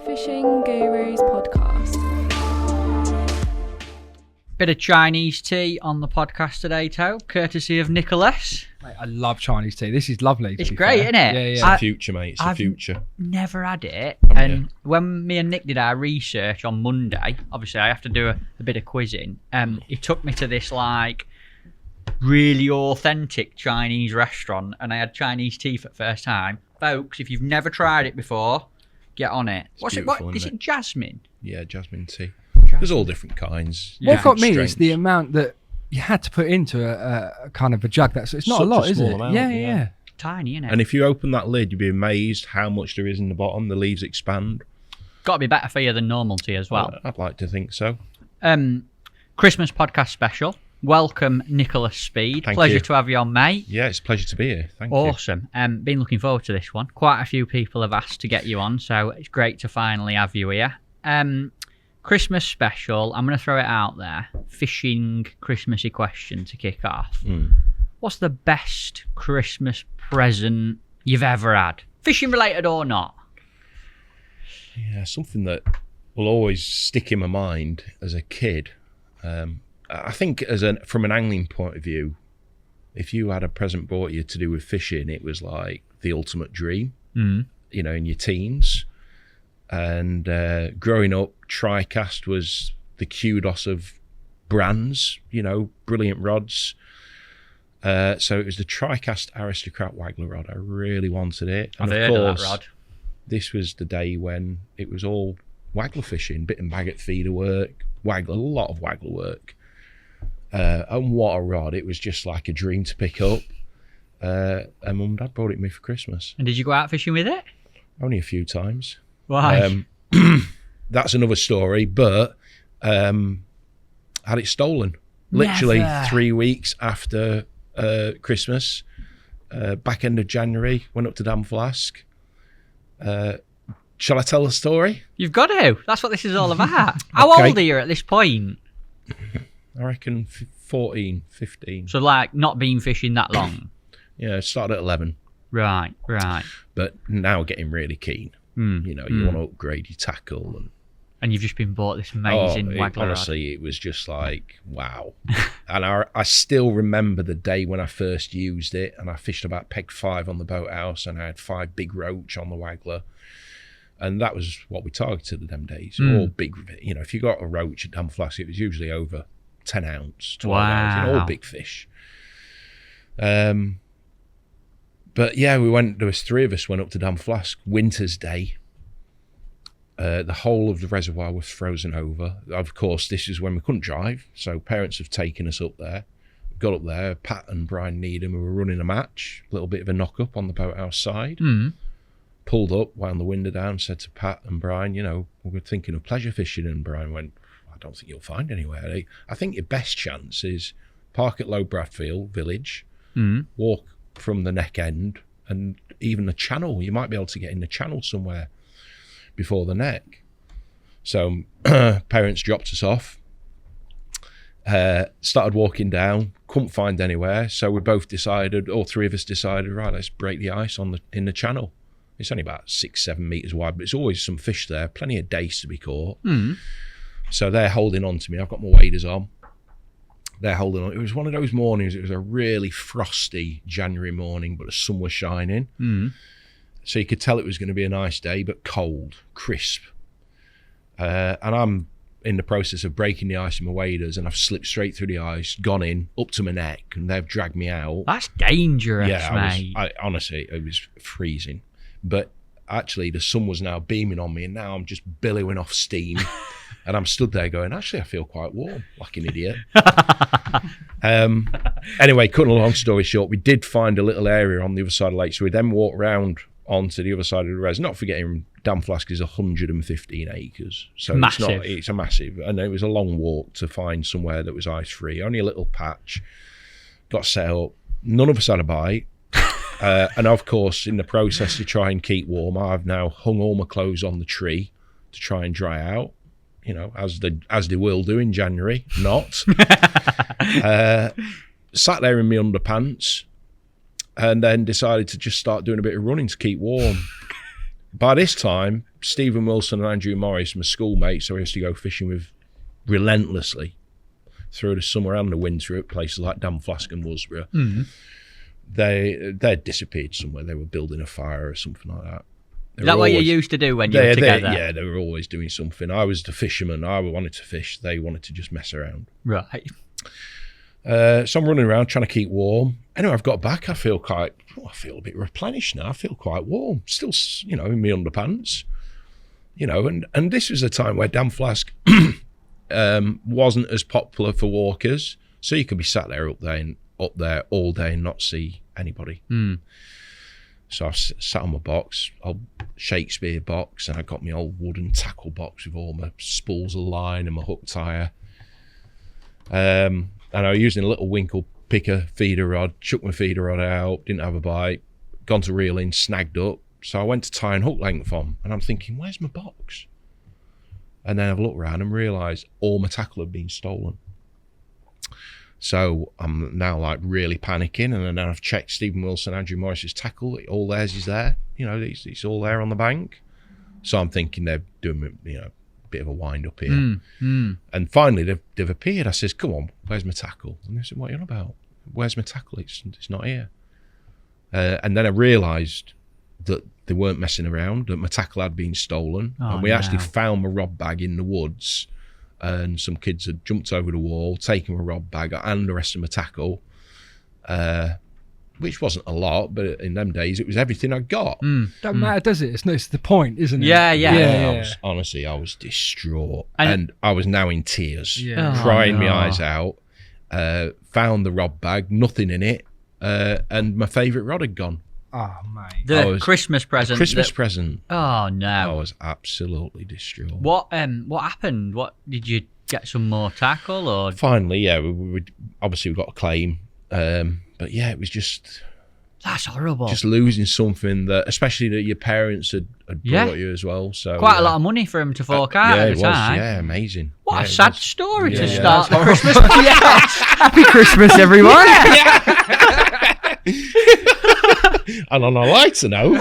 Fishing Gurus podcast. Bit of Chinese tea on the podcast today, Toe, courtesy of Nicholas. Mate, I love Chinese tea. This is lovely. It's great, isn't it? Yeah, It's yeah. the future, mate. It's the future. Never had it. And when me and Nick did our research on Monday, obviously I have to do a bit of quizzing. He took me to this like really authentic Chinese restaurant, and I had Chinese tea for the first time. Folks, if you've never tried it before, get on it. What's it? What is it? Jasmine? Yeah, jasmine tea. There's all different kinds. What got me strengths. is the amount that you had to put into a kind of a jug. It's not Such a lot, a is small it? amount, Yeah, yeah. yeah. Tiny, innit? And if you open that lid, you'd be amazed how much there is in the bottom. The leaves expand. Got to be better for you than normal tea as well. I'd like to think so. Christmas podcast special. Welcome, Nicholas Speed. Thank Pleasure you. to have you on, mate. Yeah, it's a pleasure to be here. Thank you. Awesome. Been looking forward to this one. Quite a few people have asked to get you on, so it's great to finally have you here. Christmas special. I'm going to throw it out there. Fishing Christmassy question to kick off. What's the best Christmas present you've ever had? Fishing related or not? Yeah, something that will always stick in my mind as a kid. I think from an angling point of view, if you had a present brought you to do with fishing, it was like the ultimate dream, you know, in your teens. And growing up, TriCast was the kudos of brands, you know, brilliant rods. So it was the TriCast Aristocrat Waggler rod. I really wanted it. And I've heard of that rod. This was the day when it was all waggler fishing, bit and bag at feeder work, waggler, a lot of waggler work. And what a rod. It was just like a dream to pick up. And Mum and Dad brought it me for Christmas. And did you go out fishing with it? Only a few times. Why? That's another story, but had it stolen. Literally Never. 3 weeks after Christmas, back end of January, went up to Dam Flask. Shall I tell the story? You've got to. That's what this is all about. How Okay. old are you at this point? I reckon 14, 15. So, like, not been fishing that long. Yeah, started at 11, Right. but now getting really keen. You know, you want to upgrade your tackle. And you've just been bought this amazing waggler rod. Honestly, it was just like, wow. And I still remember the day when I first used it, and I fished about peg 5 on the boathouse, and I had 5 big roach on the waggler. And that was what we targeted at them days. All big, you know, if you got a roach at Dam Flask, it was usually over 10 ounce, 12 ounce, you know, all big fish. But yeah, there was 3 of us went up to Dam Flask, winter's day. The whole of the reservoir was frozen over. Of course, this is when we couldn't drive, so parents have taken us up there. Got up there, Pat and Brian Needham, who were running a match, a little bit of a knock-up on the boathouse side. Pulled up, wound the window down, said to Pat and Brian, you know, we're thinking of pleasure fishing, and Brian went, I don't think you'll find anywhere. I think your best chance is park at Low Bradfield Village, walk from the neck end, and even the channel. You might be able to get in the channel somewhere before the neck. So parents dropped us off, started walking down, couldn't find anywhere. So we both decided, all 3 of us decided, right, let's break the ice in the channel. It's only about 6-7 meters wide, but it's always some fish there, plenty of dace to be caught. So they're holding on to me. I've got my waders on. They're holding on. It was one of those mornings. It was a really frosty January morning, but the sun was shining. So you could tell it was going to be a nice day, but cold, crisp. And I'm in the process of breaking the ice in my waders, and I've slipped straight through the ice, gone in, up to my neck, and they've dragged me out. That's dangerous, Yeah, mate. Honestly, it was freezing. But actually, the sun was now beaming on me, and now I'm just billowing off steam. And I'm stood there going, actually, I feel quite warm, like an idiot. Anyway, cutting a long story short, we did find a little area on the other side of the lake. So we then walked round onto the other side of the res. Not forgetting, Dam Flask is 115 acres. So massive. It's a massive. And it was a long walk to find somewhere that was ice-free. Only a little patch. Got set up. None of us had a bite. And of course, in the process to try and keep warm, I've now hung all my clothes on the tree to try and dry out. You know, as they will do in January, not. Sat there in my underpants, and then decided to just start doing a bit of running to keep warm. by this time, Stephen Wilson and Andrew Morris, my schoolmates, so I used to go fishing with relentlessly through the summer and the winter at places like Damflask and Worsborough. They'd disappeared somewhere. They were building a fire or something like that. Is that what you used to do when you were together? Yeah, they were always doing something. I was the fisherman. I wanted to fish. They wanted to just mess around. Right. So I'm running around trying to keep warm. Anyway, I've got back. I feel a bit replenished now. I feel quite warm. Still, in my underpants. And this was a time where Damflask wasn't as popular for walkers. So you could be sat there up there all day and not see anybody. So I sat on my box, old Shakespeare box, and I got my old wooden tackle box with all my spools of line and my hook tire. And I was using a little Winkle picker feeder rod, chucked my feeder rod out, didn't have a bite, gone to reel in, snagged up. So I went to tie and hook length on, and I'm thinking, where's my box? And then I've looked around and realised all my tackle had been stolen. So I'm now like really panicking, and then I've checked Stephen Wilson, Andrew Morris's tackle. All theirs is there. It's all there on the bank. So I'm thinking they're doing a bit of a wind up here. And finally they've appeared. I says, "Come on, where's my tackle?" And they said, "What are you on about? Where's my tackle? It's not here." And then I realised that they weren't messing around. That my tackle had been stolen, and we actually found my rod bag in the woods. And some kids had jumped over the wall, taken my rod bag and the rest of my tackle, which wasn't a lot, but in them days it was everything I got. Don't matter, does it? It's the point, isn't it? Yeah. I was distraught, and I was now in tears, Yeah. crying my eyes out. Found the rod bag, nothing in it, and my favourite rod had gone. Oh, mate. The Christmas present. Present. Oh no! I was absolutely distraught. What happened? What did you get? Some more tackle or? Finally, yeah, we obviously we got a claim, but yeah, it was just. That's horrible. Just losing something that, especially that your parents had brought you as well. So quite a lot of money for him to fork out at the time. Yeah, amazing. What a sad story to start the horrible. Christmas. Yes. Happy Christmas, everyone. And on a lighter note,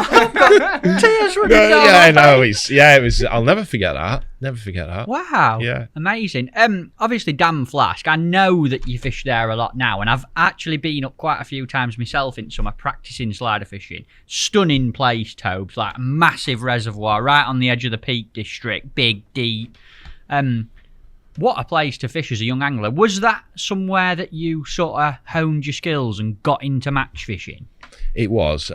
Tears running down. it was. I'll never forget that. Never forget that. Wow. Yeah. Amazing. Obviously, Damflask. I know that you fish there a lot now, and I've actually been up quite a few times myself in summer practicing slider fishing. Stunning place, Tobes. Like a massive reservoir right on the edge of the Peak District. Big, deep. What a place to fish as a young angler. Was that somewhere that you sort of honed your skills and got into match fishing? It was,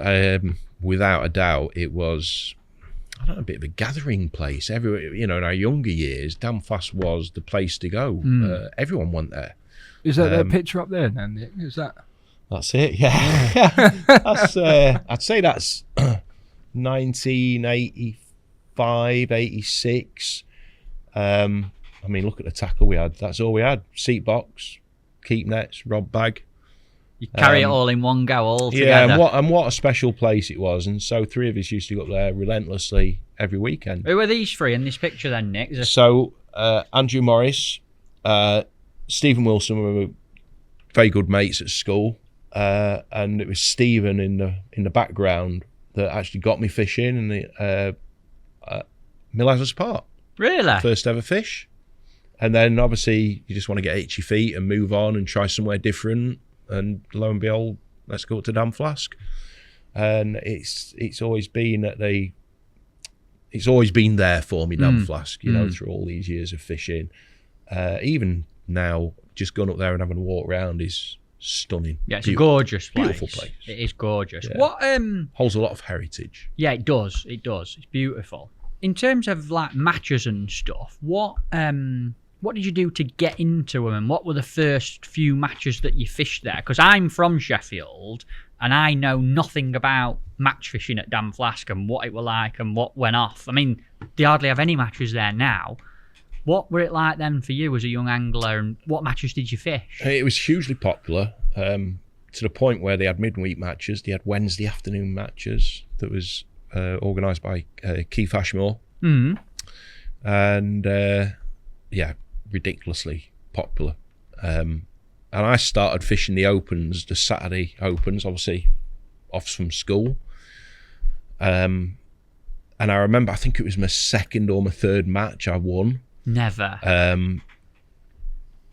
without a doubt, it was, a bit of a gathering place. Everywhere, in our younger years, Damflask was the place to go. Everyone went there. Is that the picture up there then, Nick? Is that? That's it, yeah. That's, I'd say that's 1985, 86. Look at the tackle we had. That's all we had. Seat box, keep nets, rod bag. You carry it all in one go, all together. Yeah, and what a special place it was. And so 3 of us used to go up there relentlessly every weekend. Who are these 3 in this picture then, Nick? So Andrew Morris, Stephen Wilson were very good mates at school, and it was Stephen in the background that actually got me fishing in the Millazers Park. Really? First ever fish. And then obviously you just want to get itchy feet and move on and try somewhere different. And lo and behold, let's go to Damflask. And it's always been it's always been there for me, Damflask, through all these years of fishing. Even now, just going up there and having a walk around is stunning. Yeah, it's a gorgeous place. Beautiful place. It is gorgeous. Yeah. What holds a lot of heritage. Yeah, it does. It does. It's beautiful. In terms of like matches and stuff, what did you do to get into them, and what were the first few matches that you fished there? Because I'm from Sheffield, and I know nothing about match fishing at Damflask and what it were like and what went off. I mean, they hardly have any matches there now. What were it like then for you as a young angler, and what matches did you fish? It was hugely popular, to the point where they had midweek matches. They had Wednesday afternoon matches that was organised by Keith Ashmore. And ridiculously popular. And I started fishing the opens, the Saturday opens, obviously off from school. And And I remember, I think it was my second or my third match I won. Never.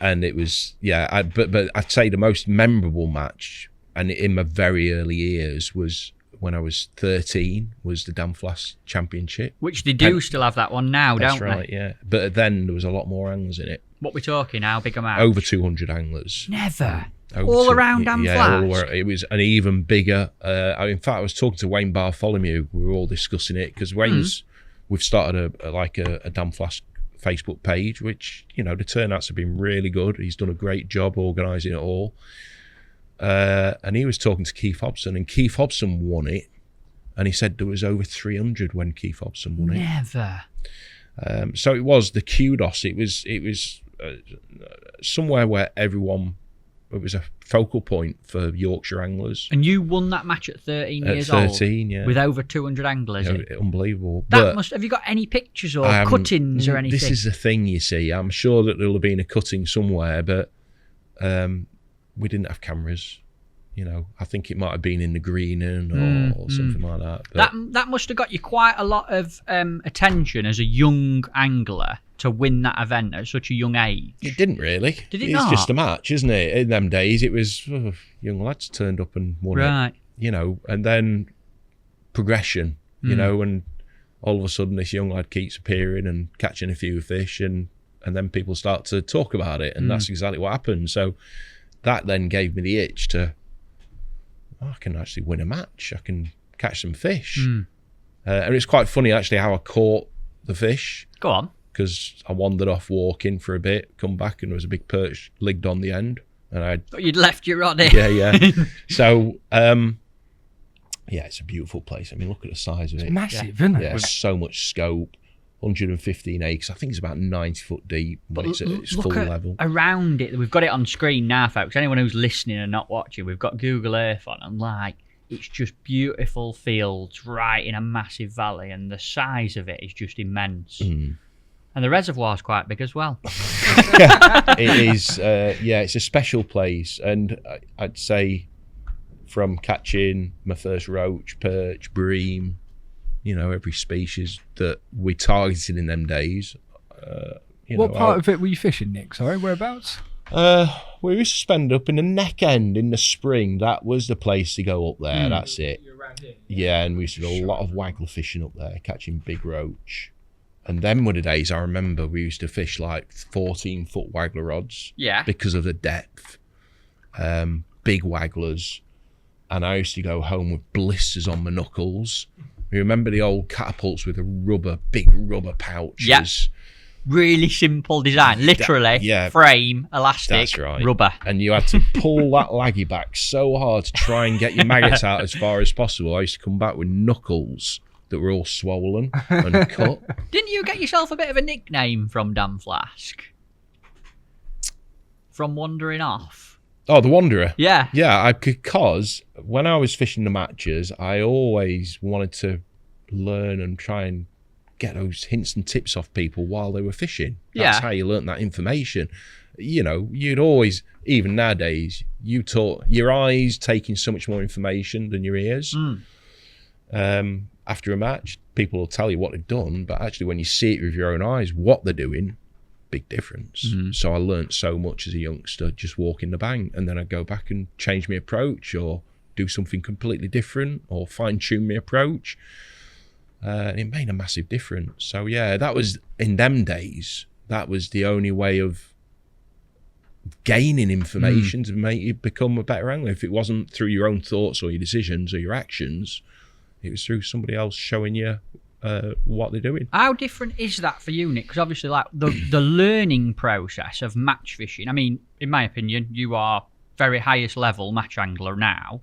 And it was, but I'd say the most memorable match, and in my very early years, was when I was 13, was the Danflas Championship. Which they do still have that one now, don't they? That's right, yeah. But then there was a lot more anglers in it. What we talking? How big a match? Over 200 anglers. Never. All around Danflas? Yeah, all around. It was an even bigger... in fact, I was talking to Wayne Bartholomew. We were all discussing it, because Wayne's... We've started a Danflas Facebook page, which, you know, the turnouts have been really good. He's done a great job organising it all. And he was talking to Keith Hobson, and Keith Hobson won it, and he said there was over 300 when Keith Hobson won it. Never. So it was the kudos. It was somewhere where everyone... It was a focal point for Yorkshire anglers. And you won that match at 13 years old? At 13, yeah. With over 200 anglers? Unbelievable. Have you got any pictures or cuttings or anything? This is the thing, you see. I'm sure that there'll have been a cutting somewhere, but we didn't have cameras. You know, I think it might have been in the greening or something like that. But that must have got you quite a lot of attention as a young angler to win that event at such a young age. It didn't really. Did it It's not? just a match, isn't it? In them days, it was young lads turned up and won it. You know, and then progression, you know, and all of a sudden this young lad keeps appearing and catching a few fish, and then people start to talk about it, and that's exactly what happened. So that then gave me the itch to, I can actually win a match. I can catch some fish. And it's quite funny, actually, how I caught the fish. Go on. Because I wandered off walking for a bit, come back, and there was a big perch ligged on the end. And you'd left your rod in. Yeah. So, it's a beautiful place. I mean, look at the size of it. It's massive, isn't it? Yeah, so much scope. 115 acres. I think it's about 90 foot deep when it's at its full level. Around it, we've got it on screen now, folks. Anyone who's listening and not watching, we've got Google Earth on, and it's just beautiful fields right in a massive valley, and the size of it is just immense. And the reservoir's quite big as well. It is, it's a special place. And I'd say from catching my first roach, perch, bream, you know, every species that we targeted in them days. What part of it were you fishing, Nick? Sorry, whereabouts? We used to spend up in the neck end in the spring. That was the place to go up there. That's it. You're around here. Yeah, and we used to do a lot of waggler fishing up there, catching big roach. And then were the days, I remember, we used to fish like 14-foot waggler rods. Yeah. Because of the depth. Big wagglers. And I used to go home with blisters on my knuckles. You remember the old catapults with the big rubber pouches? Yeah. Really simple design. Literally, frame, elastic, that's right. rubber. And you had to pull that laggy back so hard to try and get your maggots out as far as possible. I used to come back with knuckles that were all swollen and cut. Didn't you get yourself a bit of a nickname from Danflas? From wandering off? Oh, the Wanderer? Yeah. Yeah, because when I was fishing the matches, I always wanted to learn and try and get those hints and tips off people while they were fishing. That's how you learnt that information. You know, you'd always, even nowadays, you taught your eyes taking so much more information than your ears. After a match, people will tell you what they've done, but actually when you see it with your own eyes, what they're doing, big difference. So I learnt so much as a youngster, just walking the bank, and then I'd go back and change my approach or do something completely different or fine-tune my approach. It made a massive difference. So yeah, that was, in them days, that was the only way of gaining information to make you become a better angler. If it wasn't through your own thoughts or your decisions or your actions, it was through somebody else showing you what they're doing. How different is that for you, Nick? Because obviously, like the learning process of match fishing, I mean, in my opinion, you are very highest level match angler now,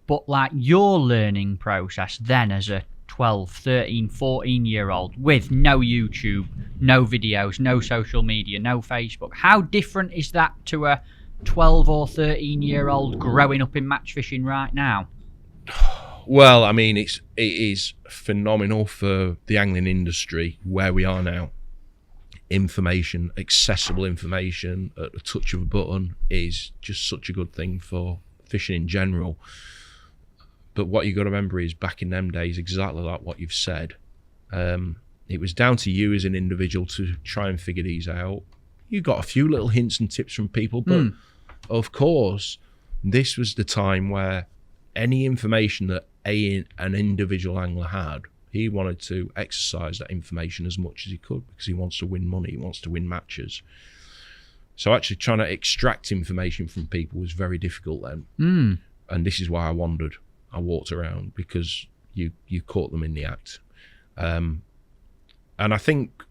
but like your learning process then as a 12, 13, 14-year-old with no YouTube, no videos, no social media, no Facebook. How different is that to a 12 or 13-year-old growing up in match fishing right now? Well, I mean, it is phenomenal for the angling industry where we are now. Information, accessible information at the touch of a button is just such a good thing for fishing in general. But what you got to remember is back in them days, exactly like what you've said, It was down to you as an individual to try and figure these out. You got a few little hints and tips from people, but of course, this was the time where any information that an individual angler had, he wanted to exercise that information as much as he could because he wants to win money, he wants to win matches. So actually trying to extract information from people was very difficult then. And this is why I wandered. I walked around because you caught them in the act. And I think,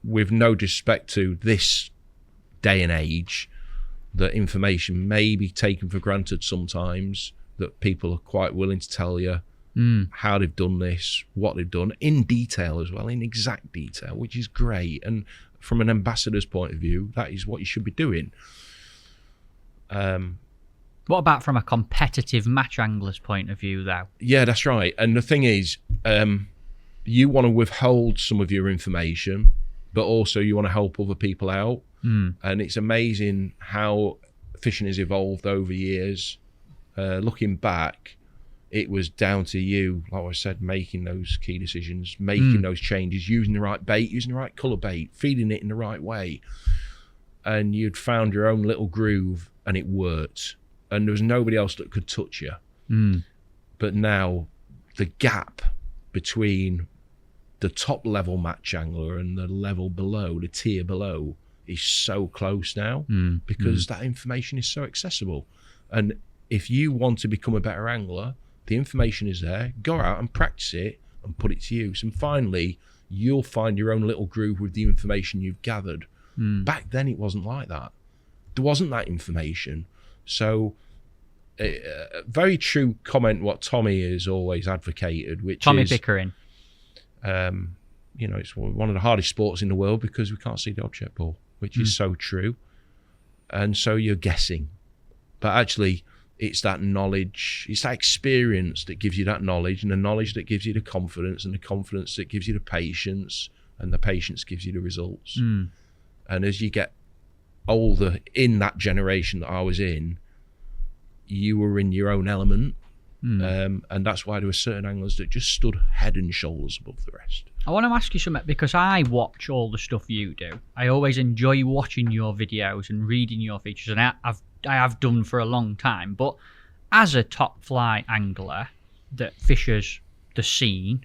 with no disrespect to this day and age, that information may be taken for granted sometimes, that people are quite willing to tell you how they've done this, what they've done, in detail as well, in exact detail, which is great. And from an ambassador's point of view, that is what you should be doing. What about from a competitive match angler's point of view, though? Yeah, that's right. And the thing is, you want to withhold some of your information, but also you want to help other people out. And it's amazing how fishing has evolved over years. Looking back, it was down to you, like I said, making those key decisions, making those changes, using the right bait, using the right colour bait, feeding it in the right way. And you'd found your own little groove and it worked. And there was nobody else that could touch you. But now the gap between the top level match angler and the level below, the tier below, is so close now because that information is so accessible. And if you want to become a better angler, the information is there. Go out and practice it and put it to use. And finally, you'll find your own little groove with the information you've gathered. Back then, it wasn't like that. There wasn't that information. So, very true comment what Tommy has always advocated, which Tommy is... Pickering. It's one of the hardest sports in the world because we can't see the object ball, which is so true. And so you're guessing. But actually, it's that knowledge, it's that experience that gives you that knowledge, and the knowledge that gives you the confidence, and the confidence that gives you the patience, and the patience gives you the results. And as you get older, in that generation that I was in, you were in your own element. And that's why there were certain anglers that just stood head and shoulders above the rest. I want to ask you something, because I watch all the stuff you do. I always enjoy watching your videos and reading your features, and I have done for a long time. But as a top flight angler that fishes the scene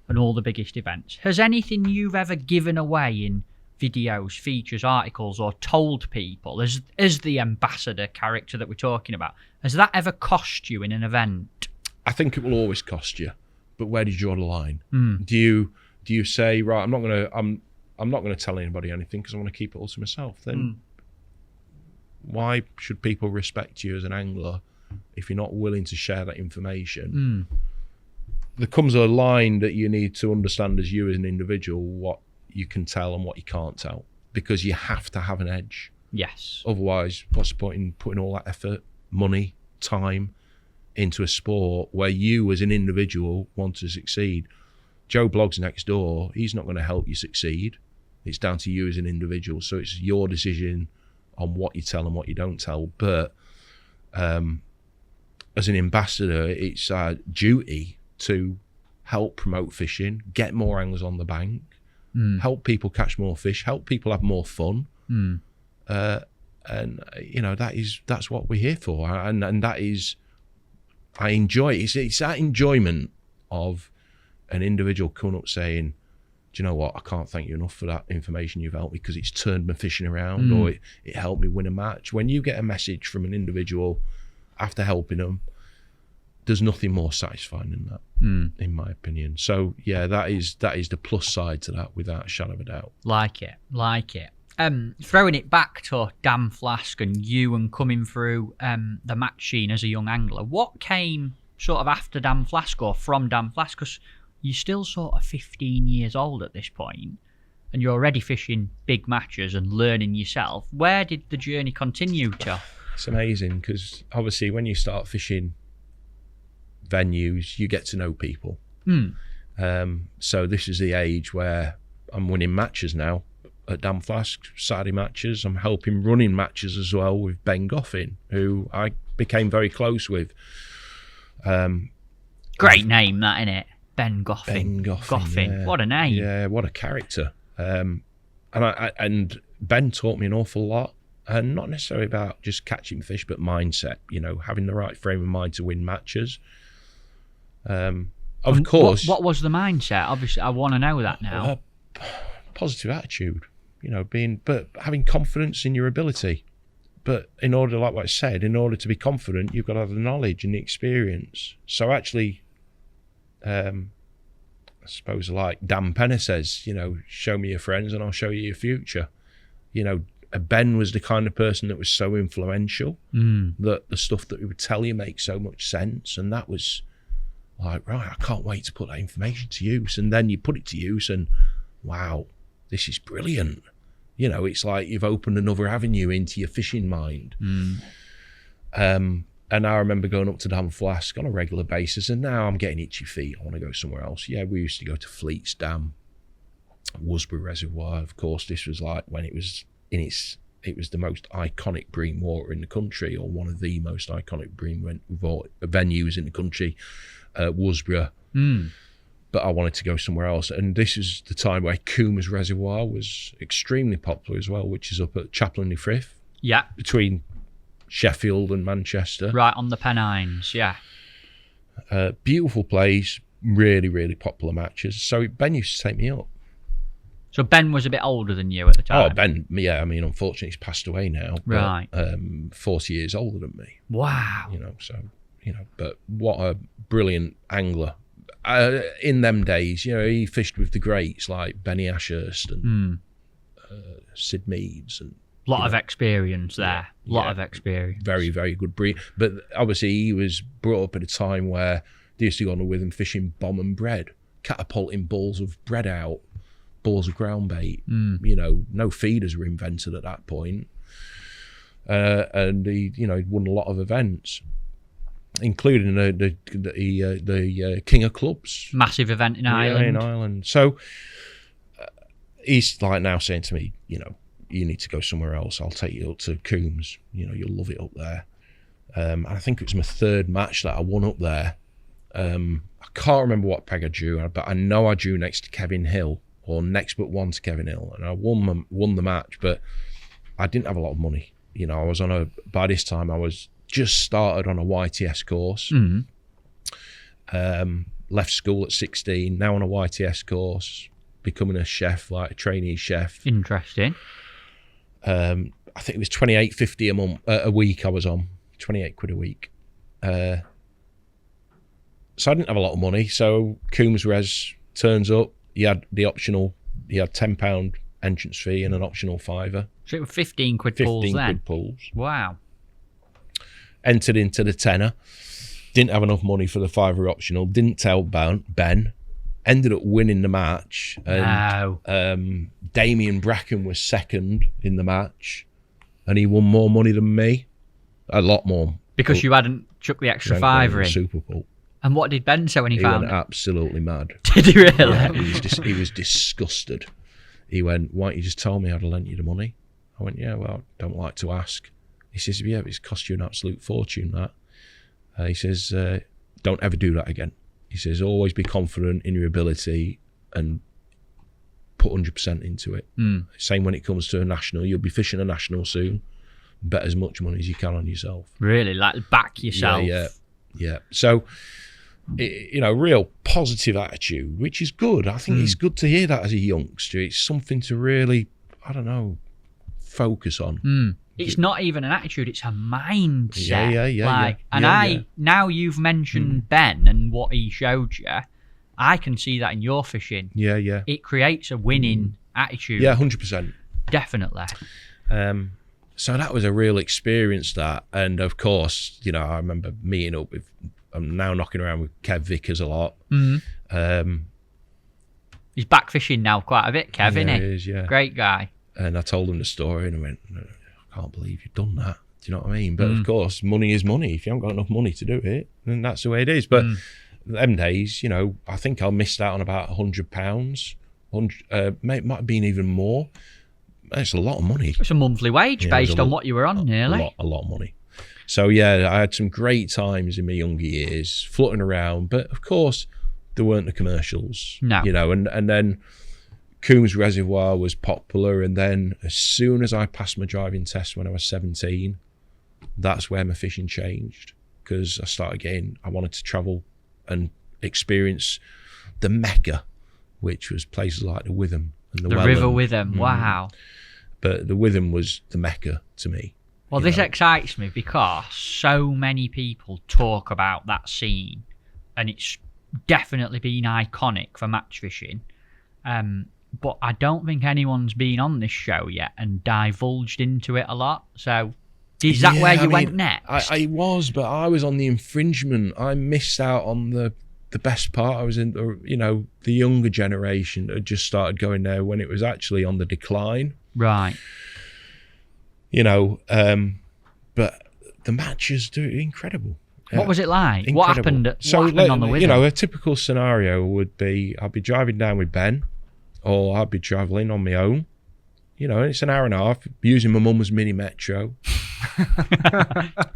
and all the biggest events, has anything you've ever given away in videos, features, articles, or told people as the ambassador character that we're talking about, has that ever cost you in an event? I think it will always cost you, but where do you draw the line? Do you say, right, I'm not gonna tell anybody anything because I want to keep it all to myself? Then why should people respect you as an angler if you're not willing to share that information? There comes a line that you need to understand as you as an individual, what you can tell and what you can't tell, because you have to have an edge. Yes. Otherwise, what's the point in putting all that effort, money, time into a sport where you as an individual want to succeed? Joe Bloggs next door, he's not going to help you succeed. It's down to you as an individual. So it's your decision on what you tell and what you don't tell. But as an ambassador, it's our duty to help promote fishing, get more anglers on the bank, help people catch more fish, help people have more fun. And that's what we're here for. And that is, I enjoy it. It's that enjoyment of an individual coming up saying, do you know what, I can't thank you enough for that information you've helped me, because it's turned my fishing around, or it helped me win a match. When you get a message from an individual after helping them, there's nothing more satisfying than that, in my opinion. So yeah, that is the plus side to that, without a shadow of a doubt. Like it. Throwing it back to Dam Flask and you, and coming through the match scene as a young angler, what came sort of after Dam Flask or from Dam Flask? Because you're still sort of 15 years old at this point, and you're already fishing big matches and learning yourself. Where did the journey continue to? It's amazing, because obviously when you start fishing venues, you get to know people. So this is the age where I'm winning matches now at Dam Flask, Saturday matches. I'm helping running matches as well with Ben Goffin, who I became very close with. Great name, that, innit? Ben Goffin. Yeah. What a name. Yeah, what a character. And Ben taught me an awful lot, and not necessarily about just catching fish, but mindset. Having the right frame of mind to win matches. Of course. What was the mindset? Obviously, I want to know that now. Positive attitude. But having confidence in your ability. But in order, like what I said, in order to be confident, you've got to have the knowledge and the experience. So actually, I suppose like Dan Penner says, show me your friends and I'll show you your future. Ben was the kind of person that was so influential that the stuff that he would tell you makes so much sense. And that was like, right, I can't wait to put that information to use. And then you put it to use and wow, this is brilliant. It's like you've opened another avenue into your fishing mind. And I remember going up to Dam Flask on a regular basis, and now I'm getting itchy feet. I want to go somewhere else. Yeah, we used to go to Fleet's Dam, Coombs Reservoir. Of course, this was like when it was it was the most iconic bream water in the country, or one of the most iconic bream venues in the country, Worsborough. But I wanted to go somewhere else. And this is the time where Coombs Reservoir was extremely popular as well, which is up at Chaplain Frith. Yeah. Between Sheffield and Manchester. Right on the Pennines, yeah. Beautiful place, really, really popular matches. So Ben used to take me up. So Ben was a bit older than you at the time? Oh, Ben, yeah, unfortunately he's passed away now. Right. But, 40 years older than me. Wow. But what a brilliant angler. In them days, he fished with the greats like Benny Ashurst and Sid Meads. And a lot of experience there. Lot of experience. Very, very good breed. But obviously he was brought up at a time where they used to go on with him fishing bomb and bread, catapulting balls of bread out, balls of ground bait. No feeders were invented at that point. And he, won a lot of events, including the King of Clubs. Massive event in Ireland. In Ireland. So he's like now saying to me, you need to go somewhere else. I'll take you up to Coombs. You'll love it up there. And I think it was my third match that I won up there. I can't remember what peg I drew, but I know I drew next to Kevin Hill, or next but one to Kevin Hill, and I won the match. But I didn't have a lot of money. I was by this time I was just started on a YTS course. Left school at 16, now on a YTS course, becoming a chef, like a trainee chef. Interesting. I think it was $28.50 a week I was on, 28 quid a week. So I didn't have a lot of money. So Coombs Res turns up. He had £10 entrance fee and an optional £5. So it was 15 quid pools then? 15 quid pools. Wow. Entered into the tenner. Didn't have enough money for the £5 optional. Didn't tell Ben. Ended up winning the match. And, Damien Bracken was second in the match. And he won more money than me. A lot more. Because you hadn't chucked the extra £5 in. Super Bowl. And what did Ben say when he found it? He went absolutely mad. Did he really? Yeah, he was disgusted. He went, why don't you just tell me I'd have lent you the money? I went, yeah, well, I don't like to ask. He says, yeah, it's cost you an absolute fortune, that. He says, don't ever do that again. He says, always be confident in your ability and put 100% into it. Same when it comes to a national. You'll be fishing a national soon. Bet as much money as you can on yourself. Really? Like back yourself? Yeah. So, real positive attitude, which is good. I think it's good to hear that as a youngster. It's something to really, focus on. It's not even an attitude, it's a mindset. Yeah. Now you've mentioned Ben and what he showed you, I can see that in your fishing. Yeah. It creates a winning attitude. Yeah, 100%. Definitely. So that was a real experience, that. And of course, I remember meeting up with, I'm now knocking around with Kev Vickers a lot. He's back fishing now quite a bit, Kev, isn't he? He is, yeah. Great guy. And I told him the story and I went, I can't believe you've done that. Do you know what I mean? But of course, money is money. If you haven't got enough money to do it, then that's the way it is. But them days, I think I missed out on about £100. Might have been even more. It's a lot of money. It's a monthly wage based on what you were on, nearly. A lot of money. So, yeah, I had some great times in my younger years, floating around. But, of course, there weren't the commercials. No. You know, and then Coombs Reservoir was popular, and then as soon as I passed my driving test when I was 17, that's where my fishing changed, because I wanted to travel and experience the Mecca, which was places like the Witham and the River Witham. Wow. But the Witham was the Mecca to me. Well, this excites me because so many people talk about that scene, and it's definitely been iconic for match fishing. But I don't think anyone's been on this show yet and divulged into it a lot. So is that where you went next? I was, but I was on the infringement. I missed out on the best part. I was in, the younger generation had just started going there when it was actually on the decline. Right. But the matches do incredible. What was it like? Incredible. What happened on the Witham? A typical scenario would be I'd be driving down with Ben, or I'd be travelling on my own. It's an hour and a half using my mum's mini metro.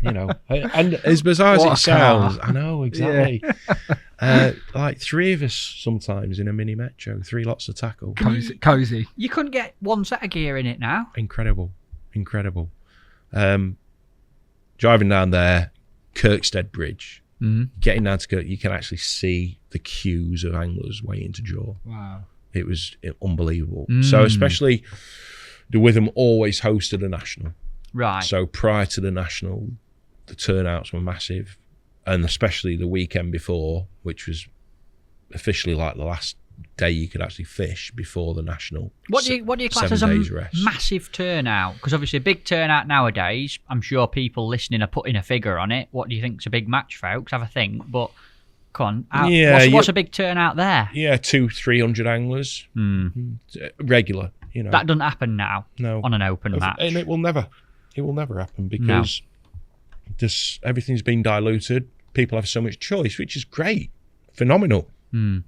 And as bizarre as it sounds, I know exactly. Yeah. Like 3 of us sometimes in a mini metro, 3 lots of tackle. Cozy. You couldn't get one set of gear in it now. Incredible. Driving down there, Kirkstead Bridge. Getting down to Kirk, you can actually see the queues of anglers waiting to draw. Wow. It was unbelievable. So especially the Witham always hosted a national. Right. So prior to the national, the turnouts were massive, and especially the weekend before, which was officially like the last day you could actually fish before the national. What do you class as a massive turnout? Because obviously a big turnout nowadays, I'm sure people listening are putting a figure on it. What do you think's a big match, folks? Have a think. But come on, what's a big turnout there? Yeah, 200-300 anglers, regular. That doesn't happen now. No. On an open match, and it will never happen because just everything's been diluted. People have so much choice, which is great, phenomenal. But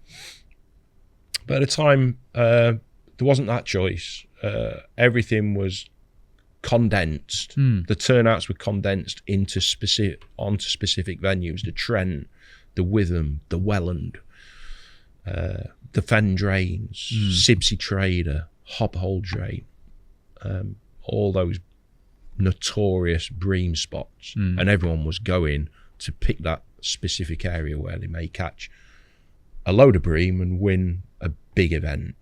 at the time, there wasn't that choice. Everything was condensed. The turnouts were condensed onto specific venues: the Trent, the Witham, the Welland, the Fen Drains, Sibsey Trader, Hobhole Drain, all those notorious bream spots, and everyone was going to pick that specific area where they may catch a load of bream and win a big event.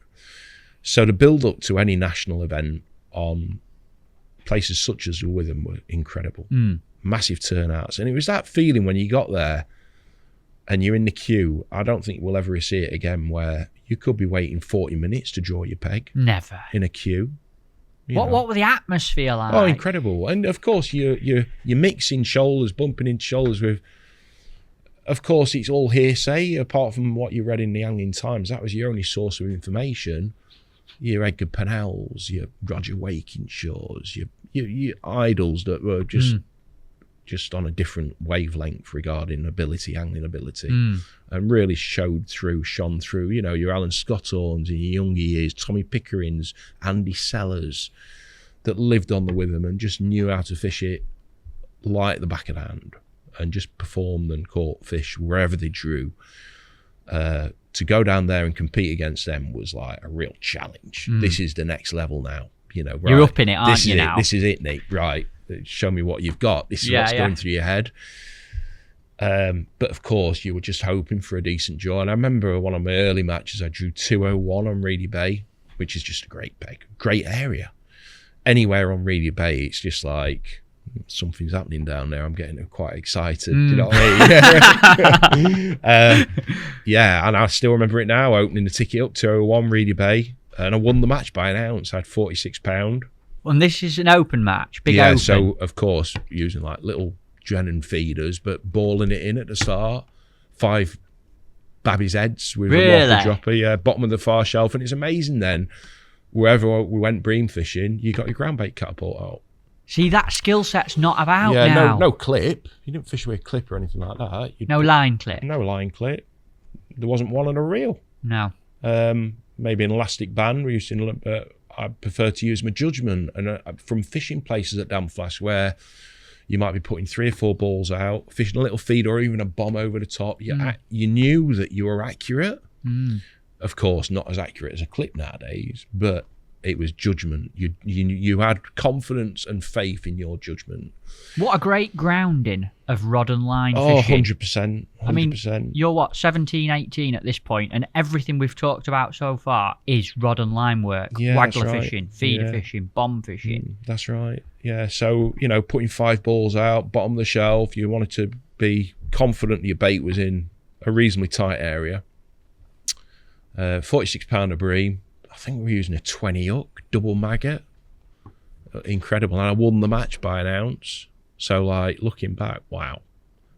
So the build up to any national event on places such as the Witham were incredible. Massive turnouts, and it was that feeling when you got there and you're in the queue. I don't think we'll ever see it again, where you could be waiting 40 minutes to draw your peg. Never. In a queue. What were the atmosphere like? Oh, incredible. And of course you're mixing shoulders, bumping into shoulders with, of course it's all hearsay, apart from what you read in the Hanging Times. That was your only source of information. Your Edgar Pennells, your Roger Wakinshaws, your idols that were just on a different wavelength regarding angling ability, and really shone through, your Alan Scotthorns in your younger years, Tommy Pickerings, Andy Sellers, that lived on the Witham and just knew how to fish it like the back of the hand, and just performed and caught fish wherever they drew. To go down there and compete against them was like a real challenge. This is the next level now. Right, you're up in it, aren't you now? This is it, Nick. Right. Show me what you've got. This is what's going through your head. But of course, you were just hoping for a decent draw. And I remember one of my early matches, I drew 201 on Reedy Bay, which is just a great peg, great area. Anywhere on Reedy Bay, it's just like something's happening down there. I'm getting quite excited. Do you know what I mean? And I still remember it now. Opening the ticket up 201 Reedy Bay, and I won the match by an ounce. I had £46. And this is an open match, big open. So of course using like little Drennan feeders, but balling it in at the start. 5 Babby's heads with a whopper dropper, bottom of the far shelf, and it's amazing. Then wherever we went bream fishing, you got your ground bait catapult out. See, that skill set's not about now. No clip. You didn't fish with a clip or anything like that. No line clip. No line clip. There wasn't one on a reel. No. Maybe an elastic band. We used to. I prefer to use my judgment, and from fishing places at Damflash where You might be putting 3 or 4 balls out, fishing a little feed or even a bomb over the top. You knew that you were accurate. Of course, not as accurate as a clip nowadays, but it was judgment. You had confidence and faith in your judgment. What a great grounding of rod and line fishing. 100%. I mean, you're what, 17, 18 at this point, and everything we've talked about so far is rod and line work. Waggler fishing, feeder fishing, bomb fishing. That's right. Yeah, so, putting 5 balls out, bottom of the shelf, you wanted to be confident your bait was in a reasonably tight area. 46 pounder bream. I think we were using a 20 hook, double maggot. Incredible. And I won the match by an ounce. So, looking back, wow.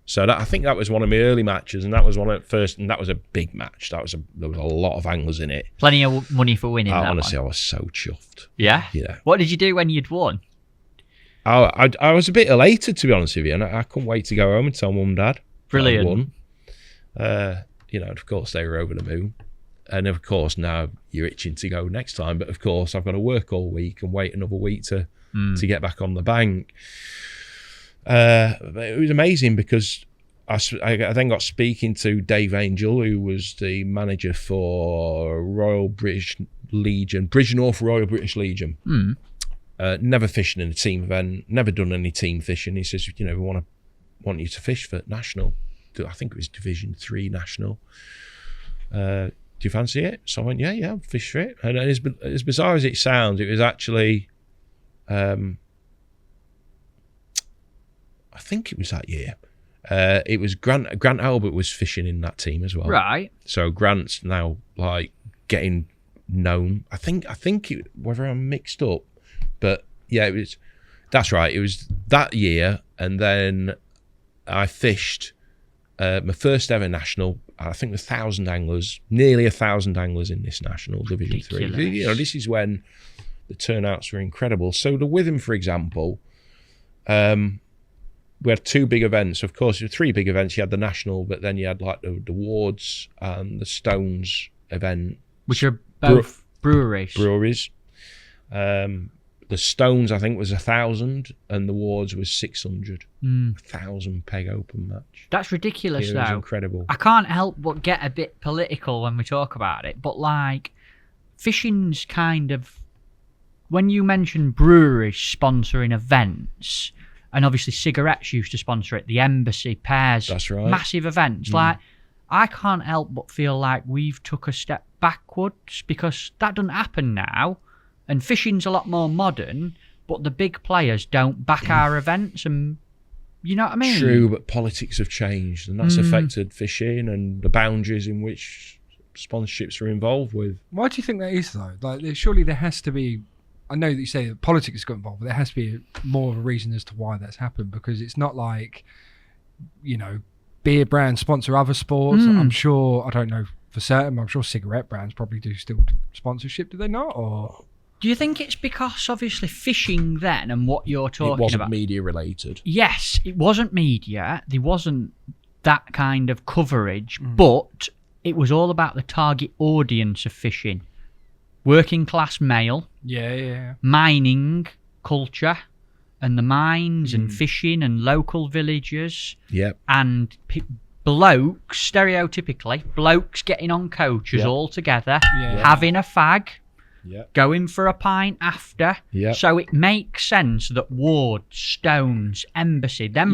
So I think that was one of my early matches, and that was one at first, and that was a big match. There was a lot of anglers in it. Plenty of money for winning that honestly, one. I was so chuffed. Yeah? Yeah. What did you do when you'd won? I was a bit elated, to be honest with you, and I couldn't wait to go home and tell mum and dad. Brilliant. I won. Of course, they were over the moon. And of course, now you're itching to go next time. But of course, I've got to work all week and wait another week to get back on the bank. It was amazing because I then got speaking to Dave Angel, who was the manager for Royal British Legion, Bridgnorth Royal British Legion. Never fishing in a team event, never done any team fishing. He says, we want you to fish for national. I think it was Division 3 national. Do you fancy it? So I went, yeah, I'll fish for it. And as bizarre as it sounds, it was actually, I think it was that year. It was Grant Albert was fishing in that team as well. Right. So Grant's now getting known. I think whether I'm mixed up, but yeah, that's right. It was that year, and then I fished my first ever national. I think 1,000 anglers, nearly 1,000 anglers in this national Division 3. This is when the turnouts were incredible. So the Witham, for example, we had 2 big events. Of course, there were 3 big events. You had the national, but then you had the Wards and the Stones event, which are both breweries. The Stones, I think, was 1,000, and the Wards was 600. 1,000 peg open match. That's ridiculous, though. It was incredible. I can't help but get a bit political when we talk about it, but fishing's kind of, when you mention breweries sponsoring events, and obviously cigarettes used to sponsor it, the Embassy, Pears, that's right, massive events. I can't help but feel like we've took a step backwards because that doesn't happen now. And fishing's a lot more modern, but the big players don't back our events, and you know what I mean? True, but politics have changed, and that's affected fishing and the boundaries in which sponsorships are involved with. Why do you think that is, though? Surely there has to be, I know that you say that politics has got involved, but there has to be more of a reason as to why that's happened, because it's not like, beer brands sponsor other sports. I'm sure, I don't know for certain, I'm sure cigarette brands probably do still sponsorship, do they not? Or... Do you think it's because, obviously, fishing then and what you're talking about... It wasn't media related. Yes, it wasn't media. There wasn't that kind of coverage, but it was all about the target audience of fishing. Working class male. Yeah. Mining culture and the mines and fishing and local villagers. Yep. And blokes, stereotypically, blokes getting on coaches all together, having a fag. Yep. Going for a pint after. Yep. So it makes sense that Ward, Stones, Embassy, they're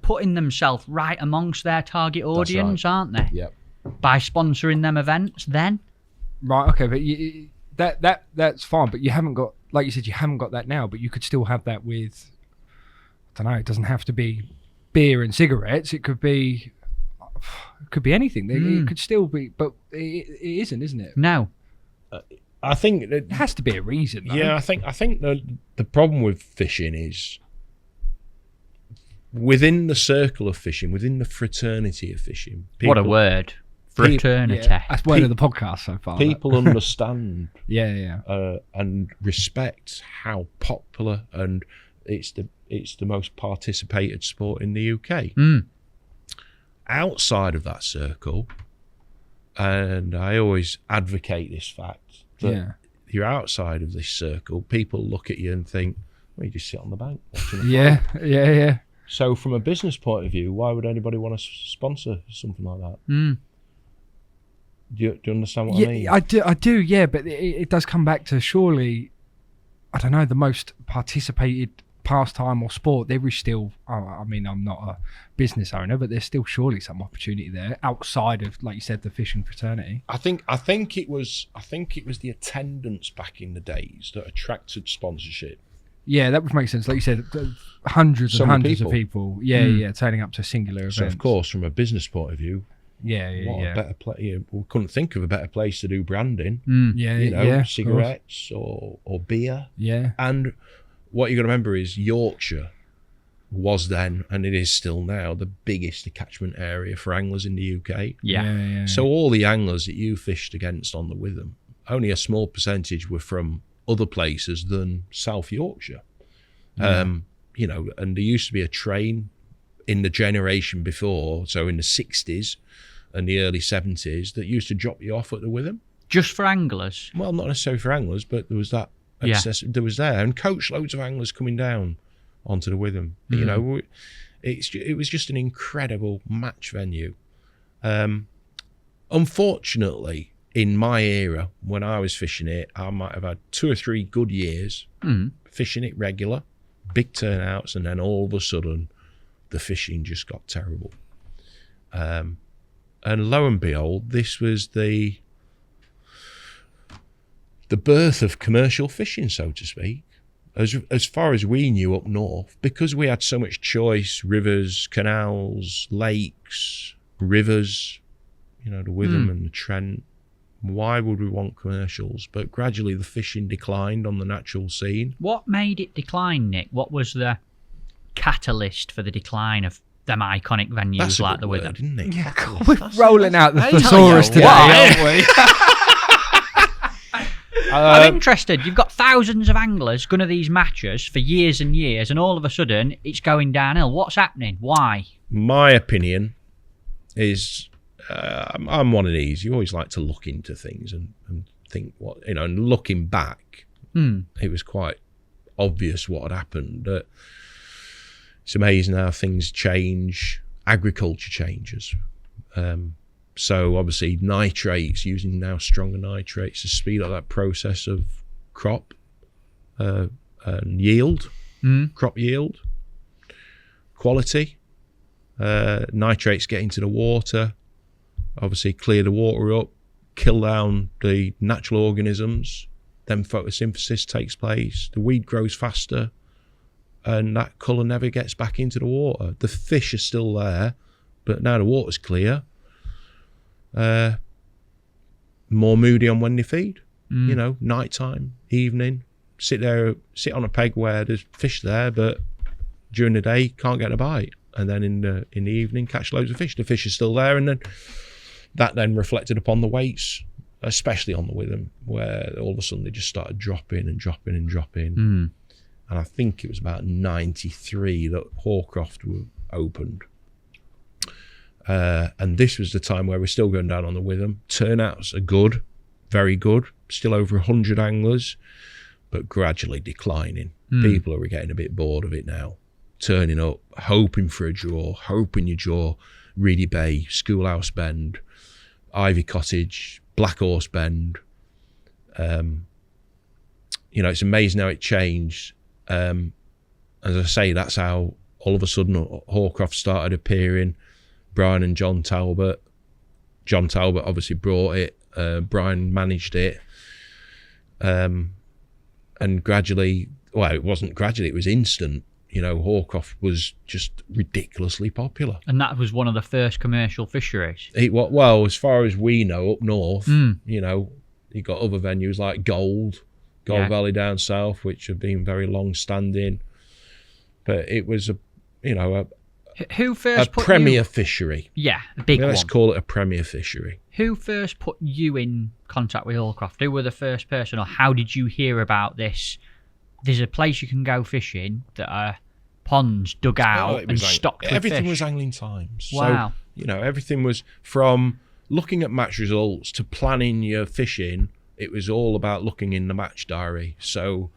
putting themselves right amongst their target audience, aren't they? Yep. By sponsoring them events then. Right, okay, but that's fine, but you haven't got, like you said, you haven't got that now, but you could still have that with, I don't know, it doesn't have to be beer and cigarettes, it could be anything. It could still be, but it isn't it? No. I think there has to be a reason, though. Yeah, I think the problem with fishing is within the circle of fishing, within the fraternity of fishing. What a word. Fraternity. That's word of the podcast so far. People understand and respect how popular, and it's the most participated sport in the UK. Outside of that circle, and I always advocate this fact, that you're outside of this circle, people look at you and think, Well, you just sit on the bank watching the Yeah, yeah. So from a business point of view, why would anybody want to sponsor something like that? Mm. Do you understand what Yeah, I mean? I do, yeah, but it does come back to surely, I don't know, the most participated pastime or sport. There is still, I mean, I'm not a business owner, but there's still surely some opportunity there outside of, like you said, the fishing fraternity. I think it was the attendance back in the days that attracted sponsorship. Yeah, that would make sense. Like you said, hundreds So and many hundreds of people. Yeah, turning up to a singular event. So of course, from a business point of view, yeah. a better place. We couldn't think of a better place to do branding. Yeah, You know, yeah, of cigarettes or beer. Yeah. And what you got to remember is Yorkshire was then, and it is still now, the biggest catchment area for anglers in the UK. Yeah. So all the anglers that you fished against on the Witham, only a small percentage were from other places than South Yorkshire. You know, and there used to be a train in the generation before, so in the 60s and the early 70s, that used to drop you off at the Witham. Just for anglers? Well, not necessarily for anglers, but there was that access. There was there, and coach loads of anglers coming down onto the Witham. You know, it was just an incredible match venue. Unfortunately, in my era, when I was fishing it, I might have had 2 or 3 good years fishing it regular, big turnouts, and then all of a sudden, the fishing just got terrible. And lo and behold, this was the birth of commercial fishing, so to speak. As far as we knew up north, because we had so much choice, rivers, canals, lakes, rivers, you know, the Witham and the Trent. Why would we want commercials? But gradually the fishing declined on the natural scene. What made it decline, Nick? What was the catalyst for the decline of them iconic venues That's like a the good Witham? word, isn't it? Yeah, we're rolling out the Hey, thesaurus tell you today, what. aren't we? I'm interested. You've got thousands of anglers going to these matches for years and years, and all of a sudden it's going downhill. What's happening? Why? My opinion is, I'm one of these. You always like to look into things and think what, you know, and looking back, it was quite obvious what had happened. It's amazing how things change. Agriculture changes. So obviously nitrates, using now stronger nitrates to speed up that process of crop and yield, crop yield, quality. Nitrates get into the water, obviously clear the water up, kill down the natural organisms, then photosynthesis takes place, the weed grows faster, and that colour never gets back into the water. The fish are still there, but now the water's clear. More moody on when they feed. You know, nighttime, evening, sit on a peg where there's fish there, but during the day can't get a bite, and then in the evening catch loads of fish. The fish is still there, and then that reflected upon the weights, especially on the Witham, where all of a sudden they just started dropping. And I think it was about 93 that Hallcroft were opened. And this was the time where we're still going down on the Witham. Turnouts are good, very good, still over 100 anglers, but gradually declining. People are getting a bit bored of it now. Turning up, hoping for a draw, hoping you draw Reedy Bay, Schoolhouse Bend, Ivy Cottage, Black Horse Bend. You know, it's amazing how it changed. As I say, that's how all of a sudden Hallcroft started appearing. Brian and John Talbot. John Talbot obviously brought it. Brian managed it. And gradually, well, it wasn't gradually, it was instant. You know, Hallcroft was just ridiculously popular. And that was one of the first commercial fisheries. Well, as far as we know, up north, you know, you got other venues like Gold Valley down south, which have been very long-standing. But it was Who first put premier fishery. Yeah, a big one. Let's call it a premier fishery. Who first put you in contact with Hallcroft? Who were the first person, or how did you hear about this? There's a place you can go fishing that are ponds dug out and stocked with everything fish. was Angling Times. Wow. So, you know, everything was from looking at match results to planning your fishing. It was all about looking in the match diary. So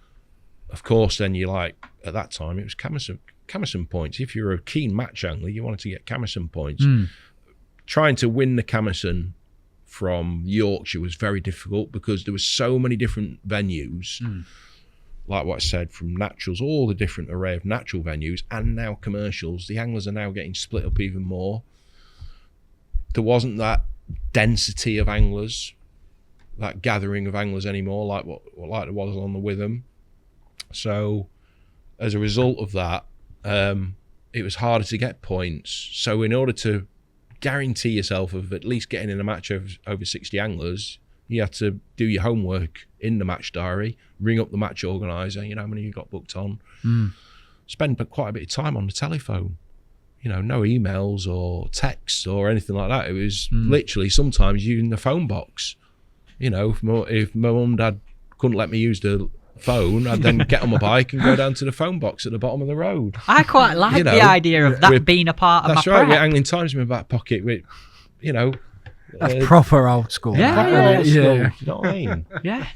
of course, then you like, at that time, it was Camerson points. If you're a keen match angler, you wanted to get Camerson points. Trying to win the Camerson from Yorkshire was very difficult because there was so many different venues. Like what I said, from naturals, all the different array of natural venues, and now commercials. The anglers are now getting split up even more. There wasn't that density of anglers, that gathering of anglers anymore, like there was on the Witham. So as a result of that, it was harder to get points. So in order to guarantee yourself of at least getting in a match of over 60 anglers, you had to do your homework in the match diary, ring up the match organiser, you know how many you got booked on, spend quite a bit of time on the telephone, you know, no emails or texts or anything like that. It was literally sometimes using the phone box. You know, if my mum and dad couldn't let me use the phone, I'd then get on my bike and go down to the phone box at the bottom of the road. I quite like the idea of that being a part of my prep. That's right, with Angling Times in my back pocket, with, you know. That's proper old school. Yeah, old school, you know what I mean? Yeah.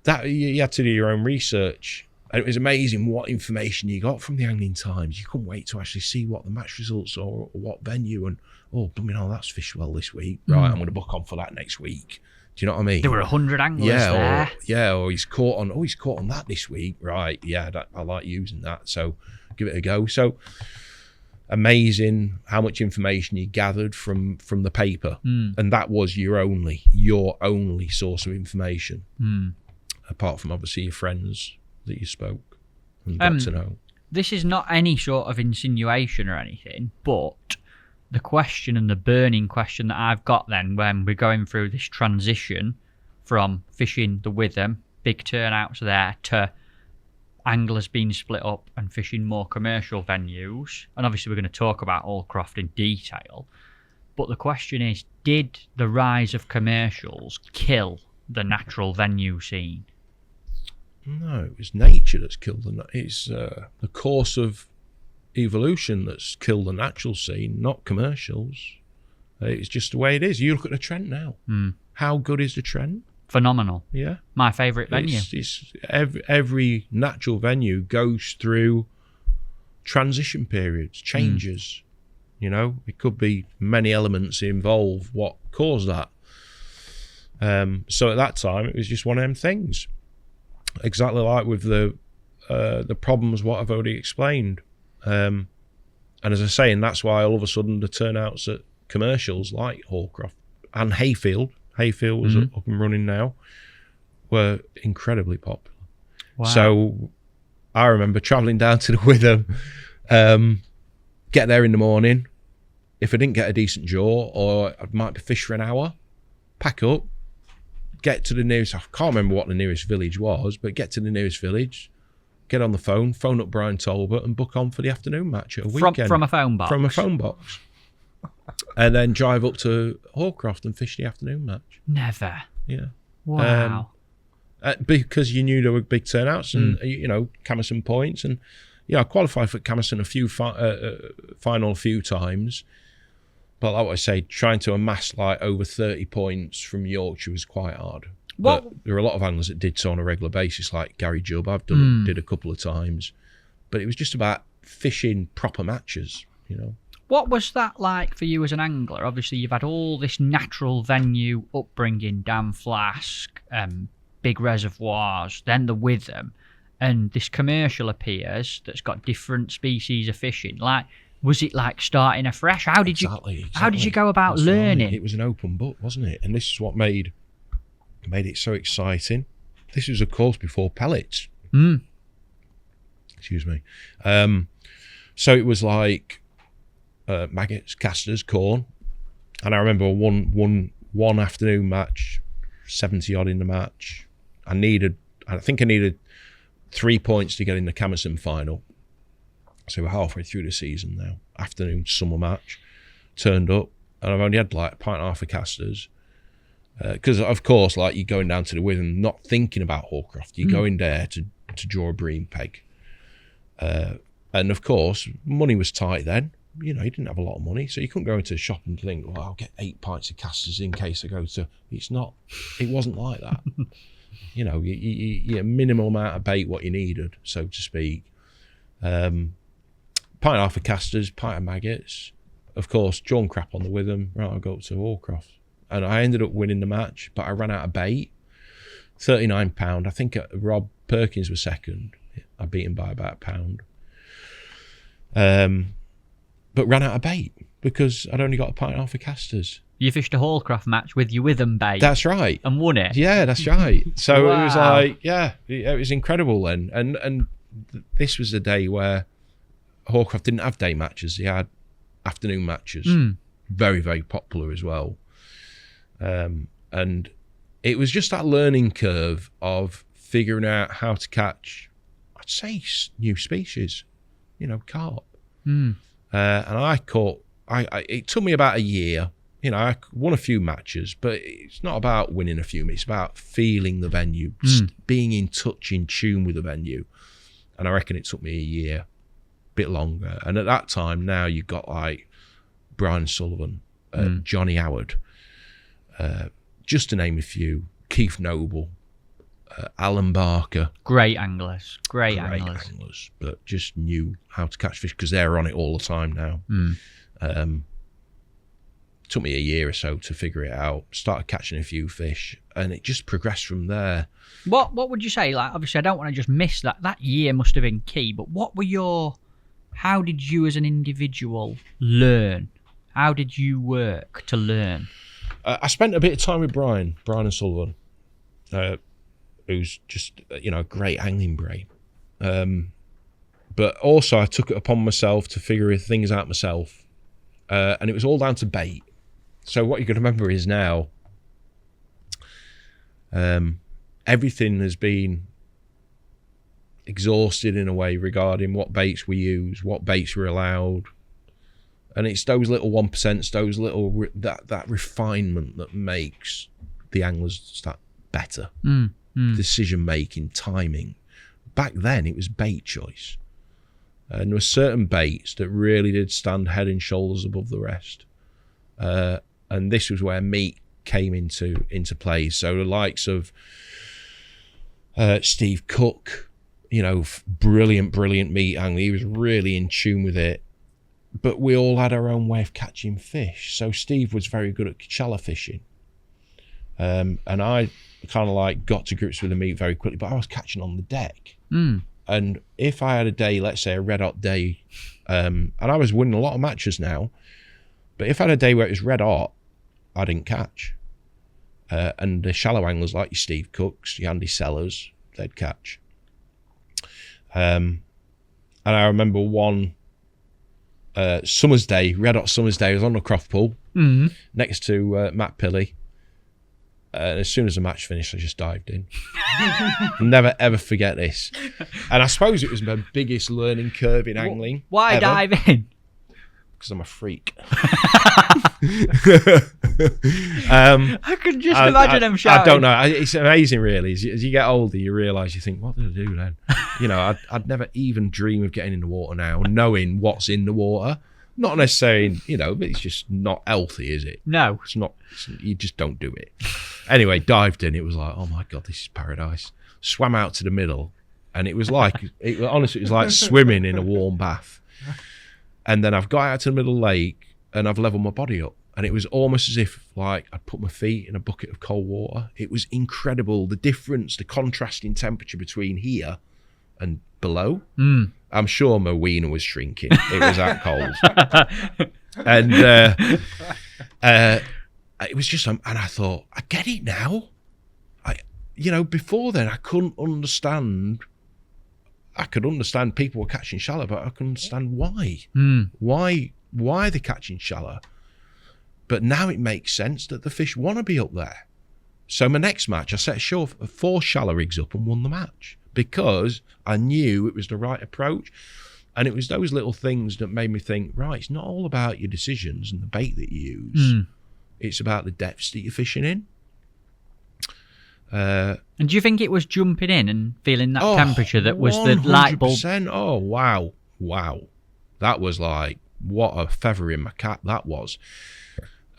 That you had to do your own research. And it was amazing what information you got from the Angling Times. You couldn't wait to actually see what the match results are or what venue. And, that's fished well this week. Right, I'm going to book on for that next week. Do you know what I mean? There were 100 anglers there. Or he's caught on that this week. Right, yeah, I like using that. So give it a go. So amazing how much information you gathered from the paper. And that was your only source of information. Apart from obviously your friends that you spoke and got to know. This is not any sort of insinuation or anything, but the question and the burning question that I've got then when we're going through this transition from fishing the Witham, big turnouts there, to anglers being split up and fishing more commercial venues, and obviously we're going to talk about Hallcroft in detail, but the question is, did the rise of commercials kill the natural venue scene? No, it was nature that's killed it's the course of evolution that's killed the natural scene, not commercials. It's just the way it is. You look at the Trent now. How good is the Trent? Phenomenal. Yeah. My favourite venue. It's every natural venue goes through transition periods, changes. You know, it could be many elements involved what caused that. So at that time, it was just one of them things. Exactly like with the problems what I've already explained. And as I say, and that's why all of a sudden the turnouts at commercials like Hallcroft and Hayfield was up and running now, were incredibly popular. Wow. So I remember travelling down to the Witham, get there in the morning. If I didn't get a decent jaw, or I might be fish for an hour, pack up, get to the nearest, I can't remember what the nearest village was, but get to the nearest village, get on the phone up Brian Talbot and book on for the afternoon match at a weekend. From a phone box? From a phone box. And then drive up to Hallcroft and fish the afternoon match. Never. Yeah. Wow. Because you knew there were big turnouts and, Camerson points. And, I qualified for Camerson final a few times. But like what I say, trying to amass like over 30 points from Yorkshire was quite hard. But there are a lot of anglers that did so on a regular basis, like Gary Jubb. I've did a couple of times. But it was just about fishing proper matches, What was that like for you as an angler? Obviously, you've had all this natural venue upbringing, Dam Flask, big reservoirs, then the Witham, and this commercial appears that's got different species of fishing. Like, was it like starting afresh? How did you go about learning? It was an open book, wasn't it? And this is what made it so exciting. This was, of course, before pellets. Excuse me. So it was like maggots, casters, corn, and I remember one afternoon match, 70 odd in the match. I think I needed 3 points to get in the Camerson final. So we're halfway through the season now. Afternoon summer match, turned up, and I've only had like a pint and a half of casters. Because of course, like, you're going down to the Witham, not thinking about Hallcroft. You're going there to draw a bream peg. And of course, money was tight then. You didn't have a lot of money, so you couldn't go into a shop and think, well, I'll get 8 pints of casters in case I go to. It wasn't like that. you minimal amount of bait what you needed, so to speak. Pint and a half of casters, pint of maggots. Of course, John crap on the Witham. Right, I'll go up to Hallcroft. And I ended up winning the match, but I ran out of bait. £39. I think Rob Perkins was second. I beat him by about £1. But ran out of bait because I'd only got a pint and a half of casters. You fished a Hallcroft match with your Witham bait. That's right. And won it. Yeah, that's right. So Wow. it was like, it was incredible then. And this was the day where Hallcroft didn't have day matches. He had afternoon matches. Very, very popular as well. And it was just that learning curve of figuring out how to catch, I'd say, new species, carp. And I caught, it took me about a year. I won a few matches, but it's not about winning a few. It's about feeling the venue, being in touch, in tune with the venue. And I reckon it took me a year, a bit longer. And at that time, now you've got like Brian Sullivan, Johnny Howard, just to name a few, Keith Noble, Alan Barker. Great anglers, great anglers, but just knew how to catch fish because they're on it all the time now. Took me a year or so to figure it out. Started catching a few fish, and it just progressed from there. What would you say? Like, obviously, I don't want to just miss that. That year must have been key. But how did you as an individual learn? How did you work to learn? I spent a bit of time with Brian and Sullivan, who's just a great angling brain. But also I took it upon myself to figure things out myself, and it was all down to bait. So what you got to remember is now, everything has been exhausted in a way regarding what baits we use, what baits we're allowed. And it's those little 1%, those little that refinement that makes the anglers start better. Decision making, timing. Back then, it was bait choice, and there were certain baits that really did stand head and shoulders above the rest. And this was where meat came into play. So the likes of Steve Cook, brilliant meat angler. He was really in tune with it. But we all had our own way of catching fish. So Steve was very good at shallow fishing. And I kind of got to grips with the meat very quickly, but I was catching on the deck. And if I had a day, let's say a red hot day, and I was winning a lot of matches now, but if I had a day where it was red hot, I didn't catch. And the shallow anglers like your Steve Cooks, your Andy Sellers, they'd catch. And I remember one summer's day, red hot summer's day, I was on the Croft pool next to Matt Pilley. And as soon as the match finished, I just dived in. Never ever forget this. And I suppose it was my biggest learning curve in angling. Why ever. dive in? Because I'm a freak. I could just imagine them shouting. I don't know. It's amazing, really. As you get older, you realise, you think, what did I do then? I'd never even dream of getting in the water now, knowing what's in the water. Not necessarily, but it's just not healthy, is it? No. It's not. You just don't do it. Anyway, dived in. It was like, oh my God, this is paradise. Swam out to the middle, and it was like, honestly, it was like swimming in a warm bath. And then I've got out to the middle of the lake, and I've leveled my body up. And it was almost as if I'd put my feet in a bucket of cold water. It was incredible. The difference, the contrasting temperature between here and below. I'm sure my wiener was shrinking. It was that cold. And it was just, and I thought, I get it now. Before then I couldn't understand. I could understand people were catching shallow, but I couldn't understand why. Why they're catching shallow. But now it makes sense that the fish want to be up there. So my next match, I set 4 shallow rigs up and won the match because I knew it was the right approach. And it was those little things that made me think, right, it's not all about your decisions and the bait that you use. It's about the depths that you're fishing in. And do you think it was jumping in and feeling that temperature that was the light bulb? Oh, wow. That was like, what a feather in my cap that was.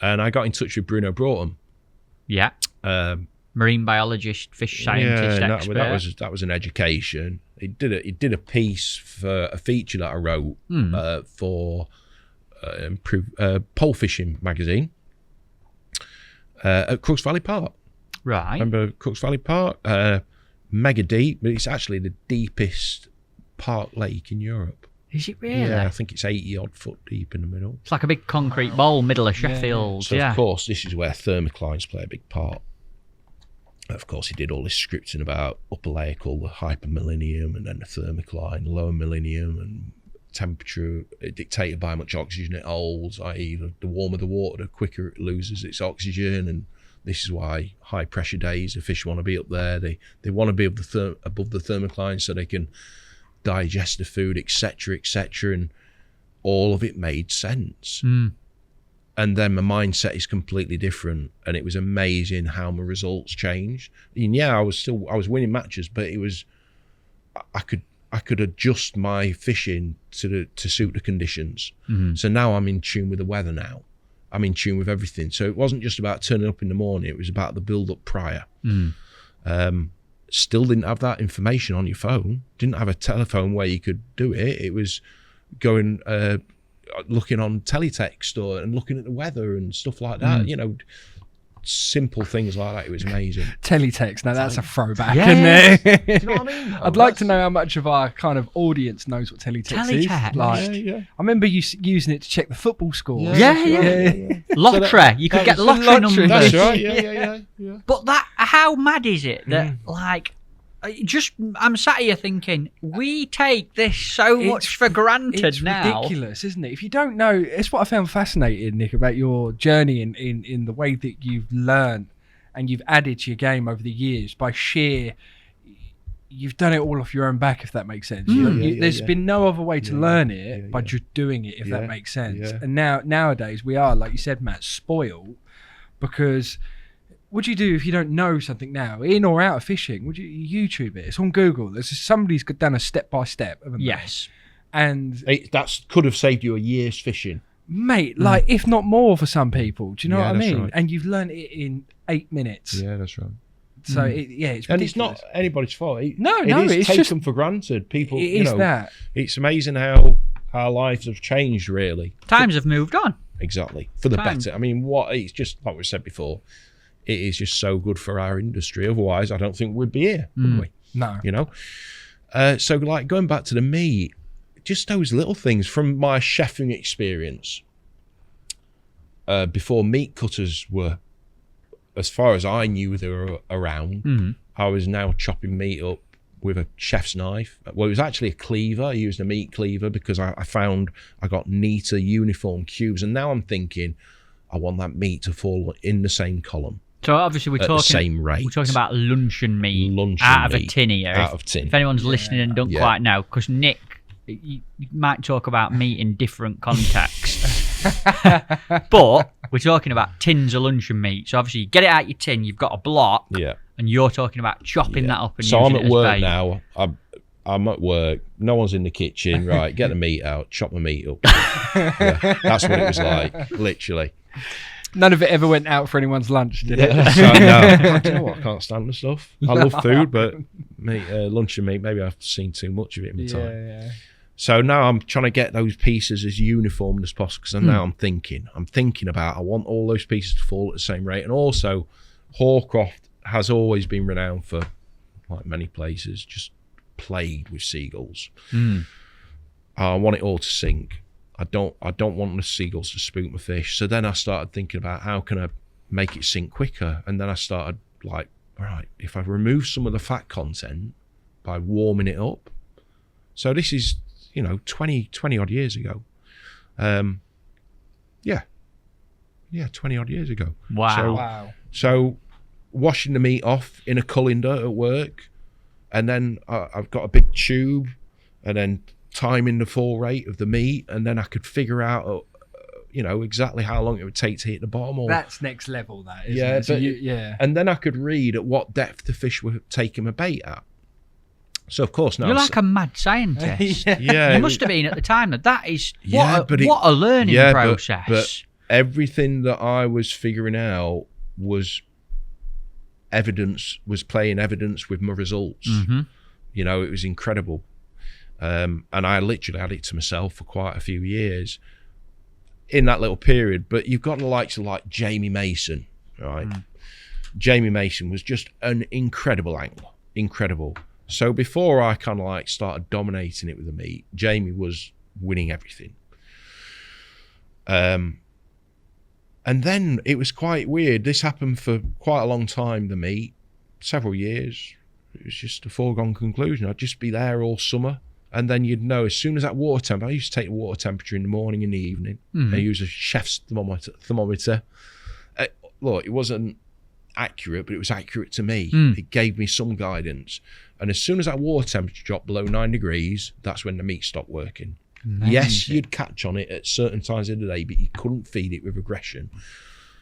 And I got in touch with Bruno Broughton. Yeah. marine biologist, fish scientist expert. That was an education. He did a piece for a feature that I wrote for Pole Fishing magazine at Crooks Valley Park. Right. Remember Crooks Valley Park? Mega deep, but it's actually the deepest park lake in Europe. Is it really? Yeah, I think it's 80 odd foot deep in the middle. It's like a big concrete bowl, middle of Sheffield. So of course, this is where thermoclines play a big part. Of course, he did all this scripting about upper layer called the hypermillennium, and then the thermocline, lower millennium, and temperature dictated by how much oxygen it holds, i.e. the warmer the water, the quicker it loses its oxygen. And this is why high pressure days, the fish want to be up there. They want to be above the thermocline so they can digest the food, etc., etc. And all of it made sense. And then my mindset is completely different, and it was amazing how my results changed. And yeah, I was winning matches, but it was I could adjust my fishing to suit the conditions. So now I'm in tune with the weather. Now I'm in tune with everything. So it wasn't just about turning up in the morning; it was about the build up prior. Still didn't have that information on your phone. Didn't have a telephone where you could do it. It was going. Looking on teletext and looking at the weather and stuff like that, simple things like that. It was amazing. Teletext, now that's a throwback, Yeah. isn't it? Do you know what I mean? I'd like to know how much of our kind of audience knows what teletext is. Teletext? Like, Yeah. I remember you using it to check the football scores. Yeah. Lottery. You could get lottery numbers. That's right. Yeah. But how mad is it that I'm sat here thinking we take this so much for granted It's now. ridiculous, isn't it? If you don't know, it's what I found fascinating, Nick, about your journey in the way that you've learned and you've added to your game over the years by you've done it all off your own back, if that makes sense. There's been no other way to learn it by just doing it, if that makes sense. Yeah. And nowadays we are, like you said, Matt, spoiled, because what do you do if you don't know something now, in or out of fishing? Would you YouTube it? It's on Google. Somebody's done a step by step, haven't they? Yes. And That could have saved you a year's fishing. mate, like if not more for some people. Do you know Yeah, what I that's mean? right. And you've learned it in 8 minutes. Yeah, that's right. So it's ridiculous. And it's not anybody's fault. No, it is it's taken just for granted. People, It is that. It's amazing how our lives have changed. Really, Times have moved on. exactly for the Time. better. I mean, it's just like we said before. It is just so good for our industry. Otherwise, I don't think we'd be here, would we? No. So like going back to the meat, just those little things from my chefing experience. Before meat cutters were, as far as I knew, they were around. I was now chopping meat up with a chef's knife. Well, it was actually a cleaver. I used a meat cleaver because I found I got neater, uniform cubes. And now I'm thinking, I want that meat to fall in the same column. So obviously we're At the talking same rate. We're talking about luncheon meat Luncheon out of a meat, tin here. out of tin. If anyone's listening and don't Yeah. quite know, because Nick, you might talk about meat in different contexts, but we're talking about tins of luncheon meat. So obviously you get it out your tin, you've got a block, Yeah. and you're talking about chopping that up and So using I'm it at as work bait. now. I'm at work. No one's in the kitchen. Right, get the meat out, chop the meat up. Yeah, that's what it was like, literally. None of it ever went out for anyone's lunch, did it? So, no, do you know what? I can't stand the stuff. I love food, but lunch and meat, maybe I've seen too much of it in my time. Yeah. So now I'm trying to get those pieces as uniform as possible, because now I'm thinking about, I want all those pieces to fall at the same rate. And also, Hallcroft has always been renowned for, like many places, just plagued with seagulls. I want it all to sink. I don't want the seagulls to spook my fish. So then I started thinking about how can I make it sink quicker. And then I started like, all right, if I remove some of the fat content by warming it up. So this is, 20 odd years ago. 20 odd years ago. Wow. So washing the meat off in a colander at work, and then I've got a big tube, and then timing the fall rate of the meat, and then I could figure out, exactly how long it would take to hit the bottom. That's next level, that, isn't Yeah, it? So but and then I could read at what depth the fish were taking my bait at. So of course now You're like a mad scientist. yeah, You must have been at the time. That is Yeah, what a learning process. But everything that I was figuring out was was playing evidence with my results. You know, it was incredible. And I literally had it to myself for quite a few years in that little period. But you've got the likes of like Jamie Mason, right? Jamie Mason was just an incredible angler, incredible. So before I kind of like started dominating it with the meat, Jamie was winning everything. And then it was quite weird. This happened for quite a long time, the meet, several years. It was just a foregone conclusion. I'd just be there all summer. And then you'd know as soon as that water temperature, I used to take the water temperature in the morning and the evening. I use a chef's thermometer. Look, it wasn't accurate, but it was accurate to me. It gave me some guidance. And as soon as that water temperature dropped below 9 degrees, that's when the meat stopped working. Amazing. Yes, you'd catch on it at certain times of the day, but you couldn't feed it with aggression.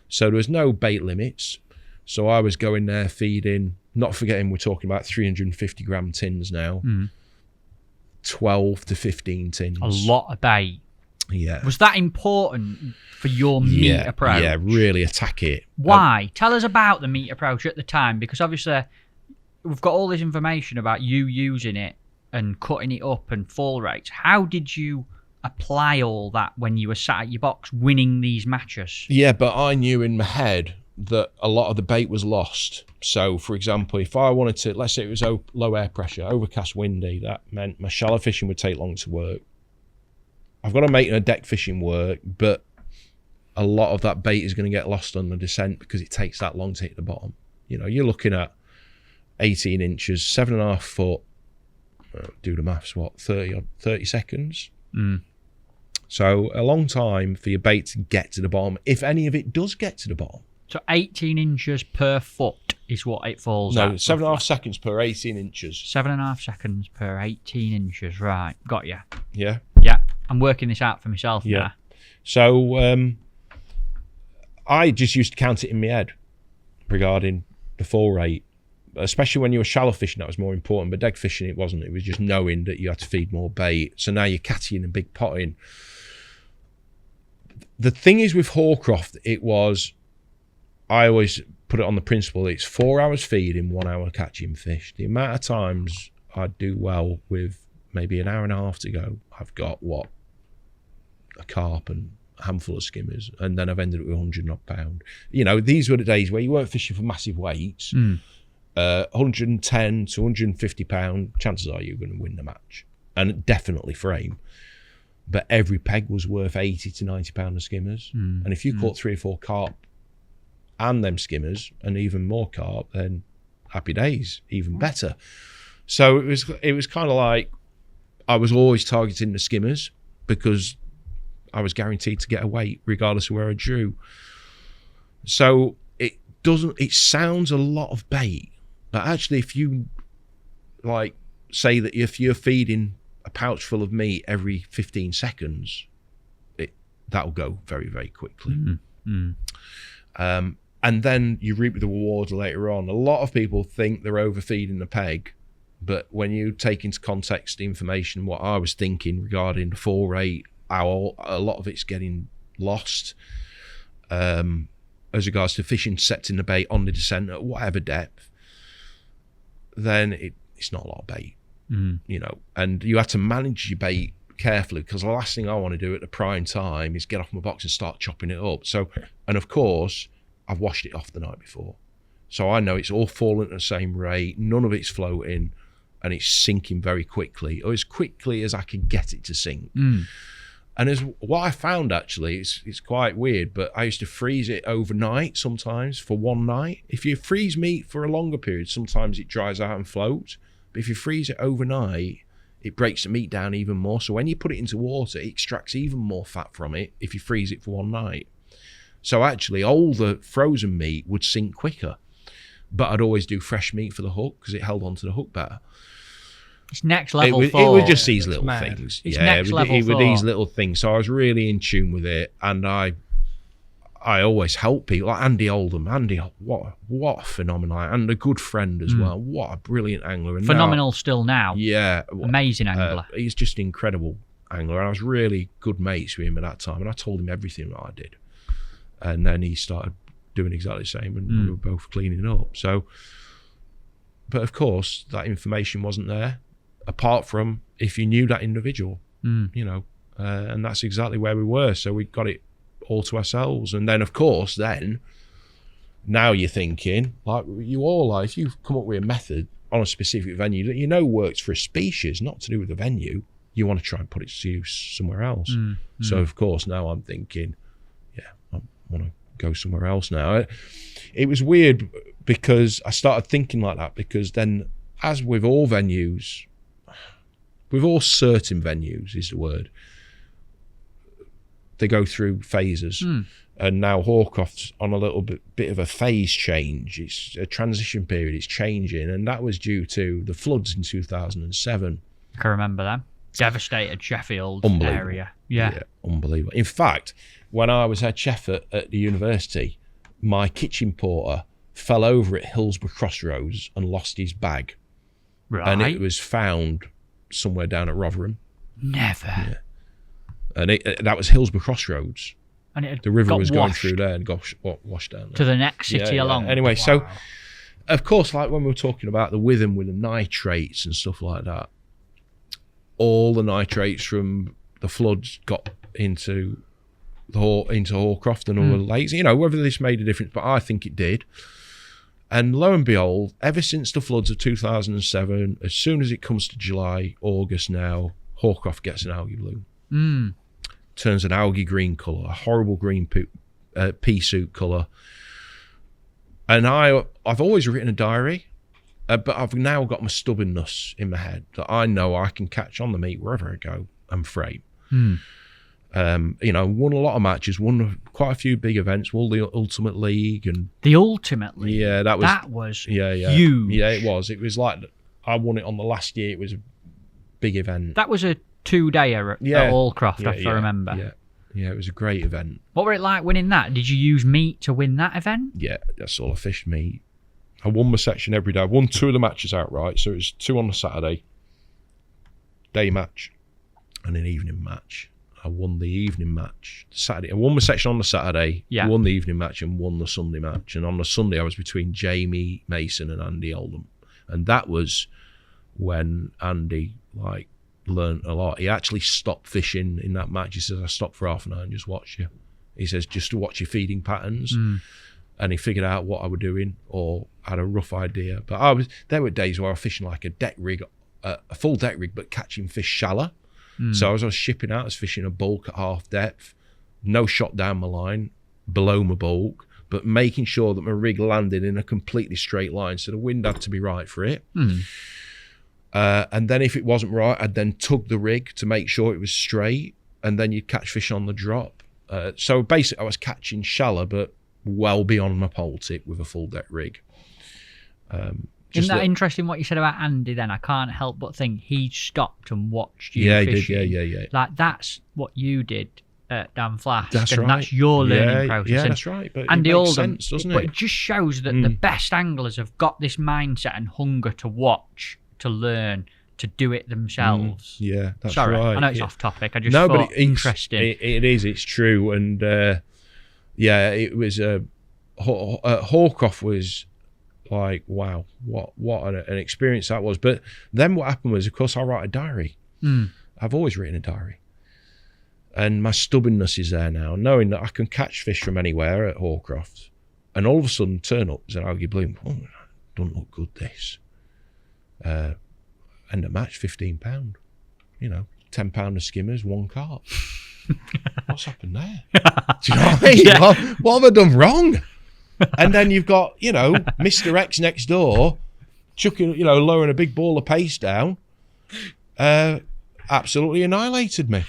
So there was no bait limits. So I was going there feeding, not forgetting we're talking about 350 gram tins now, 12 to 15 tins. A lot of bait. Yeah. Was that important for your meat approach? Yeah, really attack it. Why? Tell us about the meat approach at the time, because obviously we've got all this information about you using it and cutting it up and fall rates. How did you apply all that when you were sat at your box winning these matches? Yeah, but I knew in my head that a lot of the bait was lost. So, for example, if I wanted to, let's say it was low air pressure, overcast, windy, that meant my shallow fishing would take long to work. I've got to make a deck fishing work, but a lot of that bait is going to get lost on the descent because it takes that long to hit the bottom. You know, you're looking at 18 inches, 7.5 foot, do the maths, what, 30 seconds? So a long time for your bait to get to the bottom, if any of it does get to the bottom. So 18 inches per foot is what it falls at? No, 7.5 seconds per 18 inches. 7.5 seconds per 18 inches, right. Got you. Yeah. Yeah, I'm working this out for myself now. So I just used to count it in my head regarding the fall rate. Especially when you were shallow fishing, that was more important. But dead fishing, it wasn't. It was just knowing that you had to feed more bait. So now you're catching a big pot in. The thing is with Hallcroft, I always put it on the principle, it's 4 hours feeding, 1 hour catching fish. The amount of times I do well with maybe an hour and a half to go, I've got a carp and a handful of skimmers, and then I've ended up with 100 odd pound. You know, these were the days where you weren't fishing for massive weights. 110 to 150 pound, chances are you're going to win the match, and definitely frame. But every peg was worth 80 to 90 pound of skimmers, and if you caught 3 or 4 carp and them skimmers and even more carp, then happy days, even better. So it was kind of like I was always targeting the skimmers because I was guaranteed to get a weight regardless of where I drew. So it sounds a lot of bait, but actually if you like say that if you're feeding a pouch full of meat every 15 seconds, that'll go very, very quickly. And then you reap the rewards later on. A lot of people think they're overfeeding the peg, but when you take into context the information, what I was thinking regarding the fall rate, how a lot of it's getting lost as regards to fish intercepting the bait on the descent at whatever depth, then it's not a lot of bait, you know, and you have to manage your bait carefully, because the last thing I want to do at the prime time is get off my box and start chopping it up. So, and of course, I've washed it off the night before, so I know it's all falling at the same rate, none of it's floating, and it's sinking very quickly, or as quickly as I can get it to sink. And as what I found, actually, it's quite weird, but I used to freeze it overnight sometimes for one night. If you freeze meat for a longer period, sometimes it dries out and floats, but if you freeze it overnight, it breaks the meat down even more. So when you put it into water, it extracts even more fat from it if you freeze it for one night. So actually, all the frozen meat would sink quicker, but I'd always do fresh meat for the hook because it held onto the hook better. It's next level. It was just these little things. It's next level. With these little things. So I was really in tune with it, and I always help people. Like Andy Oldham. Andy, what a phenomenal, and a good friend as well. What a brilliant angler. And phenomenal still now. Yeah. Amazing angler. He's just an incredible angler, and I was really good mates with him at that time, and I told him everything that I did. And then he started doing exactly the same, and we were both cleaning up. So, but of course, that information wasn't there, apart from if you knew that individual, you know, and that's exactly where we were. So we got it all to ourselves. And then, of course, now you're thinking, like you all are, if you've come up with a method on a specific venue that you know works for a species, not to do with the venue, you want to try and put it to use somewhere else. So, of course, now I'm thinking, yeah, I want to go somewhere else now. It was weird because I started thinking like that, because then, as with all venues, with all certain venues is the word, they go through phases. And now Hallcroft's on a little bit of a phase change. It's a transition period. It's changing, and that was due to the floods in 2007. I can remember them. Devastated Sheffield area. Yeah, unbelievable. In fact, when I was head chef at the university, my kitchen porter fell over at Hillsborough Crossroads and lost his bag. Right. And it was found somewhere down at Rotherham. Never. Yeah. And that was Hillsborough Crossroads. And the river was going through there and got washed down there. To the next city along. Anyway, so, of course, like when we were talking about the Witham with the nitrates and stuff like that, all the nitrates from the floods got into Hallcroft and other lakes. You know, whether this made a difference, but I think it did. And lo and behold, ever since the floods of 2007, as soon as it comes to July, August now, Hallcroft gets an algae bloom. Turns an algae green colour, a horrible green pea soup colour. And I've always written a diary, but I've now got my stubbornness in my head that I know I can catch on the meat wherever I go and frame. You know, won a lot of matches, won quite a few big events, won the Ultimate League. And the Ultimate League? Yeah, that was huge. Yeah, it was. It was like, I won it on the last year. It was a big event. That was a 2-dayer at Hallcroft, if I remember. Yeah, it was a great event. What were it like winning that? Did you use meat to win that event? Yeah, that's all I fished, meat. I won my section every day. I won 2 of the matches outright, so it was 2 on the Saturday, day match, and an evening match. I won the evening match Saturday. I won my section on the Saturday, won the evening match, and won the Sunday match. And on the Sunday, I was between Jamie Mason and Andy Oldham. And that was when Andy, learned a lot. He actually stopped fishing in that match. He says, I stopped for half an hour and just watched you. He says, just to watch your feeding patterns. And he figured out what I was doing, or had a rough idea. But there were days where I was fishing like a deck rig, a full deck rig, but catching fish shallow. So as I was shipping out, I was fishing a bulk at half depth, no shot down my line, below my bulk, but making sure that my rig landed in a completely straight line. So the wind had to be right for it. And then if it wasn't right, I'd then tug the rig to make sure it was straight, and then you'd catch fish on the drop. So basically I was catching shallow, but well beyond my pole tip with a full deck rig. Isn't that interesting what you said about Andy then? I can't help but think he stopped and watched you fishing. He did, yeah. Like, that's what you did at Dan Flask. That's and right. That's your learning process. Yeah, and that's right. But Andy it makes Oldham, sense, doesn't it? But it just shows that the best anglers have got this mindset and hunger to watch, to learn, to do it themselves. Yeah, that's Sorry, right. I know it's off topic. I just thought but interesting. It is. It's true. And it was Hallcroft was like, wow, what an experience that was. But then what happened was, of course, I write a diary. I've always written a diary, and my stubbornness is there now, knowing that I can catch fish from anywhere at Hallcroft, and all of a sudden turn up as an algae bloom. Oh, don't look good, this. End of match, £15. You know, £10 of skimmers, 1 carp. What's happened there? Do you know what I mean? Yeah. What have I done wrong? And then you've got, Mr. X next door, chucking, lowering a big ball of paste down. Absolutely annihilated me.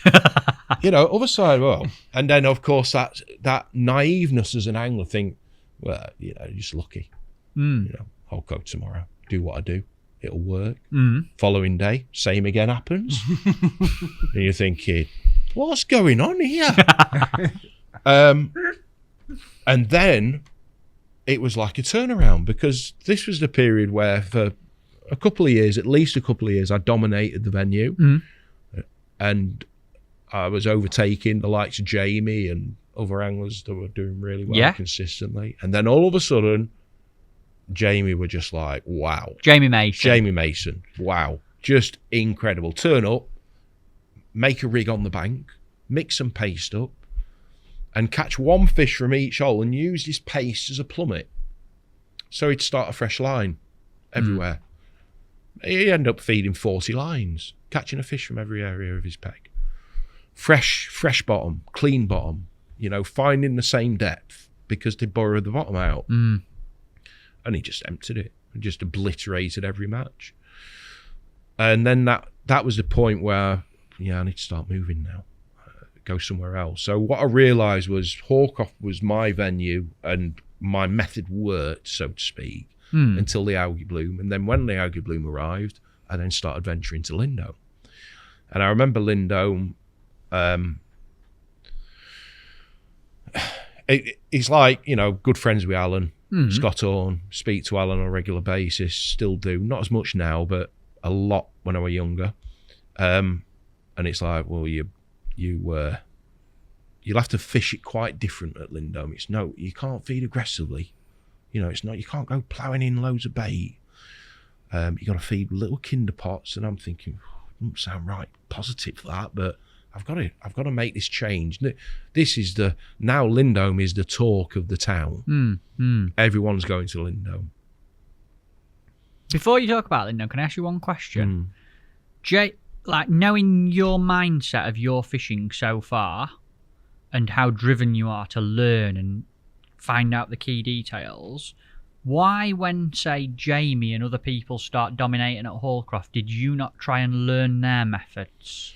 Other side, well. And then, of course, that naiveness as an angler, think, well, just lucky. I'll go tomorrow, do what I do. It'll work. Following day, same again happens. And you're thinking, what's going on here? And then it was like a turnaround, because this was the period where for at least a couple of years, I dominated the venue. And I was overtaking the likes of Jamie and other anglers that were doing really well consistently. And then all of a sudden, Jamie were just like, wow. Jamie Mason. Wow. Just incredible. Turn up, make a rig on the bank, mix some paste up, and catch one fish from each hole and use his paste as a plummet. So he'd start a fresh line everywhere. He'd end up feeding 40 lines, catching a fish from every area of his peg. Fresh bottom, clean bottom, finding the same depth because they borrowed the bottom out. And he just emptied it and just obliterated every match. And then that was the point where, I need to start moving now, go somewhere else. So what I realised was Hallcroft was my venue and my method worked, so to speak, until the algae bloom. And then when the algae bloom arrived, I then started venturing to Lindo. And I remember Lindo, he's like, good friends with Alan, Scott Horn, speak to Alan on a regular basis, still do, not as much now, but a lot when I was younger. And it's like, well, you'll have to fish it quite different at Lindo. You can't feed aggressively. You can't go ploughing in loads of bait. You got to feed little kinder pots. And I'm thinking, doesn't sound right positive for that, but I've got to make this change. This is now Lindo is the talk of the town. Everyone's going to Lindo. Before you talk about Lindo, can I ask you one question? Jay, knowing your mindset of your fishing so far and how driven you are to learn and find out the key details, why, when, say, Jamie and other people start dominating at Hallcroft, did you not try and learn their methods?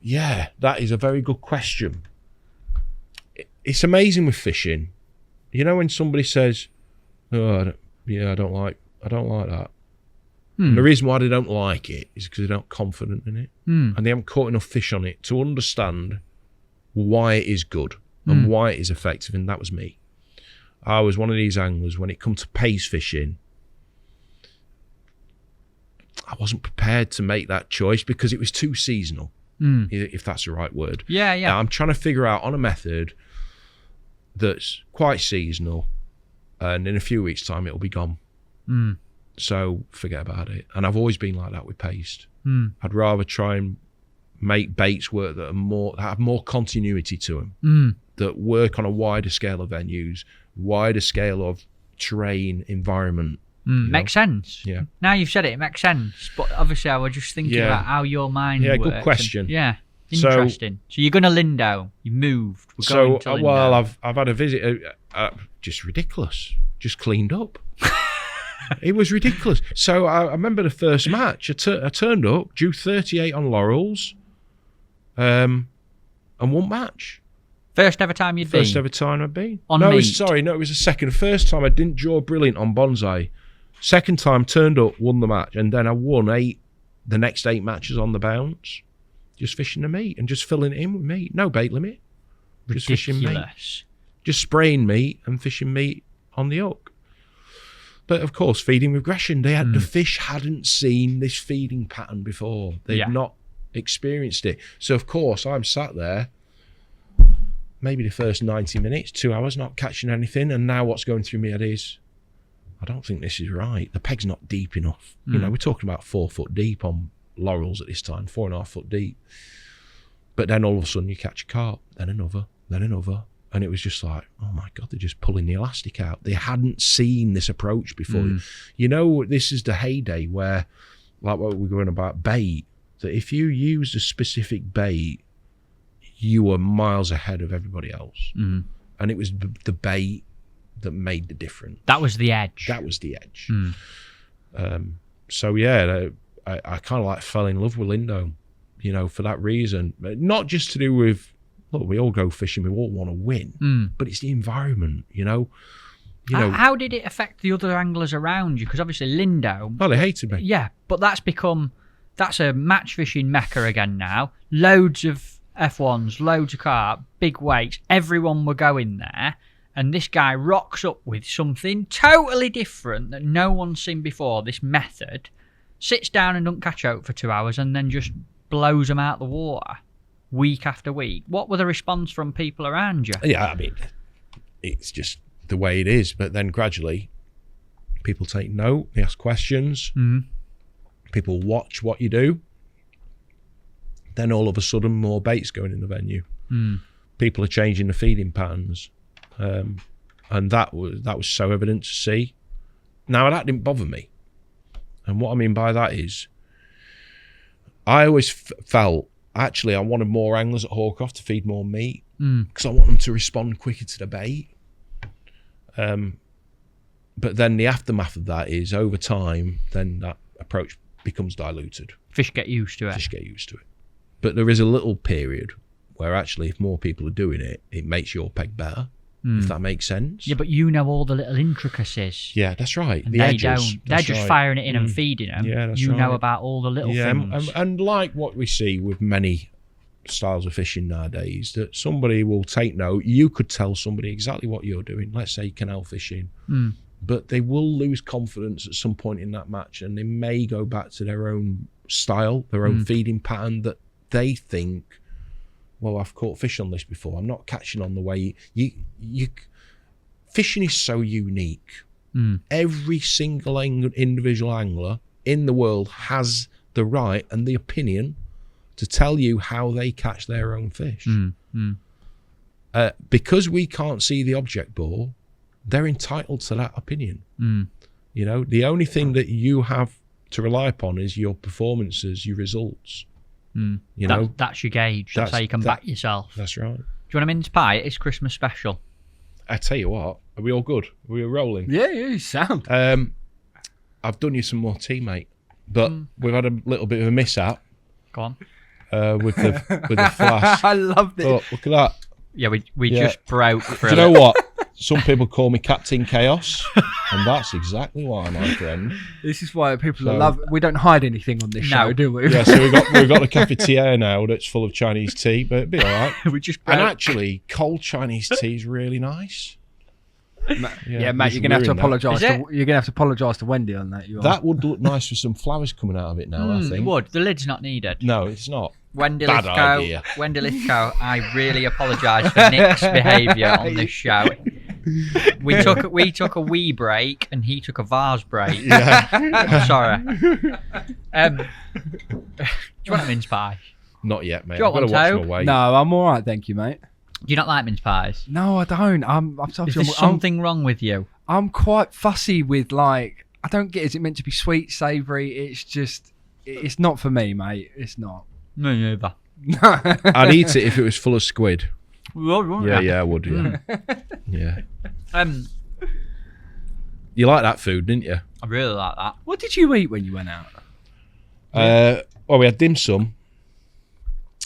Yeah, that is a very good question. It's amazing with fishing. When somebody says, "Oh, I don't like that," and the reason why they don't like it is because they're not confident in it, and they haven't caught enough fish on it to understand why it is good and why it is effective. And that was me. I was one of these anglers when it comes to pace fishing. I wasn't prepared to make that choice because it was too seasonal, if that's the right word. Yeah. Now, I'm trying to figure out on a method that's quite seasonal, and in a few weeks' time it'll be gone. So forget about it. And I've always been like that with paste. I'd rather try and make baits work that have more continuity to them, that work on a wider scale of venues, wider scale of terrain, environment. Makes sense. Yeah. Now you've said it makes sense. But obviously I was just thinking about how your mind works. Good question. Interesting. So you're going to Lindo. You moved. We're going to Lindo. Well, I've had a visit. Just ridiculous. Just cleaned up. It was ridiculous. So I remember the first match. I turned up, drew 38 on laurels, and won match. First ever time you'd been? First ever time I'd been. On meat? It was the second. First time I didn't draw brilliant on bonsai. Second time turned up, won the match, and then I won the next 8 matches on the bounce. Just fishing the meat and just filling it in with meat. No bait limit. Just fishing meat. Just spraying meat and fishing meat on the hook. But of course, feeding regression. The fish hadn't seen this feeding pattern before. They'd not experienced it. So of course, I'm sat there, maybe the first 90 minutes, 2 hours, not catching anything. And now what's going through my head is, I don't think this is right. The peg's not deep enough. We're talking about 4 foot deep on laurels at this time, 4.5 foot deep. But then all of a sudden you catch a carp, then another. And it was just like, oh my God, they're just pulling the elastic out. They hadn't seen this approach before. This is the heyday where, like what we were going about bait, that if you used a specific bait, you were miles ahead of everybody else. And it was the bait that made the difference. That was the edge. So yeah, I kind of fell in love with Lindo, for that reason. Not just to do with, look, we all go fishing, we all want to win, but it's the environment, How did it affect the other anglers around you? Because obviously Lindo... Oh, they hated me. Yeah, but that's a match fishing mecca again now. Loads of F1s, loads of carp, big weights. Everyone were going there. And this guy rocks up with something totally different that no one's seen before, this method, sits down and doesn't catch out for 2 hours and then just blows them out the water. week after week. What were the response from people around you? Yeah, I mean, it's just the way it is. But then gradually, people take note, they ask questions, people watch what you do. Then all of a sudden, more bait's going in the venue. People are changing the feeding patterns, and that was so evident to see. Now that didn't bother me, and what I mean by that is, I always felt actually I wanted more anglers at Hallcroft to feed more meat because I want them to respond quicker to the bait. But then the aftermath of that is over time, then that approach becomes diluted. Fish get used to it. Fish get used to it. But there is a little period where actually if more people are doing it, it makes your peg better, if that makes sense. Yeah, but you know all the little intricacies. Yeah, that's right. And the they edges, don't. They're that's just right. firing it in and feeding them. Yeah, that's you right. know about all the little things. And like what we see with many styles of fishing nowadays, that somebody will take note. You could tell somebody exactly what you're doing. Let's say canal fishing. But they will lose confidence at some point in that match, and they may go back to their own style, their own feeding pattern that they think, well, I've caught fish on this before. I'm not catching on the way you fishing is so unique. Every single individual angler in the world has the right and the opinion to tell you how they catch their own fish. Because we can't see the object ball, they're entitled to that opinion. You know, the only thing that you have to rely upon is your performances, your results. You know, that's your gauge. That's how you can back yourself. That's right. Do you want a mince pie? It's Christmas special. I tell you what, are we all good? Are we rolling? Yeah, you sound. I've done you some more tea, mate, but we've had a little bit of a mishap. Go on. With the flash. I love this. Oh, look at that. Yeah, we just broke for Do you know what? Some people call me Captain Chaos, and that's exactly why, my friend. This is why people love. We don't hide anything on this show, do we? Yeah, so we've got the cafetiere now that's full of Chinese tea, but it'd be all right. we just broke. And actually, cold Chinese tea is really nice. Yeah, mate, you're gonna have to apologise. You're gonna have to apologise to Wendy on that. That would look nice with some flowers coming out of it now. I think It would. The lid's not needed. No, it's not. Wendy Bad idea. Lithgow, I really apologise for Nick's behaviour on this show. We took a wee break and he took a vase break. Yeah. I'm sorry. Do you want a mince pie? Not yet, mate. Do you want I've got to one, watch my weight. No, I'm all right, thank you, mate. Do you not like mince pies? No, I don't. Is there something wrong with you? I'm quite fussy with, like, I don't get. Is it meant to be sweet, savoury? It's just, it's not for me, mate. It's not. No, neither. I'd eat it if it was full of squid. Yeah, I would. Yeah, yeah. You like that food, didn't you? I really like that. What did you eat when you went out? Well, we had dim sum.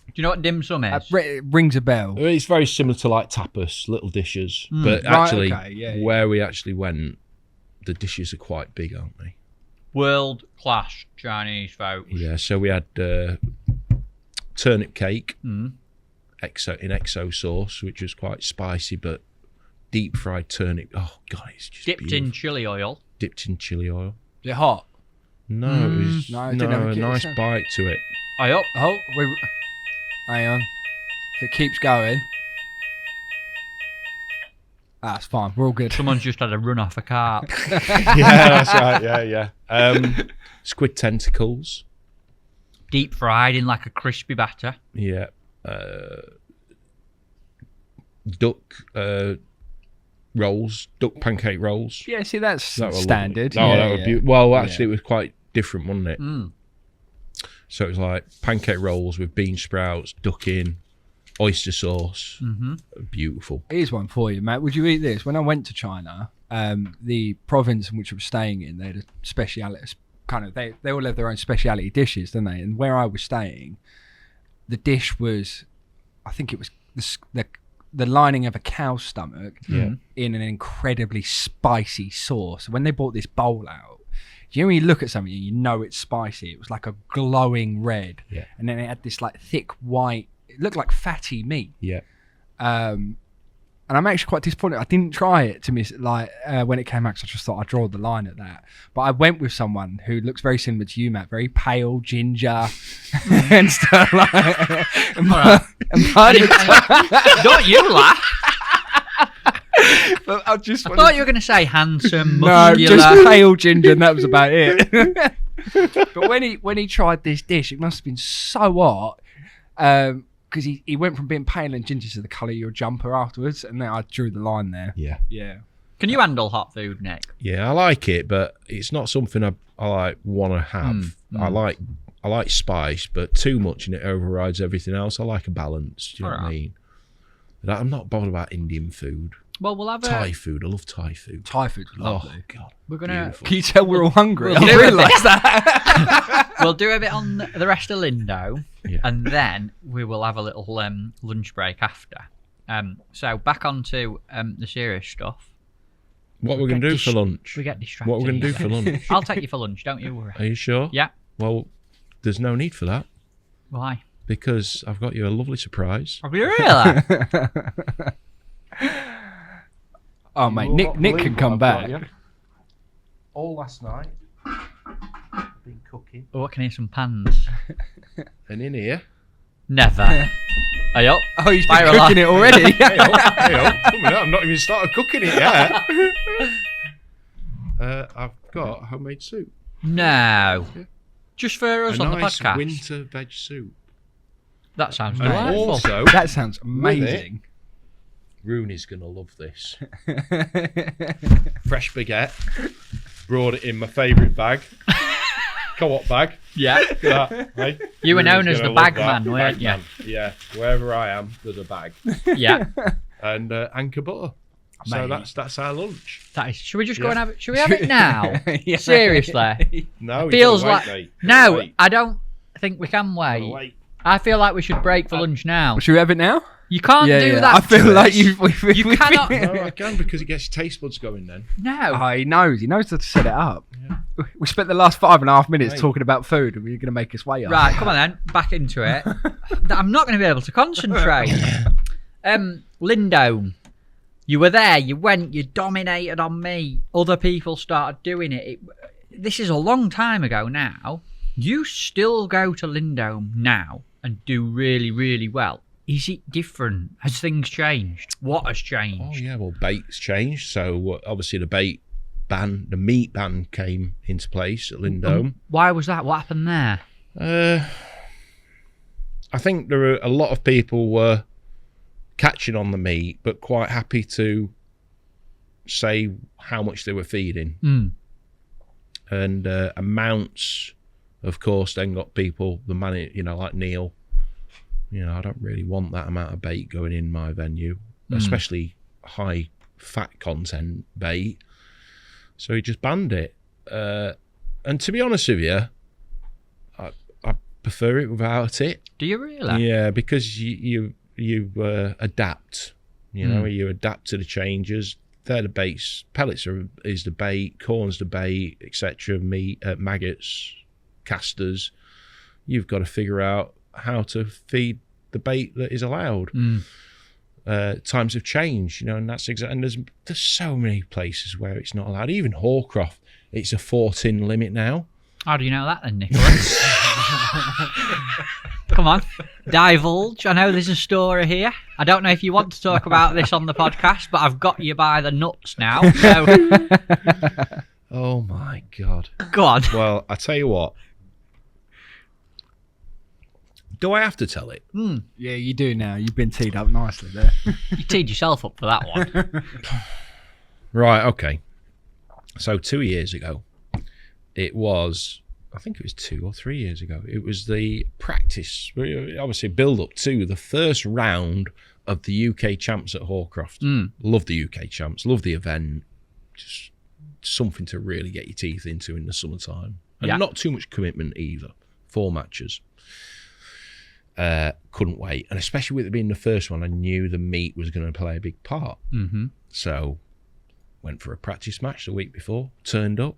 Do you know what dim sum is? It rings a bell. It's very similar to like tapas, little dishes. But Right, actually, okay, yeah. where we actually went, the dishes are quite big, aren't they? World class Chinese folks. Yeah, so we had turnip cake, XO sauce, which was quite spicy, but deep fried turnip. Oh God, it's just Dipped beautiful. in chili oil. Dipped in chili oil. Is it hot? No, it was No, I didn't have a a nice kick. bite to it. Oh, Hang on. If it keeps going, that's fine. We're all good. someone's just had a run off a cart. Yeah, that's right. Yeah. Squid tentacles. Deep fried in like a crispy batter. Yeah. Duck rolls, duck pancake rolls. Yeah, see, that's That were standard. lovely. Yeah, That was yeah. beautiful. Well, actually, it was quite different, wasn't it? Mm. So it was like pancake rolls with bean sprouts, duck in, oyster sauce. Beautiful. Here's one for you, Matt. Would you eat this? When I went to China, the province in which I was staying in, they had a speciality. They all have their own speciality dishes, don't they? And where I was staying, the dish was, I think it was the lining of a cow's stomach in an incredibly spicy sauce. When they brought this bowl out, you know when you look at something, you know it's spicy. It was like a glowing red, and then it had this like thick white. It looked like fatty meat. Yeah. And I'm actually quite disappointed. I didn't try it to miss when it came out, 'cause I just thought I'd draw the line at that. But I went with someone who looks very similar to you, Matt, very pale, ginger, and stuff like that. Don't you laugh? But I just I thought you were going to say handsome, no, muscular. just pale ginger, and that was about it. But when he tried this dish, it must have been so hot, because he went from being pale and ginger to the colour of your jumper afterwards, and then I drew the line there. Yeah. Yeah. Can you handle hot food, Nick? Yeah, I like it, but it's not something I like want to have. I like spice, but too much and it overrides everything else. I like a balance. Do you know what I mean? I'm not bothered about Indian food. Well, we'll have Thai food. I love Thai food. Thai food's lovely. Oh God, We're gonna. beautiful. Can you tell we're all hungry? We'll I do realise that. We'll do a bit on the rest of Lindo, Yeah. and then we will have a little lunch break after. So back onto the serious stuff. What we're going to do for lunch? We get distracted. What we're going to do for lunch? I'll take you for lunch. Don't you worry. Are you sure? Yeah. Well, there's no need for that Why? because I've got you a lovely surprise. Are you really? Oh mate, Nick can come back. All last night, I've been cooking, Oh, I can hear some pans. and in here. Never. Are you up? Oh, you've Fire been cooking it already. Hey, come on, I've not even started cooking it yet. I've got homemade soup. No. Yeah. Just for us A on nice the podcast. winter veg soup. That sounds And delightful. also, That sounds amazing. Rooney's going to love this. Fresh baguette. Brought it in my favourite bag. Co-op bag. Yeah. Look at that, hey? You were known Rooney's as the gonna love bag that. man, weren't Bag you? man. Yeah. Wherever I am, there's a bag. Yeah. And anchor butter. So Mate. that's our lunch. That is. Should we just go Yeah. and have it? Should we have it now? Yeah. Seriously. No, Feels you gotta like wait, mate. no. Wait. I don't think we can Gotta wait. wait. I feel like we should break for lunch now. Should we have it now? You can't do that. I feel to like us. you cannot- No, I can because it gets your taste buds going then. No. Oh, he knows how to set it up. We spent the last 5.5 minutes Right. talking about food, and we're going to make us way up. Right, come on then. Back into it. I'm not going to be able to concentrate. Lindo, you were there. You went. You dominated on me. Other people started doing it. This is a long time ago now. You still go to Lindo now and do really, really well. Is it different? Has things changed? What has changed? Oh yeah, well bait's changed. So obviously the bait ban, the meat ban came into place at Lindo. Why was that? What happened there? I think there are a lot of people were catching on the meat, but quite happy to say how much they were feeding. Mm. And amounts, of course, then got people, the money, like Neil. I don't really want that amount of bait going in my venue, especially high fat content bait. So he just banned it. And to be honest with you, I prefer it without it. Do you really? Yeah, because you adapt. You adapt to the changes. They're the baits. Pellets is the bait. Corn's the bait, etc. Meat, maggots, casters. You've got to figure out how to feed the bait that is allowed. Times have changed, and that's exactly. And there's so many places where it's not allowed. Even Hallcroft, it's a 4-tin limit now. How do you know that then, Nicholas? Come on, divulge. I know there's a story here. I don't know if you want to talk about this on the podcast, but I've got you by the nuts now. So Oh my God. go on. Well, I tell you what. Do I have to tell it? Yeah, you do now. You've been teed up nicely there. You teed yourself up for that one. Right, okay. So 2 years ago, I think it was 2 or 3 years ago, it was the practice, obviously build up to the first round of the UK champs at Hallcroft. Love the UK champs, love the event. Just something to really get your teeth into in the summertime. And not too much commitment either. 4 matches. Couldn't wait. And especially with it being the first one, I knew the meat was going to play a big part. So went for a practice match the week before, turned up,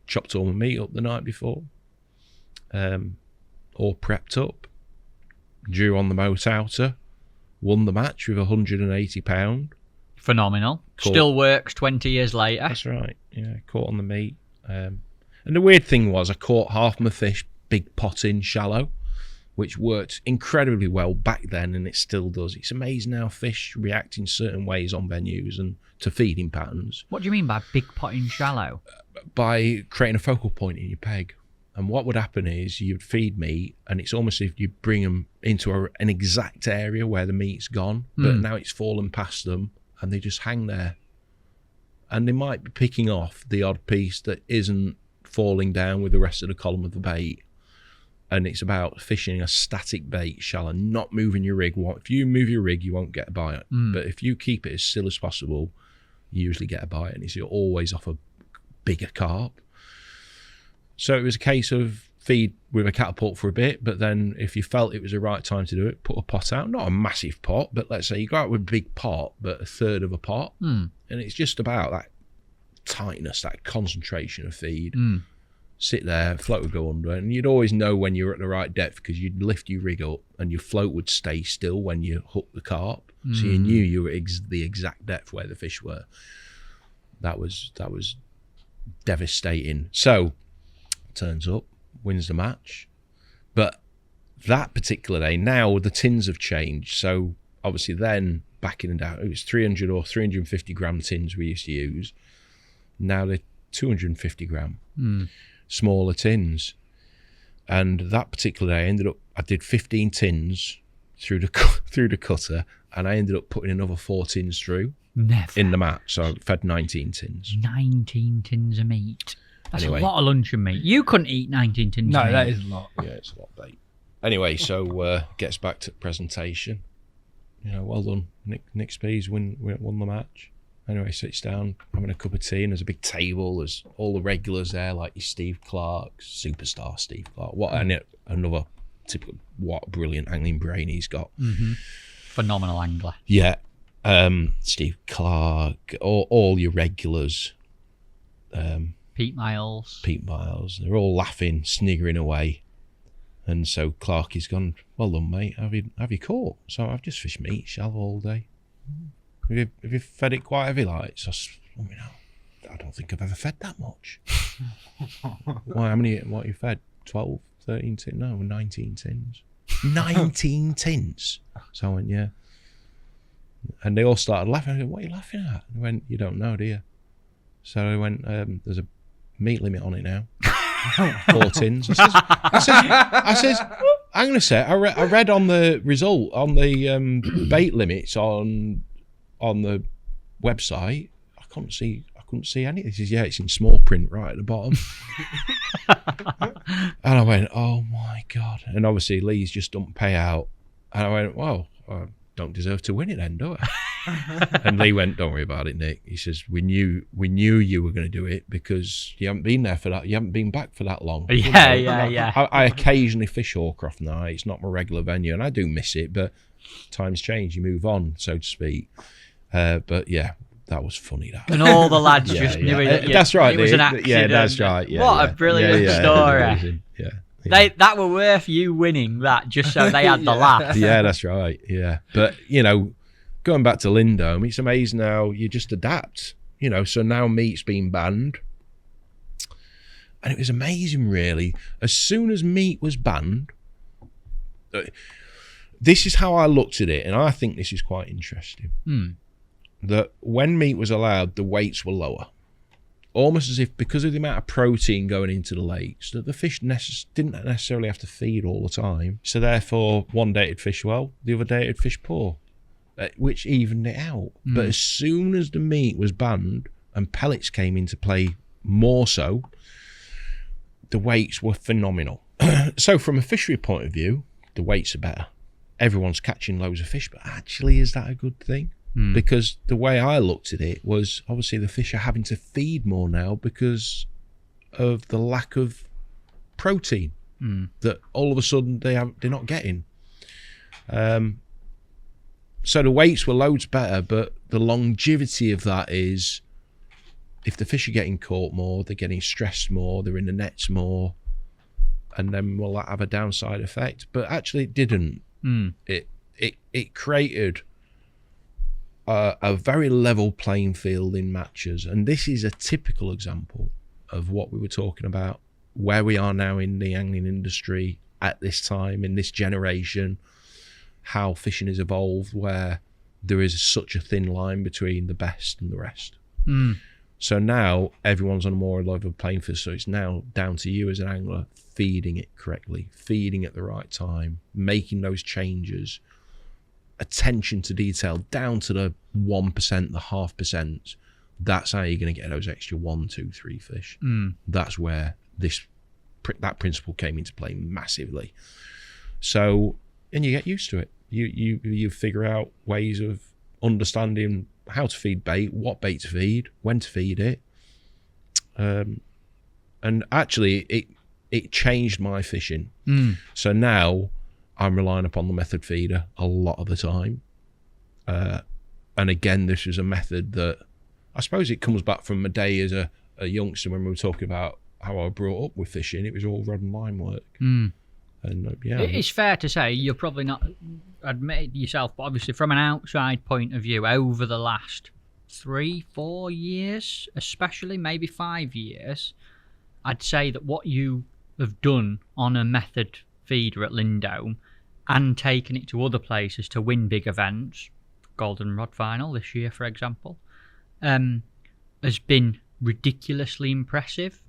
chopped all my meat up the night before, all prepped up, drew on the moat outer, won the match with £180, Phenomenal. Caught. Still works 20 years later. That's right. Yeah, caught on the meat. And the weird thing was, I caught half my fish big potting shallow, which worked incredibly well back then, and it still does. It's amazing how fish react in certain ways on venues and to feeding patterns. What do you mean by big potting shallow? By creating a focal point in your peg. And what would happen is you'd feed meat, and it's almost as if you bring them into an exact area where the meat's gone, but now it's fallen past them, and they just hang there. And they might be picking off the odd piece that isn't falling down with the rest of the column of the bait. And it's about fishing a static bait shallow, not moving your rig. If you move your rig, you won't get a bite. But if you keep it as still as possible, you usually get a bite, and it's always off a bigger carp. So it was a case of feed with a catapult for a bit, but then if you felt it was the right time to do it, put a pot out. Not a massive pot, but let's say you go out with a big pot, but a third of a pot. And it's just about that tightness, that concentration of feed. Sit there, float would go under, and you'd always know when you're at the right depth because you'd lift your rig up and your float would stay still when you hooked the carp. So you knew you were the exact depth where the fish were. That was devastating. So turns up, wins the match. But that particular day, now the tins have changed. So obviously then back in the day, it was 300 or 350 gram tins we used to use. Now they're 250 gram, smaller tins. And that particular day, I did 15 tins through the cutter, and I ended up putting another 4 tins through. Never. In the match. So I fed 19 tins. 19 tins of meat. That's Anyway. a lot of luncheon meat. You couldn't eat 19 tins of meat. No, that is a lot. Yeah, it's a lot of bait. Anyway, so gets back to presentation. Well done. Nick Spees won the match. Anyway, sits down, having a cup of tea, and there's a big table. There's all the regulars there, like your Steve Clark, superstar Steve Clark. Another typical, what a brilliant angling brain he's got. Phenomenal angler. Yeah. Steve Clark, all your regulars. Pete Miles. They're all laughing, sniggering away. And so Clark is gone, well done, mate. Have you caught? So I've just fished meat shallow all day. Have you fed it quite heavy like? So I don't think I've ever fed that much. Why? What you fed? 12, 13 tins? No, 19 tins. 19 tins. So I went, yeah. And they all started laughing. I said, what are you laughing at? I went, you don't know, do you? So I went, there's a meat limit on it now. 4 tins. I says, I'm going to say, I read on the result, on the bait limits on the website, I couldn't see anything. He says, yeah, it's in small print right at the bottom. And I went, oh my God. And obviously Lee's just dumped payout. And I went, well, I don't deserve to win it then, do I? And Lee went, don't worry about it, Nick. He says, we knew you were going to do it because you haven't been there for that. You haven't been back for that long. Yeah. I occasionally fish Hallcroft now. It's not my regular venue, and I do miss it, but times change. You move on, so to speak. But yeah, that was funny. That. And all the lads just knew it. That's right. It was an accident. Yeah, that's right. Yeah, what a brilliant story. Yeah. That were worth you winning that just so they had the laugh. Yeah, that's right. Yeah. But, going back to Lindo, it's amazing how you just adapt, so now meat's been banned. And it was amazing, really. As soon as meat was banned, this is how I looked at it, and I think this is quite interesting. That when meat was allowed, the weights were lower. Almost as if because of the amount of protein going into the lakes, that the fish didn't necessarily have to feed all the time. So therefore, one day it'd fish well, the other day it'd fish poor, which evened it out. But as soon as the meat was banned and pellets came into play more so, the weights were phenomenal. So from a fishery point of view, the weights are better. Everyone's catching loads of fish, but actually, is that a good thing? Because the way I looked at it was obviously the fish are having to feed more now because of the lack of protein that all of a sudden they're not getting. So the weights were loads better, but the longevity of that is if the fish are getting caught more, they're getting stressed more, they're in the nets more, and then will that have a downside effect? But actually it didn't. It created a very level playing field in matches. And this is a typical example of what we were talking about, where we are now in the angling industry at this time, in this generation, how fishing has evolved, where there is such a thin line between the best and the rest. So now everyone's on a more level playing field. So it's now down to you as an angler, feeding it correctly, feeding at the right time, making those changes, attention to detail down to the 1%, the 0.5%. That's how you're going to get those extra 1, 2, 3 fish. That's where that principle came into play massively. So, and you get used to it. You figure out ways of understanding how to feed bait, what bait to feed, when to feed it. And actually it changed my fishing. So now I'm relying upon the method feeder a lot of the time. And again, this is a method that I suppose it comes back from my day as a youngster when we were talking about how I brought up with fishing. It was all rod and line work. And yeah, it's fair to say you're probably not admitted yourself, but obviously from an outside point of view, over the last 3-4 years, especially maybe 5 years, I'd say that what you have done on a method feeder at Lindo and taken it to other places to win big events, Golden Rod Final this year, for example, has been ridiculously impressive.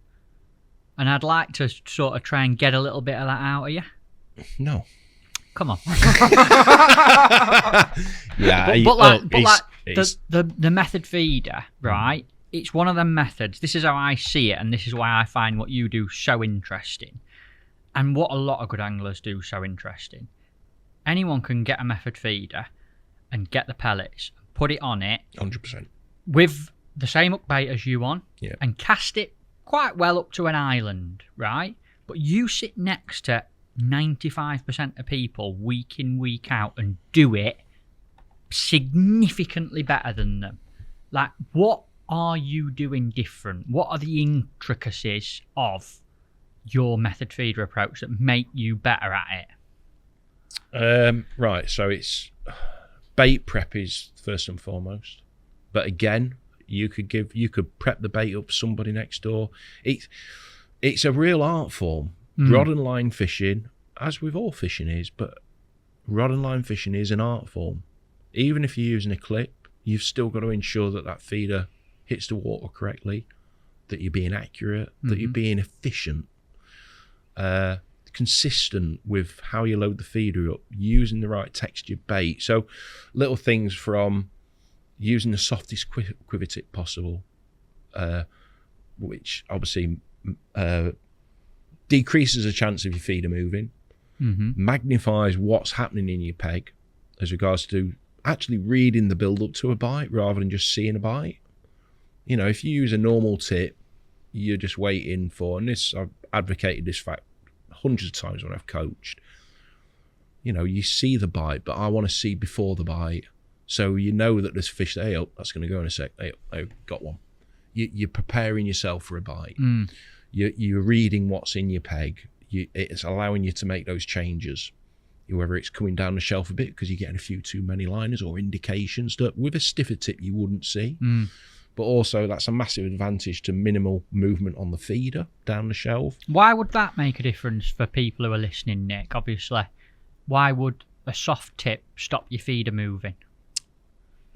And I'd like to sort of try and get a little bit of that out of you. No. Come on. Yeah. The method feeder, right? It's one of them methods. This is how I see it, and this is why I find what you do so interesting. And what a lot of good anglers do so interesting. Anyone can get a method feeder and get the pellets, put it on it. 100%. With the same hook bait as you on, yeah, and cast it quite well up to an island, right? But you sit next to 95% of people week in, week out and do it significantly better than them. Like, what are you doing different? What are the intricacies of your method feeder approach that make you better at it? Right, so it's bait prep is first and foremost. But again, you could prep the bait up somebody next door. It's a real art form. Rod and line fishing, as with all fishing is, but rod and line fishing is an art form. Even if you're using a clip, you've still got to ensure that that feeder hits the water correctly, that you're being accurate, that you're being efficient, consistent with how you load the feeder up, using the right texture bait. So little things from using the softest quiver tip possible, which obviously decreases the chance of your feeder moving, magnifies what's happening in your peg as regards to actually reading the build up to a bite rather than just seeing a bite. You know, if you use a normal tip, you're just waiting for, and this, I've advocated this fact hundreds of times when I've coached, you know, you see the bite, but I want to see before the bite. So you know that there's fish there. Oh, that's going to go in a sec. I got one. You're preparing yourself for a bite. You're reading what's in your peg. It's allowing you to make those changes, whether it's coming down the shelf a bit because you're getting a few too many liners or indications that with a stiffer tip you wouldn't see. But also that's a massive advantage to minimal movement on the feeder down the shelf. Why would that make a difference for people who are listening, Nick? Obviously, why would a soft tip stop your feeder moving?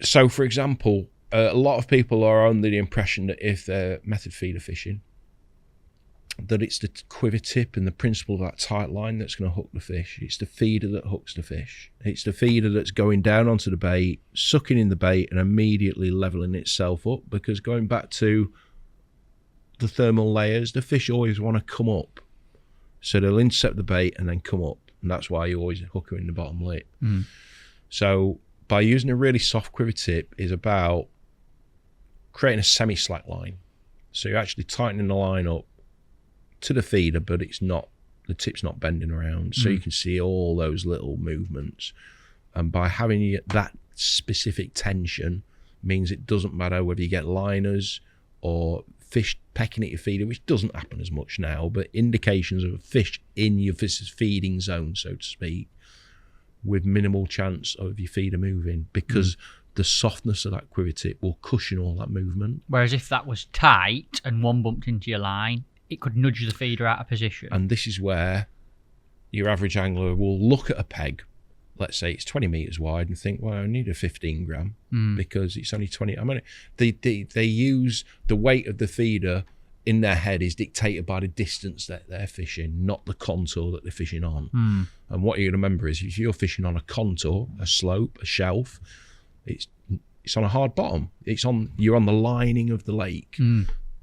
So, for example, a lot of people are under the impression that if they're method feeder fishing, that it's the quiver tip and the principle of that tight line that's going to hook the fish. It's the feeder that hooks the fish. It's the feeder that's going down onto the bait, sucking in the bait and immediately leveling itself up, because going back to the thermal layers, the fish always want to come up. So they'll intercept the bait and then come up. And that's why you always hook them in the bottom lip. So by using a really soft quiver tip is about creating a semi-slack line. So you're actually tightening the line up to the feeder, but it's not, the tip's not bending around, so you can see all those little movements. And by having that specific tension means it doesn't matter whether you get liners or fish pecking at your feeder, which doesn't happen as much now, but indications of a fish in your fish's feeding zone, so to speak, with minimal chance of your feeder moving, because the softness of that quiver tip will cushion all that movement. Whereas if that was tight and one bumped into your line, it could nudge the feeder out of position. And this is where your average angler will look at a peg, let's say it's 20 metres wide, and think, well, I need a 15 gram because it's only 20. I mean, they use the weight of the feeder in their head is dictated by the distance that they're fishing, not the contour that they're fishing on. And what you're going to remember is if you're fishing on a contour, a slope, a shelf, it's on a hard bottom. You're on the lining of the lake.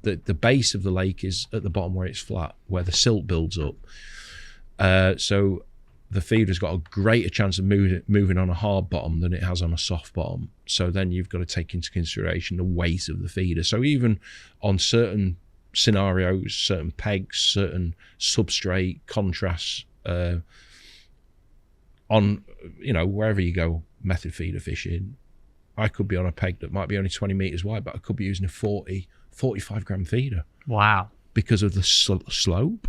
The base of the lake is at the bottom where it's flat, where the silt builds up. So the feeder's got a greater chance of moving on a hard bottom than it has on a soft bottom. So then you've got to take into consideration the weight of the feeder. So even on certain scenarios, certain pegs, certain substrate contrasts, on, you know, wherever you go method feeder fishing, I could be on a peg that might be only 20 metres wide, but I could be using a 45 gram feeder. Wow. Because of the slope.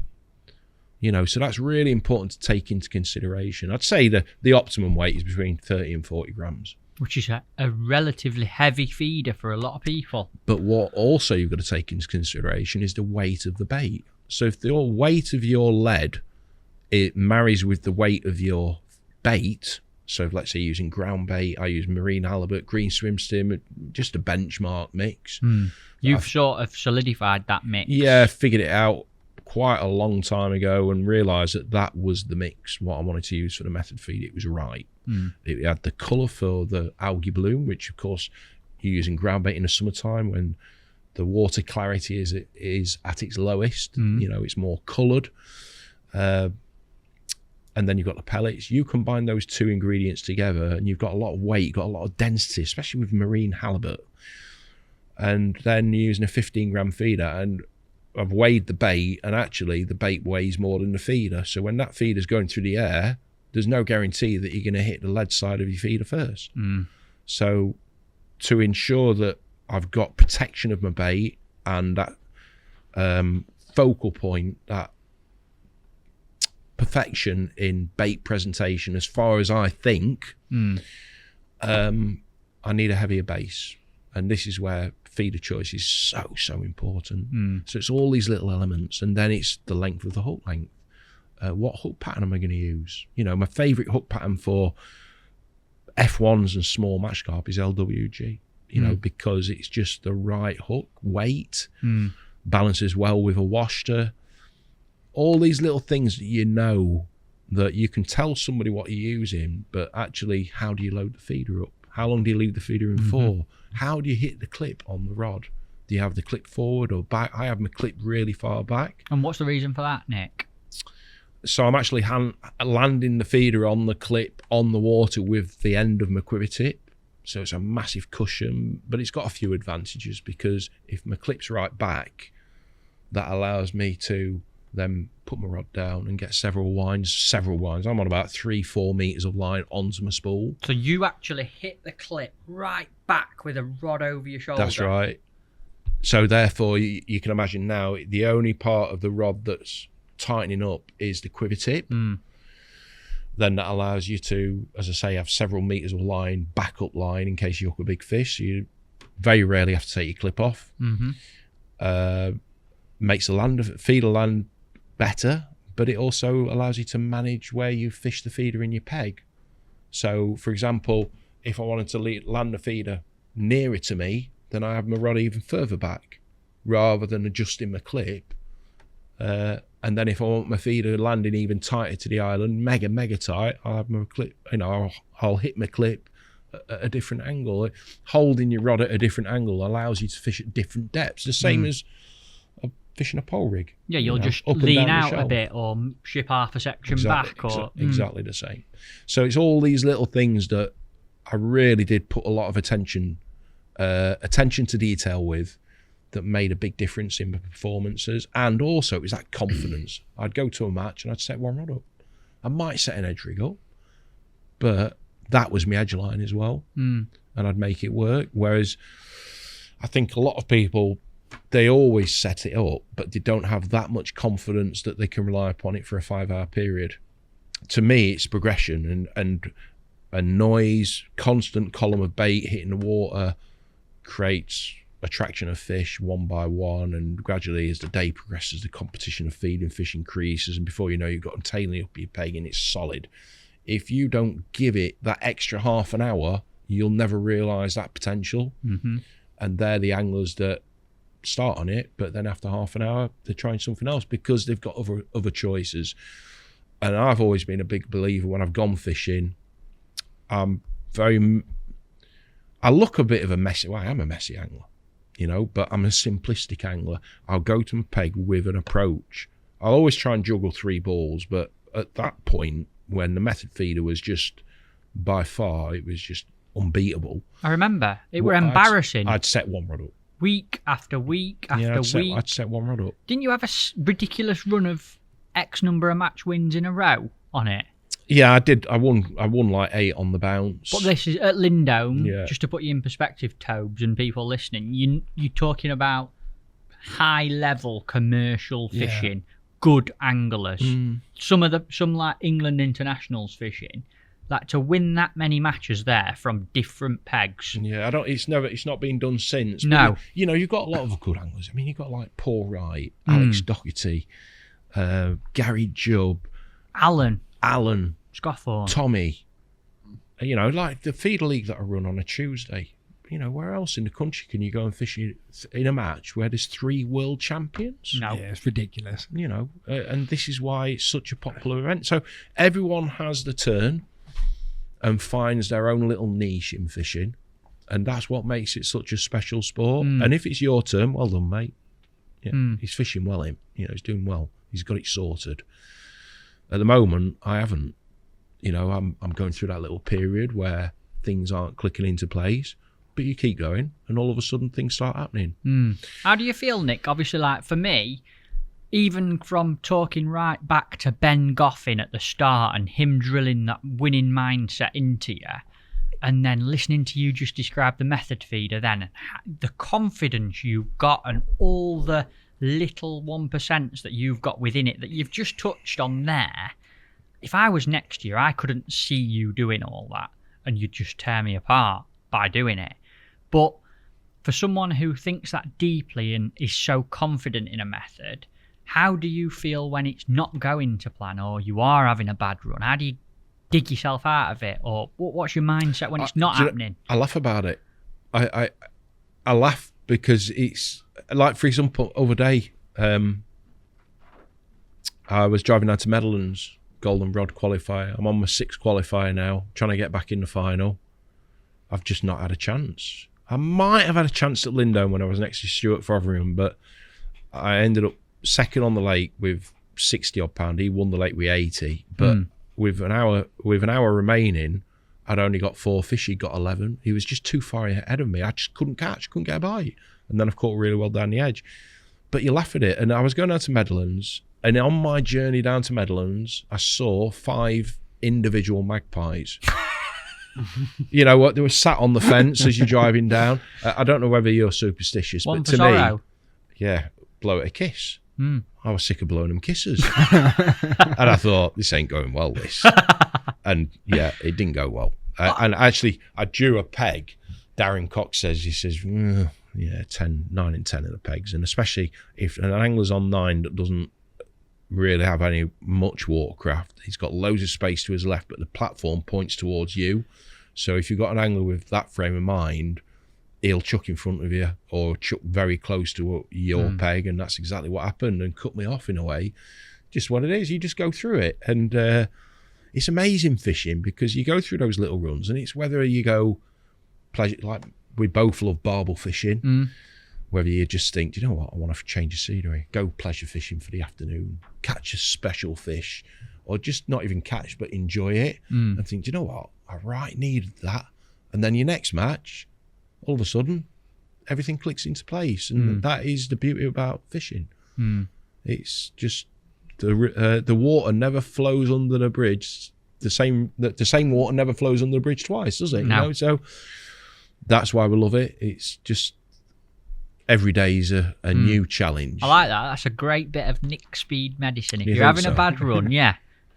You know, so that's really important to take into consideration. I'd say the optimum weight is between 30 and 40 grams. Which is a relatively heavy feeder for a lot of people. But what also you've got to take into consideration is the weight of the bait. So if the weight of your lead, it marries with the weight of your bait. So if, let's say, using ground bait, I use marine halibut, green swim stim, just a benchmark mix. You've sort of solidified that mix. Yeah, figured it out quite a long time ago and realised that was the mix, what I wanted to use for the method feed. It was right. It had the colour for the algae bloom, which of course you're using ground bait in the summertime when the water clarity is at its lowest. You know, it's more coloured. And then you've got the pellets. You combine those two ingredients together and you've got a lot of weight, you've got a lot of density, especially with marine halibut. And then you're using a 15 gram feeder, and I've weighed the bait, and actually the bait weighs more than the feeder. So when that feeder's going through the air, there's no guarantee that you're going to hit the lead side of your feeder first. So to ensure that I've got protection of my bait and that focal point, that perfection in bait presentation, as far as I think, I need a heavier base. And this is where feeder choice is so important. So it's all these little elements, and then it's the length of the hook length. What hook pattern am I going to use? You know, my favourite hook pattern for F1s and small match carp is LWG, you know, because it's just the right hook, weight, balances well with a washter. All these little things that you know that you can tell somebody what you're using, but actually, how do you load the feeder up? How long do you leave the feeder in for? How do you hit the clip on the rod? Do you have the clip forward or back? I have my clip really far back. And what's the reason for that, Nick? So I'm actually landing the feeder on the clip on the water with the end of my quiver tip. So it's a massive cushion, but it's got a few advantages, because if my clip's right back, that allows me to then put my rod down and get several winds. I'm on about 3-4 meters of line onto my spool. So you actually hit the clip right back with a rod over your shoulder. That's right. So therefore, you can imagine now, the only part of the rod that's tightening up is the quiver tip. Then that allows you to, as I say, have several meters of line, backup line, in case you hook a big fish. So you very rarely have to take your clip off. Makes the feeder land better, but it also allows you to manage where you fish the feeder in your peg. So, for example, if I wanted to land the feeder nearer to me, then I have my rod even further back, rather than adjusting my clip. And then if I want my feeder landing even tighter to the island, mega tight, I'll have my clip, you know, I'll hit my clip at a different angle. Holding your rod at a different angle allows you to fish at different depths, the same as fishing a pole rig. Yeah, you'll just lean out a bit or ship half a section back. Exactly the same. So it's all these little things that I really did put a lot of attention to detail with, that made a big difference in my performances. And also it was that confidence. I'd go to a match and I'd set one rod up. I might set an edge rig up, but that was my edge line as well. And I'd make it work. Whereas I think a lot of people, they always set it up, but they don't have that much confidence that they can rely upon it for a 5-hour period. To me, it's progression, and and noise, constant column of bait hitting the water creates attraction of fish one by one, and gradually as the day progresses, the competition of feeding fish increases, and before you know, you've got them tailing up your peg and it's solid. If you don't give it that extra half an hour, you'll never realise that potential. And they're the anglers that start on it, but then after half an hour they're trying something else because they've got other choices. And I've always been a big believer when I've gone fishing. I look a bit of a messy, well, I am a messy angler, you know, but I'm a simplistic angler. I'll go to my peg with an approach. I'll always try and juggle 3 balls, but at that point, when the method feeder was just, by far, it was just unbeatable. I remember. It were embarrassing. I'd set one rod up. Week after week after week. I'd set one rod up. Didn't you have a ridiculous run of X number of match wins in a row on it? Yeah, I did. I won like 8 on the bounce. But this is at Lindo, just to put you in perspective, Tobes, and people listening, you're talking about high-level commercial fishing, good anglers. Some like England internationals fishing, like to win that many matches there from different pegs. Yeah, it's not been done since. No. You know, you've got a lot of good anglers. I mean, you've got like Paul Wright, Alex Doherty, Gary Jubb, Alan, Scothorne, Tommy. You know, like the feeder league that I run on a Tuesday. You know, where else in the country can you go and fish in a match where there's 3 world champions? No. Yeah, it's ridiculous. You know, and this is why it's such a popular event. So everyone has the turn and finds their own little niche in fishing, and that's what makes it such a special sport. And if it's your turn, well done, mate. Yeah, he's fishing well, he's doing well. He's got it sorted. At the moment, I haven't. You know, I'm going through that little period where things aren't clicking into place, but you keep going, and all of a sudden things start happening. How do you feel, Nick? Obviously, like for me, even from talking right back to Ben Goffin at the start and him drilling that winning mindset into you, and then listening to you just describe the method feeder then, and the confidence you've got and all the little 1% that you've got within it that you've just touched on there. If I was next year, I couldn't see you doing all that, and you'd just tear me apart by doing it. But for someone who thinks that deeply and is so confident in a method, how do you feel when it's not going to plan, or you are having a bad run? How do you dig yourself out of it, or what's your mindset when it's not happening? I laugh about it. I laugh because it's like, for example, other day, I was driving down to Meadowlands Golden Rod qualifier. I'm on my 6th qualifier now, trying to get back in the final. I've just not had a chance. I might have had a chance at Lindo when I was next to Stuart Fotheringham, but I ended up 2nd on the lake with 60 odd pound. He won the lake with 80, but with an hour remaining, I'd only got 4 fish. He got 11. He was just too far ahead of me. I just couldn't get a bite, and then I've caught really well down the edge. But you laugh at it. And I was going down to Meadowlands, and on my journey down to Meadowlands, I saw 5 individual magpies. You know what? They were sat on the fence as you're driving down. I don't know whether you're superstitious, but to me, blow it a kiss. I was sick of blowing them kisses. And I thought, this ain't going well, this. And yeah, it didn't go well. And actually, I drew a peg. Darren Cox says, 9 and 10 of the pegs. And especially if an angler's on 9 that doesn't really have much watercraft, he's got loads of space to his left, but the platform points towards you. So if you've got an angler with that frame of mind, he'll chuck in front of you or chuck very close to your peg, and that's exactly what happened, and cut me off in a way. Just what it is. You just go through it, and it's amazing fishing because you go through those little runs, and it's whether you go pleasure, like we both love barbel fishing, whether you just think, do you know what, I want to change of scenery, go pleasure fishing for the afternoon, catch a special fish, or just not even catch but enjoy it, and think, do you know what, I right needed that. And then your next match, all of a sudden, everything clicks into place, and that is the beauty about fishing. It's just the water never flows under the bridge. The same water never flows under the bridge twice, does it? No. You know, so that's why we love it. It's just every day is a new challenge. I like that. That's a great bit of Nick Speed medicine. If You you're think having so? a bad run,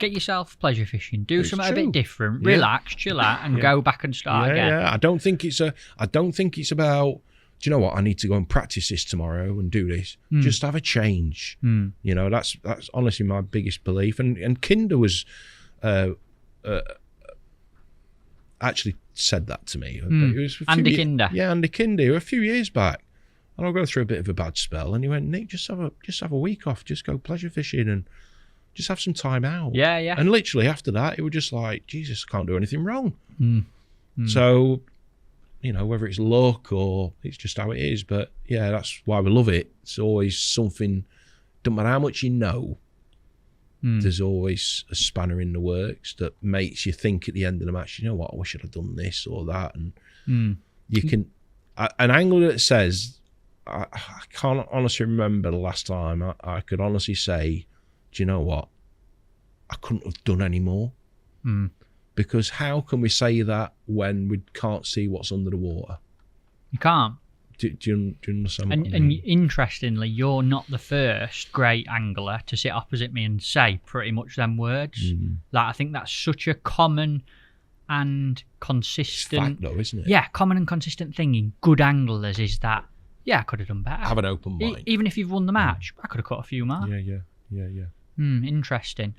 Get yourself pleasure fishing. Do It's something a true. bit different. Yeah. Relax, chill out, and go back and start again. Yeah. I don't think it's about. Do you know what? I need to go and practice this tomorrow and do this. Just have a change. You know, that's honestly my biggest belief. And Kinder was actually said that to me. It was Andy Kinder. Yeah, Andy Kinder, a few years back. And I'll go through a bit of a bad spell. And he went, Nick, just have a week off. Just go pleasure fishing and just have some time out. Yeah, yeah. And literally after that, it was just like, Jesus, I can't do anything wrong. So, you know, whether it's luck or it's just how it is. But yeah, that's why we love it. It's always something, don't matter how much you know, there's always a spanner in the works that makes you think at the end of the match, you know what, I wish I'd have done this or that. And you can, an angler that says, I can't honestly remember the last time I could honestly say, do you know what, I couldn't have done any more. Because how can we say that when we can't see what's under the water? You can't. Do you understand what I mean? And interestingly, you're not the first great angler to sit opposite me and say pretty much them words. Like, I think that's such a common and It's consistent... fact though, isn't it? Yeah, common and consistent thing in good anglers is that, yeah, I could have done better. Have an open mind. Even if you've won the match, I could have cut a few more. Yeah. Interesting.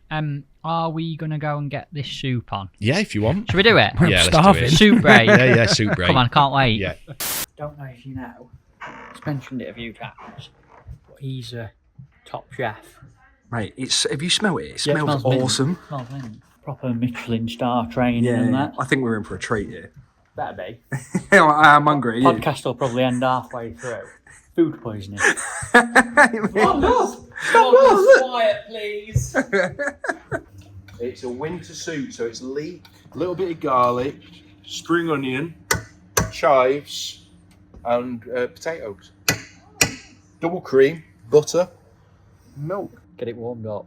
Are we going to go and get this soup on? Yeah, if you want. Should we do it? Yeah, let's starving. do it. Soup break. Yeah, soup break. Come on, I can't wait. Yeah. Don't know if you know, he's mentioned it a few times, but he's a top chef. Mate, have you smelled it? It Yeah, smells mint. awesome. Smells mint. Proper Michelin Star-trained and that. I think we're in for a treat here. Better be. I'm hungry. Are you? Podcast will probably end halfway through. Food poisoning. Quiet, please. It's a winter soup, so it's leek, a little bit of garlic, spring onion, chives, and potatoes. Double cream, butter, milk. Get it warmed up.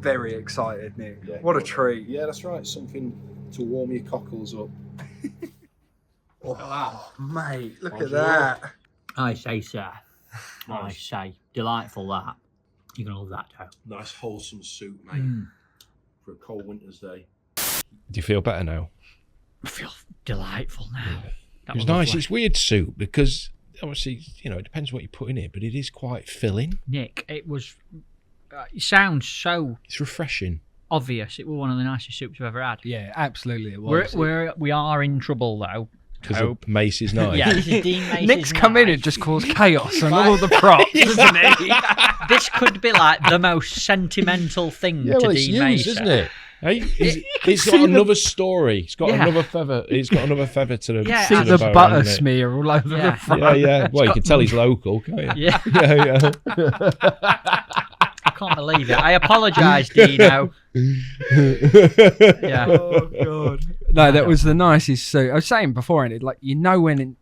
Very excited, Nick. Yeah. What a treat. Yeah, that's right. Something to warm your cockles up. Oh, mate, look Bonjour. at that. I say, sir. I Nice. say. Delightful, that. You're going to love that, too. Nice wholesome soup, mate, for a cold winter's day. Do you feel better now? I feel delightful now. That It was was nice. lovely. It's weird soup because obviously, you know, it depends what you put in it, but it is quite filling. Nick, it was... it sounds so It's refreshing. obvious. It was one of the nicest soups I've ever had. Yeah, absolutely it was. We are in trouble, though. Because Hope. Macy's nice. Yeah, this is Dean Macy's Nick's come in night. and just caused chaos on all the props, isn't he? This could be like the most sentimental thing Yeah, to well, it's Dean used, Macy. isn't it? Hey, it's see got the- another story. It's got Yeah. another feather. It's got another feather to the. Yeah, See to the bow, butter hasn't it? smear all over Yeah. the front. Yeah. Well, you can tell he's local, can't you? Yeah, Yeah. I can't believe it. I apologise, Dino. Yeah. Oh god. No, that was the nicest soup. I was saying beforehand, like, you know when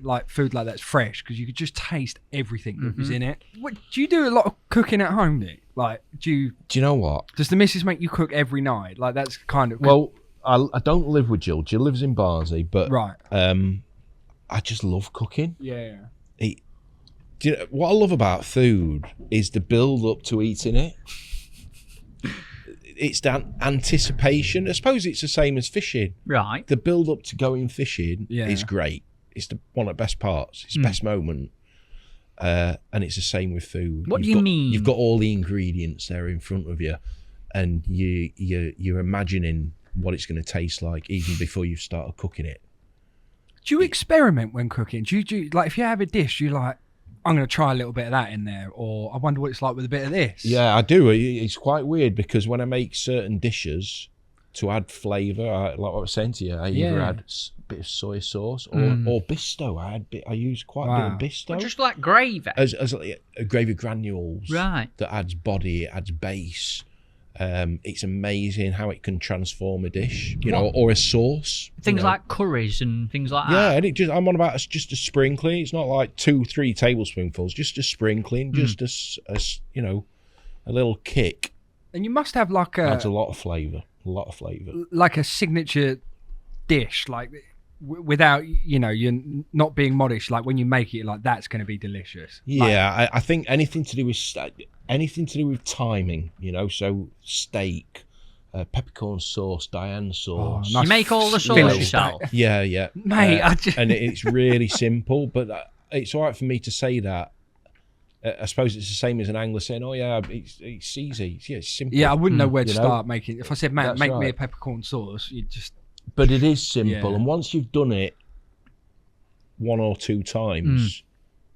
like food like that's fresh because you could just taste everything that was in it. What, do you do a lot of cooking at home, Nick? Like, Do you know what? does the missus make you cook every night? Like, that's kind of Well, I don't live with Jill. Jill lives in Barnsley, but right. I just love cooking. Yeah. Do you know, what I love about food is the build up to eating it. It's that anticipation. I suppose it's the same as fishing. Right. The build up to going fishing Yeah. is great. It's one of the best parts. It's the best moment. And it's the same with food. What do you mean? You've got all the ingredients there in front of you, and you're imagining what it's going to taste like even before you've started cooking it. Do you experiment when cooking? Do you like, if you have a dish, you like, I'm going to try a little bit of that in there, or I wonder what it's like with a bit of this. Yeah, I do. It's quite weird because when I make certain dishes to add flavour, like what I was saying to you, I either Yeah. add a bit of soy sauce or bisto. I use quite a bit Wow. of bisto Just like gravy. as like a gravy granules. Right. That adds body, it adds base. It's amazing how it can transform a dish, you know, or a sauce. Things you know. like curries and things like Yeah, that. and I'm on about just a sprinkling. It's not like 2-3 tablespoonfuls, just a sprinkling, just a you know, a little kick. And you must have like Adds a a lot of flavour. like a signature dish. Like, without you're not being modest. Like when you make it, like that's going to be delicious. Yeah, I think anything to do with timing, so steak, peppercorn sauce, Diane sauce. nice. You make all the sauce Finish yourself. Yeah, Mate, and it's really simple, but it's all right for me to say that. I suppose it's the same as an angler saying, "Oh yeah, it's easy. Yeah, it's simple." Yeah, I wouldn't know where to start making. If I said, "Man, That's make me right. a peppercorn sauce," you just. But it is simple, Yeah. and once you've done it one or two times,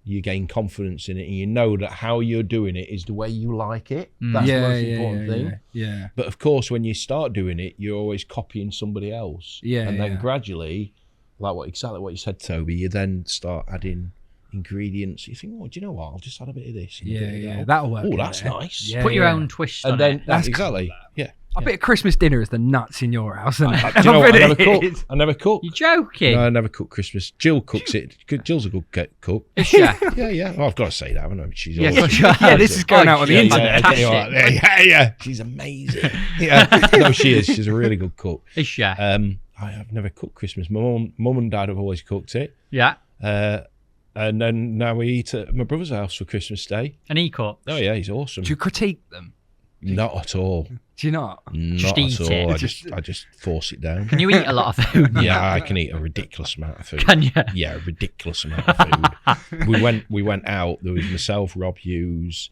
you gain confidence in it, and you know that how you're doing it is the way you like it. That's the most important thing. Yeah. But of course, when you start doing it, you're always copying somebody else. Yeah, and then yeah. gradually, exactly what you said, Toby, you then start adding ingredients. You think, oh, do you know what? I'll just add a bit of this. And a bit of that. That'll work. Oh, in that's there. nice. Yeah, Put your yeah. own twist And on then it. That's exactly, yeah. I bet Christmas dinner is the nuts in your house, isn't it? Do you know what? bet it is. I never cook. You're joking. No, I never cook Christmas. Jill cooks it. Jill's a good cook. Is she? Yeah. Oh, I've got to say that, haven't I? She's Yeah, awesome. Yeah, this is going out on the yeah, internet. Yeah. She's amazing. Yeah, no, she is. She's a really good cook. Is she? I've never cooked Christmas. My mum and dad have always cooked it. Yeah. And then now we eat at my brother's house for Christmas Day. And he cooks. Oh yeah, he's awesome. Do you critique them? Not at all. Do you not? Just Not eat at all. it. I just force it down. Can you eat a lot of food? Yeah, I can eat a ridiculous amount of food. Can you? Yeah, a ridiculous amount of food. we went out. There was myself, Rob Hughes,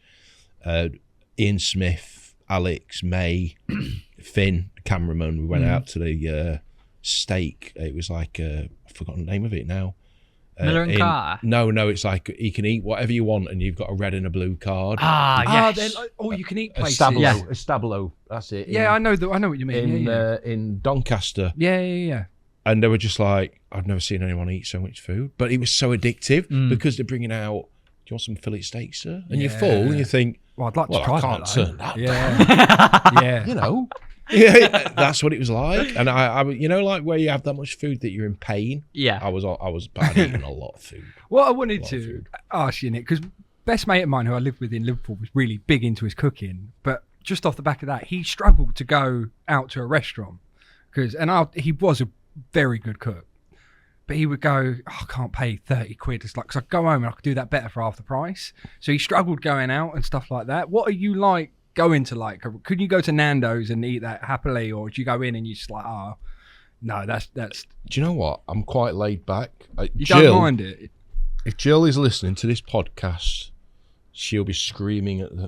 Ian Smith, Alex, May, Finn, the cameraman. We went out to the steak. It was like I've forgotten the name of it now. Miller and Carter? No, it's like you can eat whatever you want, and you've got a red and a blue card. Yes. They're like, you can eat places. Stabilo, Yeah. a Stabilo, that's it. Yeah, I know what you mean. In Doncaster. Yeah. And they were just like, I've never seen anyone eat so much food. But it was so addictive because they're bringing out, do you want some fillet steak, sir? And you're full, and you think, Well, I'd like to well, try I can't that. though. turn that Yeah. Yeah. you know. Yeah, that's what it was like. And I like where you have that much food that you're in pain. Yeah. I was bad eating a lot of food. What I wanted Lot of to food. ask you, Nick, because best mate of mine who I lived with in Liverpool was really big into his cooking, but just off the back of that, he struggled to go out to a restaurant he was a very good cook, but he would go, I can't pay 30 quid. It's like, because I could go home and I could do that better for half the price. So he struggled going out and stuff like that. What are you like going to could you go to Nando's and eat that happily, or do you go in and you're just like, no, that's Do you know what? I'm quite laid back. you don't mind it? If Jill is listening to this podcast, she'll be screaming at the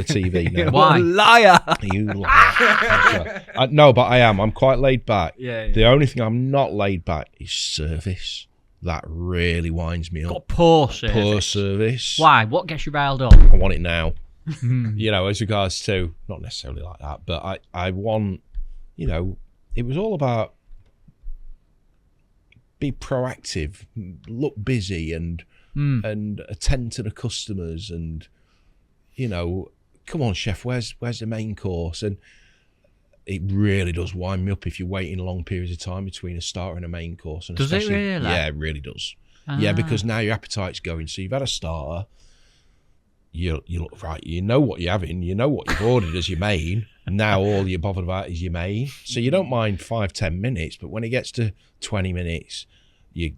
TV now. Why? Liar. You liar. No, but I am. I'm quite laid back. Yeah. The only thing I'm not laid back is service. That really winds me up. Got poor service. Poor service. Why? What gets you riled up? I want it now. As regards to, not necessarily like that, but I want, it was all about be proactive, look busy, and attend to the customers, and come on, chef, where's the main course? And it really does wind me up if you're waiting long periods of time between a starter and a main course. And Does it especially- really? Yeah, it really does. Yeah, because now your appetite's going. So you've had a starter. You look right. You know what you're having. You know what you've ordered as your main. And now all you're bothered about is your main. So you don't mind 5-10 minutes, but when it gets to 20 minutes, you're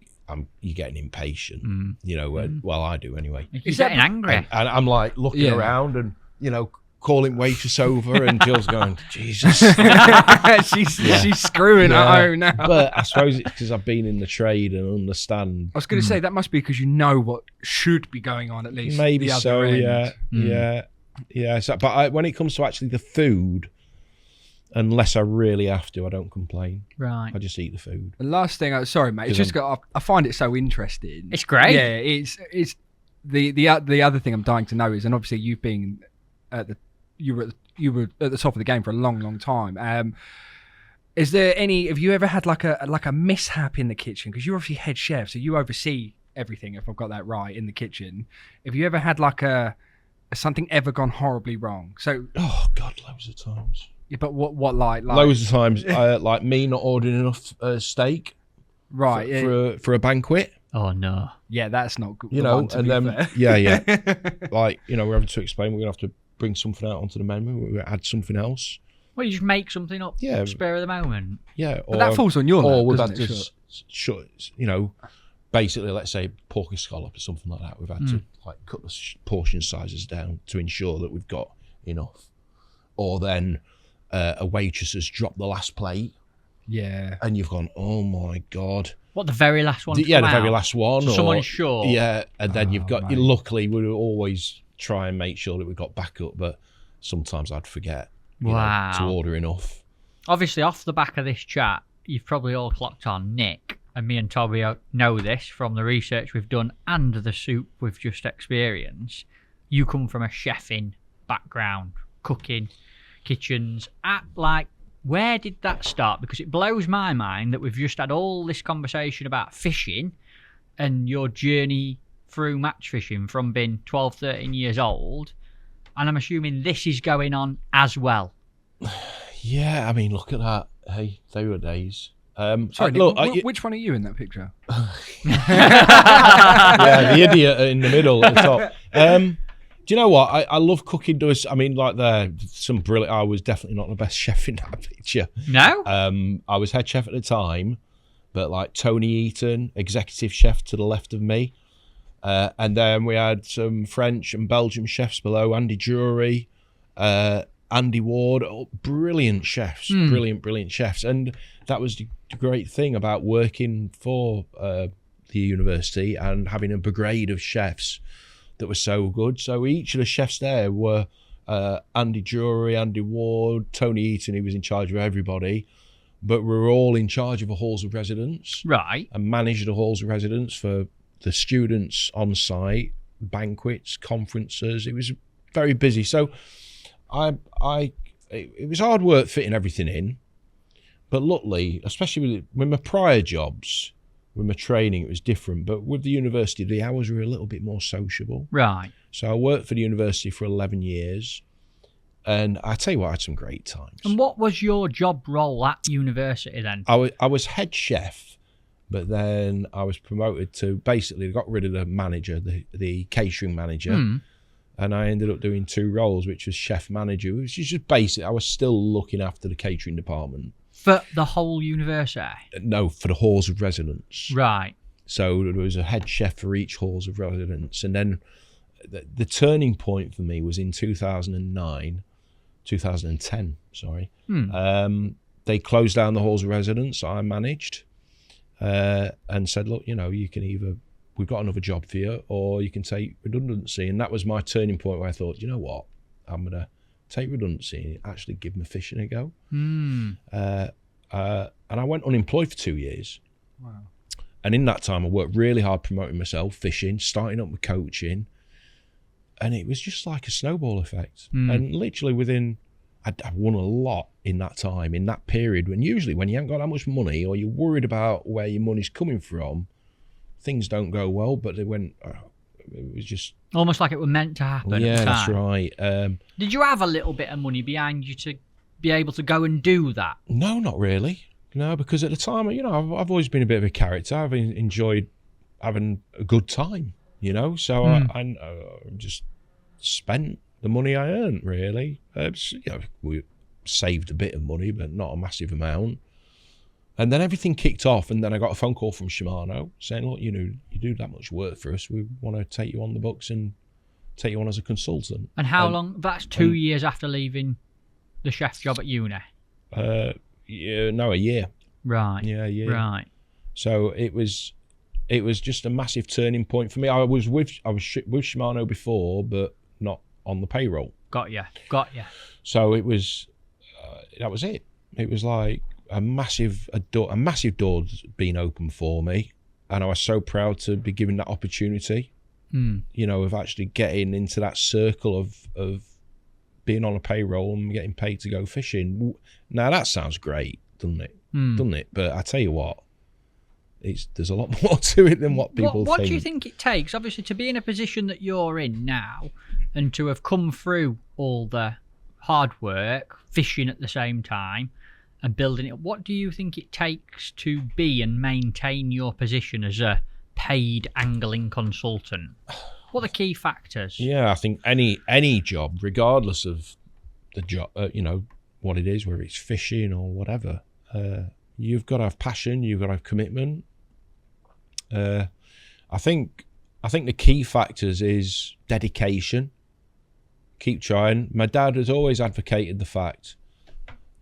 getting impatient. Well, I do anyway. You're getting angry. And I'm like looking Yeah. around and calling waitress over, and Jill's going, Jesus. she's screwing at home now. But I suppose it's because I've been in the trade and understand. I was going to say that must be because you know what should be going on at least. Maybe the other so, end. yeah. So, but when it comes to actually the food, unless I really have to, I don't complain. Right. I just eat the food. The last thing, sorry, mate. It's just I find it so interesting. It's great. Yeah, it's the other thing I'm dying to know is, and obviously you've been you were at the top of the game for a long time. Is there any? Have you ever had like a mishap in the kitchen? Because you're obviously head chef, so you oversee everything. If I've got that right in the kitchen, have you ever had like something ever gone horribly wrong? So, Oh God, loads of times. yeah, but what like Loads of times, like me not ordering enough steak right? Yeah, for a banquet. Oh no. yeah, that's not good. And then yeah, like we're having to explain. We're gonna have to bring something out onto the menu. We're gonna add something else. Well, you just make something up. Yeah. Spur of the moment. Yeah. But that falls on your Or lap, we've doesn't had it? to Sure. shut, you know, basically, let's say pork and scallop or something like that. We've had to like cut the portion sizes down to ensure that we've got enough. Or then a waitress has dropped the last plate, Yeah. and you've gone, oh my god. What, the very last one? Yeah, the very last one. So or, someone is short. Yeah, and then you've got. mate. Luckily, we would always try and make sure that we got backup, but sometimes I'd forget. You know, to order enough. Obviously, off the back of this chat, you've probably all clocked on Nick, and me and Toby know this from the research we've done and the soup we've just experienced. You come from a chefing background, cooking, kitchens. Where did that start? Because it blows my mind that we've just had all this conversation about fishing and your journey through match fishing from being 12, 13 years old. And I'm assuming this is going on as well. Yeah, I mean, look at that. Hey, they were days. Sorry, look, Nick, which one are you in that picture? yeah, the idiot in the middle at the top. Do you know what? I love cooking. I mean, like some brilliant. I was definitely not the best chef in that picture. No? I was head chef at the time, but like Tony Eaton, executive chef to the left of me. And then we had some French and Belgian chefs below, Andy Drury, Andy Ward, brilliant chefs, brilliant chefs. And that was the great thing about working for the university and having a brigade of chefs that were so good. So each of the chefs there were Andy Drury, Andy Ward, Tony Eaton, who was in charge of everybody. But we were all in charge of the halls of residence. Right. And managed the halls of residence for the students on site, banquets, conferences. It was very busy. So it was hard work fitting everything in. But luckily, especially with my prior jobs, with my training, it was different. But with the university, the hours were a little bit more sociable. Right. So I worked for the university for 11 years. And I tell you what, I had some great times. And what was your job role at university then? I was head chef, but then I was promoted to basically got rid of the manager, the catering manager, and I ended up doing two roles, which was chef manager, which is just basic. I was still looking after the catering department. For the whole university? No, for the halls of residence. Right. So there was a head chef for each halls of residence. And then the turning point for me was in 2010, sorry. They closed down the halls of residence I managed and said, look, you can either, we've got another job for you, or you can take redundancy. And that was my turning point where I thought, you know what, I'm going to take redundancy and actually give my fishing a go. And I went unemployed for 2 years. Wow. And in that time, I worked really hard promoting myself, fishing, starting up with coaching. And it was just like a snowball effect. And literally I'd won a lot in that time, in that period, when usually when you haven't got that much money or you're worried about where your money's coming from, things don't go well. But they went, it was just... Almost like it was meant to happen. Yeah, at the that's time. right. Did you have a little bit of money behind you to be able to go and do that? No, not really. No, because at the time, I've always been a bit of a character. I've enjoyed having a good time, So I just spent the money I earned, really. We saved a bit of money, but not a massive amount. And then everything kicked off, and then I got a phone call from Shimano saying, look, you do that much work for us. We want to take you on the books and take you on as a consultant. And how long? That's 2 years after leaving the chef job at uni? A year. Right. Yeah, a year. Right. So it was just a massive turning point for me. I was with Shimano before, but not on the payroll. Got you. So it was that was it. It was like a massive door's been opened for me, and I was so proud to be given that opportunity. Of actually getting into that circle of being on a payroll and getting paid to go fishing. Now that sounds great, doesn't it? Doesn't it? But I tell you what, there's a lot more to it than what people think. What do you think it takes, obviously, to be in a position that you're in now and to have come through all the hard work, fishing at the same time and building it? What do you think it takes to be and maintain your position as a paid angling consultant? What are the key factors? Yeah, I think any job, regardless of the job, what it is, whether it's fishing or whatever. You've got to have passion. You've got to have commitment. I think the key factors is dedication. Keep trying. My dad has always advocated the fact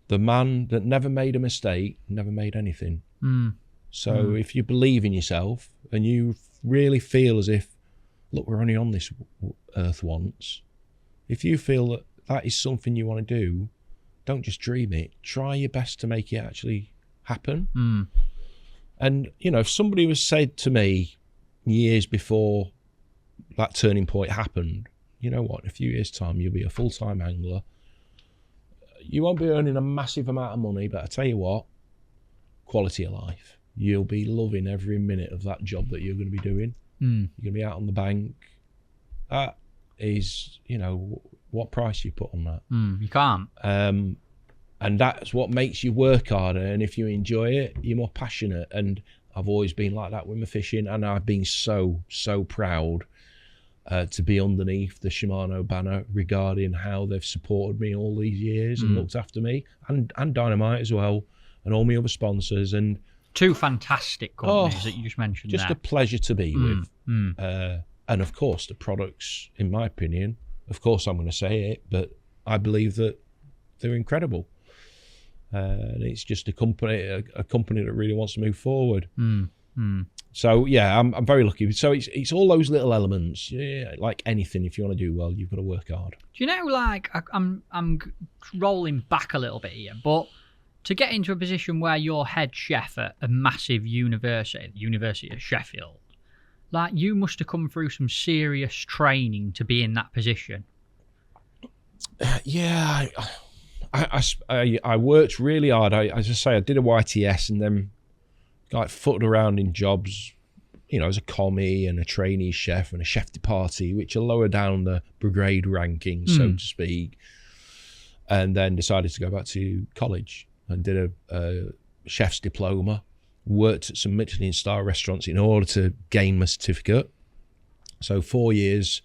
the man that never made a mistake never made anything. So if you believe in yourself and you really feel as if, look, we're only on this earth once. If you feel that that is something you want to do, don't just dream it. Try your best to make it actually happen. And, you know, if somebody was said to me years before that turning point happened, you know what, in a few years' time, you'll be a full-time angler. You won't be earning a massive amount of money, but I tell you what, quality of life. You'll be loving every minute of that job that you're going to be doing. You're going to be out on the bank. That is, you know, what price you put on that. You can't. And that's what makes you work harder. And if you enjoy it, you're more passionate. And I've always been like that with my fishing. And I've been so proud to be underneath the Shimano banner regarding how they've supported me all these years and looked after me. And Dynamite as well. And all my other sponsors. And 2 fantastic companies that you just mentioned just there. a pleasure to be with. And of course, the products, in my opinion, of course I'm going to say it, but I believe that they're incredible. And it's just a company that really wants to move forward. So yeah, I'm very lucky. So it's all those little elements. Yeah, like anything, if you want to do well, you've got to work hard. Do you know, like, I'm rolling back a little bit here, but to get into a position where you're head chef at a massive university, the University of Sheffield, like, you must have come through some serious training to be in that position. Yeah, I worked really hard. As I say, I did a YTS and then like footed around in jobs, you know, as a commie and a trainee chef and a chef de partie, which are lower down the brigade ranking, so to speak. And then decided to go back to college and did a chef's diploma. Worked at some Michelin star restaurants in order to gain my certificate. So 4 years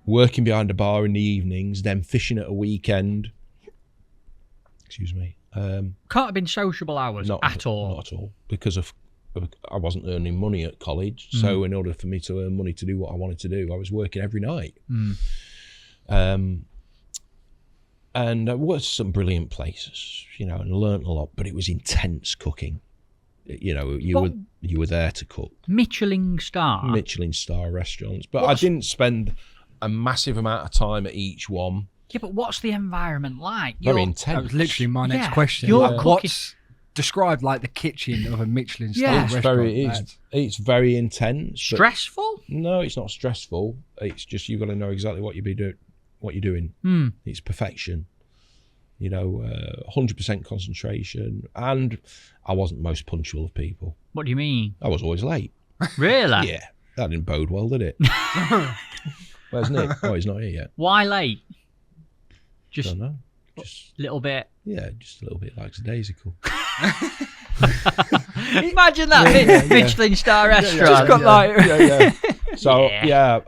working behind a bar in the evenings, then fishing at a weekend. Excuse me. Can't have been sociable hours at all. Not at all, because I wasn't earning money at college. So in order for me to earn money to do what I wanted to do, I was working every night. And I worked at some brilliant places, you know, and learnt a lot, but it was intense cooking. You know, you were there to cook. Michelin star restaurants. But I didn't spend a massive amount of time at each one. Yeah, but what's the environment like? Very intense. That was literally my next Yeah, question. you're Like, what's described like the kitchen of a Michelin star restaurant? It's very intense. Stressful? No, it's not stressful. It's just you've got to know exactly what you're doing. It's perfection. You know, 100% concentration. And I wasn't most punctual of people. What do you mean? I was always late. Really? Yeah, that didn't bode well, did it? Where's Nick? Oh, he's not here yet. Why late? Just Don't know. Just a little bit. Yeah, just a little bit lackadaisical. Imagine that Michelin star restaurant. Just got like So Yeah.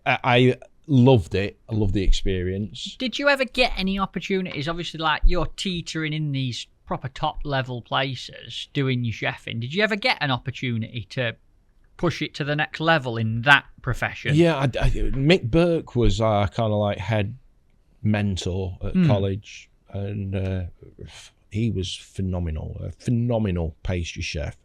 I loved it. I loved the experience. Did you ever get any opportunities? Obviously, like, you're teetering in these proper top level places doing your chefing. Did you ever get an opportunity to push it to the next level in that profession? Yeah, Mick Burke was our kind of like head mentor at college, and he was phenomenal, a phenomenal pastry chef.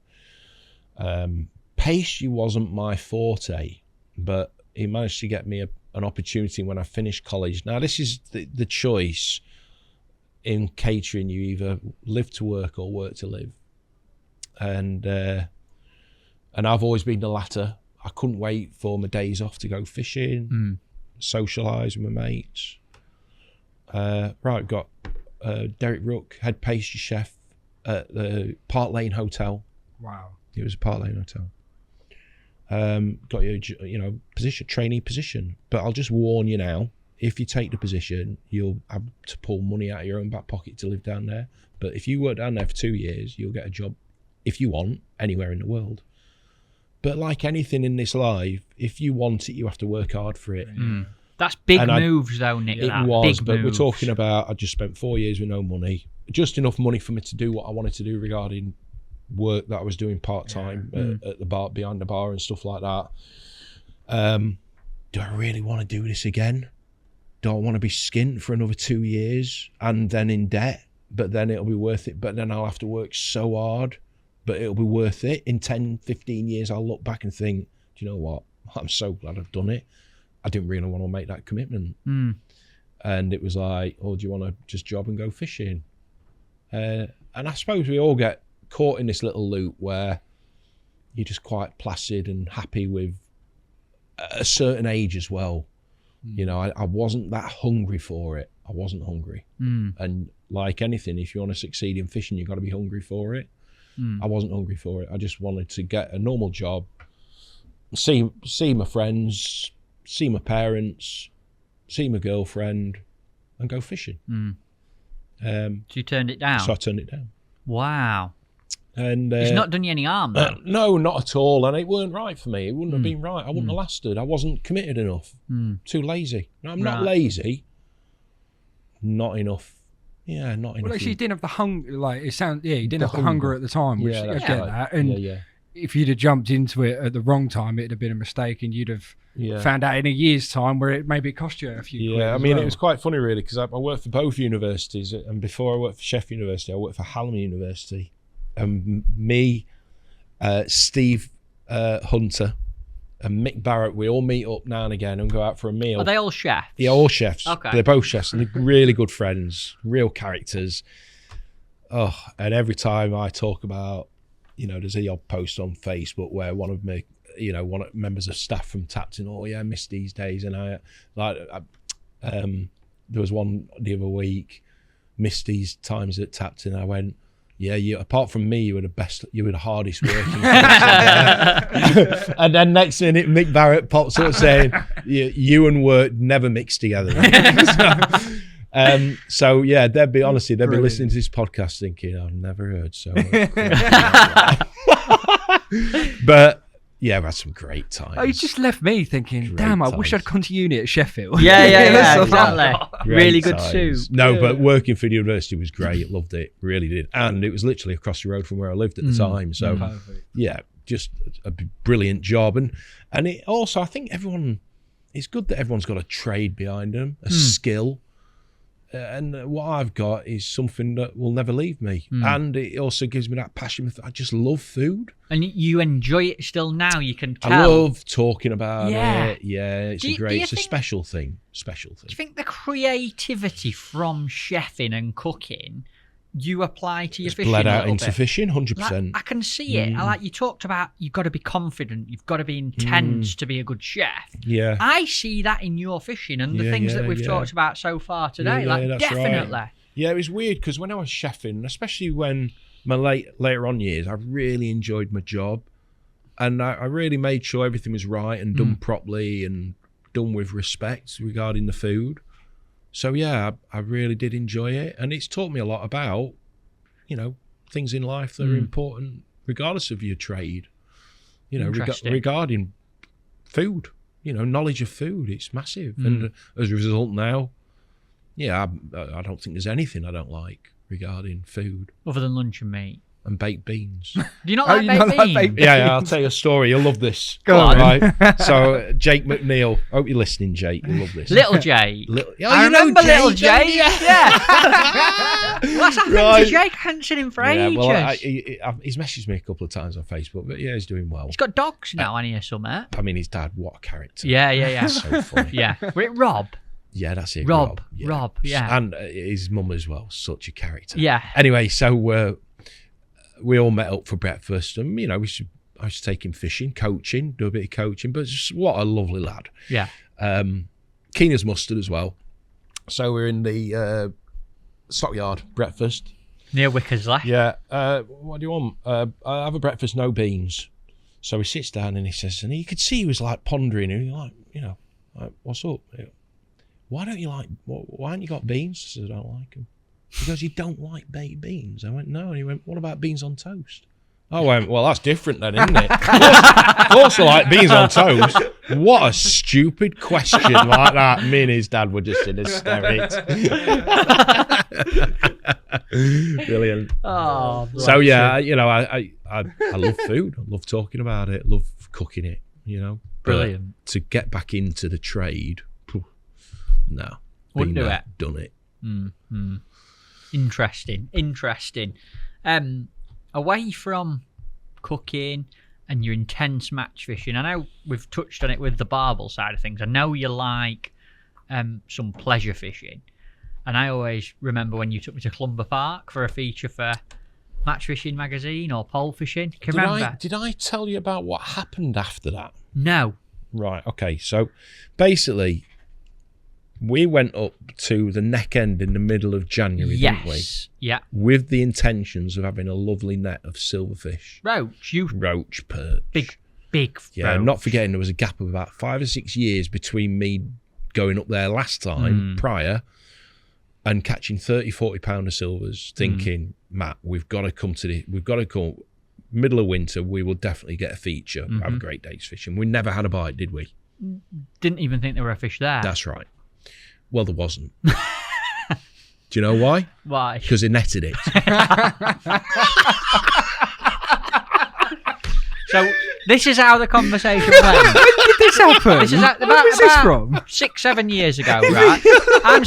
Pastry wasn't my forte, but he managed to get me an opportunity when I finished college. Now, this is the choice in catering. You either live to work or work to live. And I've always been the latter. I couldn't wait for my days off to go fishing, socialise with my mates. Got Derek Rook, head pastry chef at the Park Lane Hotel. wow. It was a Park Lane Hotel. Got your position, trainee position. But I'll just warn you now, if you take the position, you'll have to pull money out of your own back pocket to live down there. But if you work down there for 2 years, you'll get a job, if you want, anywhere in the world. But like anything in this life, if you want it, you have to work hard for it. That's big And moves, though, Nick. It that. was, big but moves. we're talking about, I just spent 4 years with no money. Just enough money for me to do what I wanted to do regarding work that I was doing part-time at the bar, behind the bar and stuff like that. Do I really want to do this again? Do I want to be skint for another 2 years and then in debt? But then it'll be worth it. But then I'll have to work so hard, but it'll be worth it. In 10, 15 years, I'll look back and think, do you know what? I'm so glad I've done it. I didn't really want to make that commitment. And it was like, oh, do you want to just job and go fishing? And I suppose we all get caught in this little loop where you're just quite placid and happy with a certain age as well. You know, I wasn't that hungry for it. I wasn't hungry. And like anything, if you want to succeed in fishing, you've got to be hungry for it. I wasn't hungry for it. I just wanted to get a normal job, see my friends, see my parents, see my girlfriend, and go fishing. So you turned it down? So I turned it down. Wow. And It's not done you any harm, though? no, not at all. And it weren't right for me. It wouldn't have been right. I wouldn't have lasted. I wasn't committed enough. Too lazy. No, I'm not lazy. Not enough. Yeah, not enough. Well, actually, you didn't have the hunger. Like it sounds, you didn't have the hunger at the time. Which I that's get right. that. And if you'd have jumped into it at the wrong time, it'd have been a mistake, and you'd have found out in a year's time where it maybe cost you a few. Yeah, I mean, it was quite funny really because I worked for both universities, and before I worked for Sheffield University, I worked for Hallam University. And me, Steve Hunter, and Mick Barrett, we all meet up now and again and go out for a meal. Are they all chefs? Yeah, all chefs. Okay. They're both chefs, and they're really good friends, real characters. Oh, and every time I talk about, you know, there's a odd post on Facebook where one of me, you know, one of members of staff from Tapton, oh yeah, I miss these days, and there was one the other week, missed these times at Tapton. I went, yeah, you. Apart from me, you were the best. You were the hardest working. And then next minute, Mick Barrett pops up saying, "You and work never mix together." So yeah, they'd be listening to this podcast thinking, "I've never heard so." But yeah, we had some great times. Oh, you just left me thinking, Great damn, I times. wish I'd come to uni at Sheffield. Yeah, That's exactly. Great Really good times. suit. No, but working for the university was great. Loved it, really did. And it was literally across the road from where I lived at the time. So yeah, just a brilliant job. And it also, I think it's good that everyone's got a trade behind them, a skill. And what I've got is something that will never leave me. And it also gives me that passion. I just love food. And you enjoy it still now, you can tell. I love talking about Yeah. it. Yeah, it's a special thing. Special thing. Do you think the creativity from chefing and cooking you apply to your It's fishing bled a out little into bit? fishing, Like, 100%. I can see it. Like you talked about, you've got to be confident, you've got to be intense to be a good chef. Yeah. I see that in your fishing and the things that we've talked about so far today. Yeah, that's Definitely. right. Yeah, it was weird because when I was chefing, especially when my later on years, I really enjoyed my job, and I really made sure everything was right and done properly and done with respect regarding the food. So yeah, I really did enjoy it, and it's taught me a lot about, you know, things in life that are important regardless of your trade. You know, regarding food. You know, knowledge of food, it's massive, and as a result now, yeah, I don't think there's anything I don't like regarding food Other than lunch and meat. and baked beans. Do you not like you baked not like beans? baked Yeah, I'll tell you a story. You'll love this. Go on. Right. So Jake McNeil. Hope you're listening, Jake. You'll love this. Little Jake. I remember Little Jake. Yeah. What's happened Right. to Jake? I haven't seen him for ages. Well, he's messaged me a couple of times on Facebook, but yeah, he's doing well. He's got dogs now, I hear somewhere. I mean, his dad, what a character. Yeah. So funny. Yeah. Was it Rob? Yeah, that's it. Rob, Yeah. yeah. And his mum as well. Such a character. Yeah. Anyway, so we all met up for breakfast, and you know, I was taking fishing, coaching, do a bit of coaching, but just what a lovely lad. Yeah. Keen as mustard as well. So we're in the stockyard breakfast. Near Wickersley. Yeah. What do you want? I have a breakfast, no beans. So he sits down and he says, and you could see he was like pondering, and like, you know, like, what's up? Why don't you like? Why haven't you got beans? I said, I don't like them. He goes, you don't like baked beans? I went, no. And he went, what about beans on toast? I went, well, that's different then, isn't it? Of course I like beans on toast. What a stupid question like that. Me and his dad were just in hysterics. Brilliant. Oh, So yeah, I love food. I love talking about it. I love cooking it. But Brilliant. to get back into the trade, no, Wouldn't been do there, it. done it. Interesting. Away from cooking and your intense match fishing, I know we've touched on it with the barbel side of things. I know you like some pleasure fishing, and I always remember when you took me to Clumber Park for a feature for Match Fishing magazine or pole fishing. Can you remember? Did I tell you about what happened after that? No. Right. Okay. So basically, we went up to the neck end in the middle of January, didn't we? Yes. Yeah. With the intentions of having a lovely net of silverfish, roach, perch. Big. Yeah. roach. Not forgetting there was a gap of about 5 or 6 years between me going up there last time prior and catching 30-40 pound of silvers, thinking, Matt, we've got to come middle of winter, we will definitely get a feature, have a great day's fishing. We never had a bite, did we? Didn't even think there were a fish there. That's right. Well, there wasn't. Do you know why? Why? Because he netted it. So this is how the conversation went. Did this happen? This is Where was this from? 6-7 years ago, right? I'm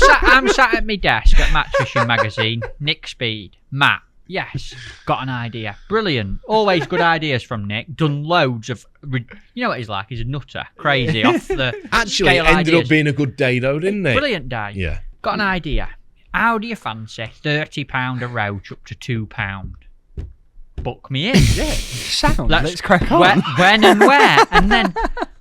sat at my desk at Match Fishing magazine. Nick Speed, Matt. Yes, got an idea. Brilliant. Always good ideas from Nick. Done loads of. You know what he's like? He's a nutter, crazy off the. Actually, it scale ended ideas. up being a good day, though, didn't it? Brilliant day. Yeah. Got an idea. How do you fancy £30 a roach up to £2? Book me in. Sound. Let's crack on. When and where, and then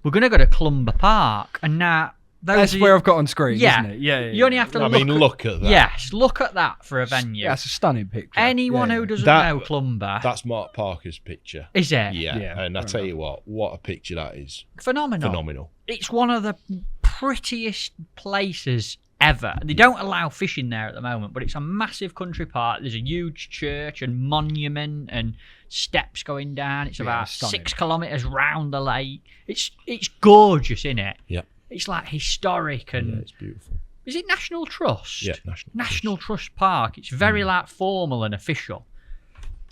we're gonna go to Clumber Park, and now. That's where I've got on screen, Yeah. isn't it? Yeah. You only have to look at that. Yes, look at that for a venue. Yeah, it's a stunning picture. Anyone Yeah. who doesn't That- know Clumber, That's Mark Parker's picture. is it? Yeah. And I tell you what a picture that is. Phenomenal. It's one of the prettiest places ever. They don't allow fishing there at the moment, but it's a massive country park. There's a huge church and monument and steps going down. It's about stunning. 6 kilometres round the lake. It's gorgeous, isn't it? Yeah. It's like historic and Yeah, it's beautiful. is it National Trust? Yeah, National Trust Park. It's very like formal and official.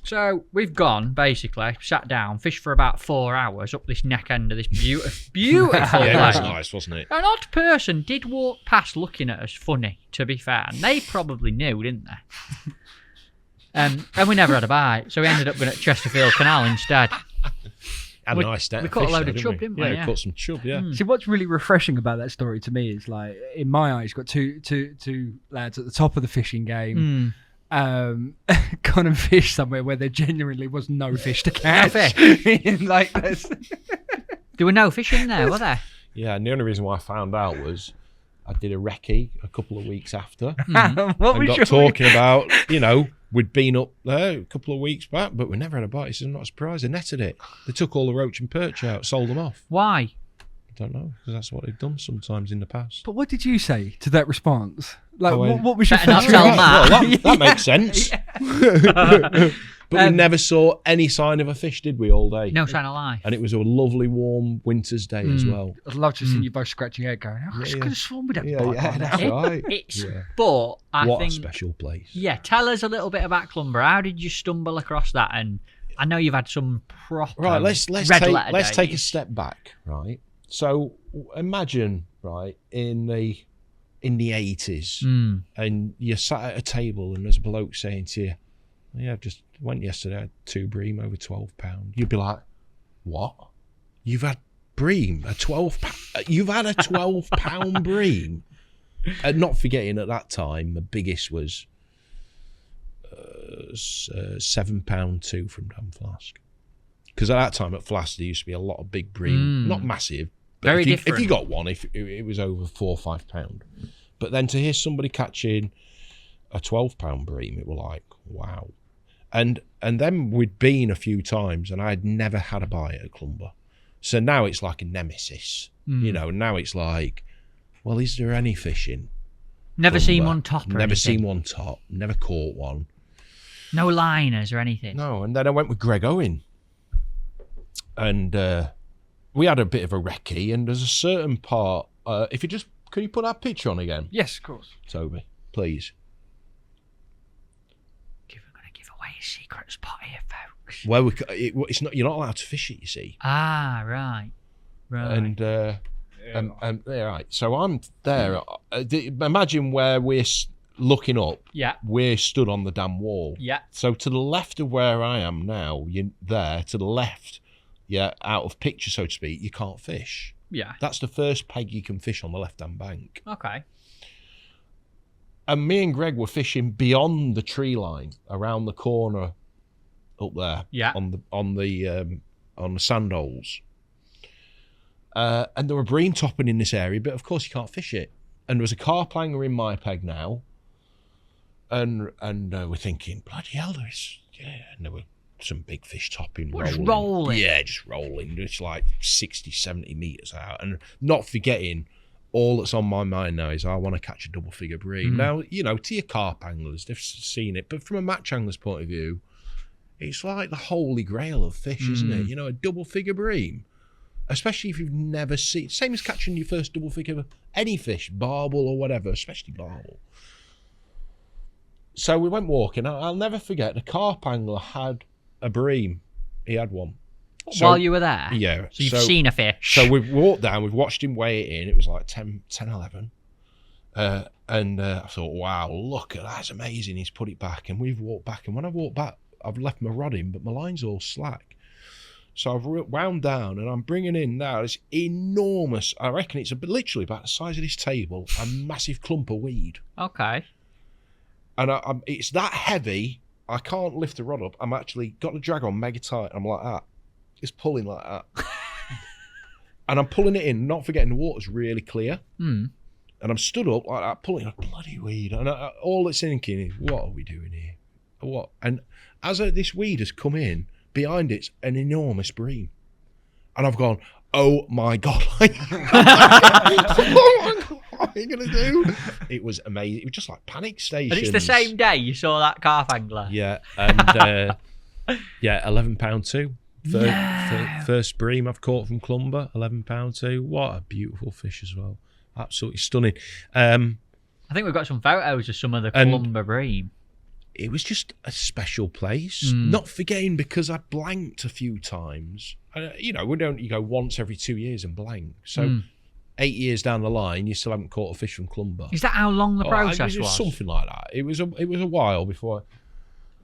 So we've gone, basically, sat down, fished for about 4 hours up this neck end of this beautiful Yeah, it was lake. nice, wasn't it? An odd person did walk past looking at us funny, to be fair. And they probably knew, didn't they? And we never had a bite, so we ended up going at Chesterfield Canal instead. Had a nice net we of caught a fish load there, of chub, didn't we? Yeah, Yeah. caught some chub, yeah. See, what's really refreshing about that story to me is, like, in my eyes, got two lads at the top of the fishing game. Gone and fished somewhere where there genuinely was no fish to catch. Like this. There were no fish in there, were there? Yeah, and the only reason why I found out was I did a recce a couple of weeks after What and was got your talking about, we'd been up there a couple of weeks back, but we never had a bite. He said, I'm not surprised. They netted it. They took all the roach and perch out, sold them off. Why? I don't know, because that's what they've done sometimes in the past. But what did you say to that response? Like, Oh, what was your better not first tell reaction? Matt. Well, that makes sense. But we never saw any sign of a fish, did we, all day? No sign of life. And it was a lovely, warm winter's day as well. I'd love to see you both scratching your head going, I could have sworn with that bite like that. that's right. It's, Yeah. but I What think, a special place. yeah, tell us a little bit about Clumber. How did you stumble across that? And I know you've had some proper Right, let's red letter take a days. step back, right? So imagine, right, in the 80s, and you're sat at a table and there's a bloke saying to you, yeah, I've just went yesterday, I had 2 bream over £12. You'd be like, what? You've had bream, you've had a £12 bream? And not forgetting at that time, the biggest was £7.2 from Dan Flask. Because at that time at Flask, there used to be a lot of big bream, not massive. But Very if you, different. If you got one, if it was over £4 or £5. But then to hear somebody catching a £12 bream, it was like, wow. And then we'd been a few times and I'd never had a bite at Clumber. So now it's like a nemesis. Now it's like, well, is there any fishing? Never seen Clumber? one top or Never anything? seen one top. Never caught one. No liners or anything? No, and then I went with Greg Owen. And we had a bit of a recce, and there's a certain part. If you just can you put that picture on again, Yes, of course. Toby, please. We're going to give away a secret spot here, folks. Well, it's not. You're not allowed to fish it. You see. Ah, right. And yeah, right. So I'm there. Imagine where we're looking up. Yeah. We're stood on the damn wall. Yeah. So to the left of where I am now, you're there to the left. Yeah, out of picture, so to speak, you can't fish. Yeah. That's the first peg you can fish on the left-hand bank. Okay. And me and Greg were fishing beyond the tree line, around the corner, up there. Yeah. On the sand holes. And there were bream topping in this area, but of course you can't fish it. And there was a carp angler in my peg now, and we're thinking, bloody hell, there is, yeah, and there were some big fish topping, rolling. Yeah, just rolling. It's like 60, 70 metres out. And not forgetting, all that's on my mind now is I want to catch a double figure bream. Now, you know, to your carp anglers, they've seen it, but from a match angler's point of view, it's like the holy grail of fish, isn't it? You know, a double figure bream. Especially if you've never seen, same as catching your first double figure, any fish, barbel or whatever, especially barbel. So we went walking. I'll never forget, the carp angler had a bream. He had one. So, while you were there? Yeah. So you've seen a fish? So we've walked down, we've watched him weigh it in. It was like 10, 11. And I thought, wow, look at that, that's amazing. He's put it back. And we've walked back. And when I walked back, I've left my rod in, but my line's all slack. So I've wound down and I'm bringing in now this enormous, I reckon it's literally about the size of this table, a massive clump of weed. Okay. And it's that heavy, I can't lift the rod up. I'm actually got the drag on mega tight. I'm like that. It's pulling like that. And I'm pulling it in, not forgetting the water's really clear. And I'm stood up like that, pulling a bloody weed. And all it's thinking is, what are we doing here? What? And as this weed has come in, behind it's an enormous bream. And I've gone, oh my God. What are you going to do? It was amazing. It was just like panic stations. And it's the same day you saw that carp angler? Yeah. And yeah, £11 2. First bream I've caught from Clumber, £11 2. What a beautiful fish as well. Absolutely stunning. I think we've got some photos of some of the Clumber bream. It was just a special place. Not forgetting, because I blanked a few times. You know, you go once every 2 years and blank. So 8 years down the line, you still haven't caught a fish from Clumber. Is that how long the process was? Something like that. It was a while before.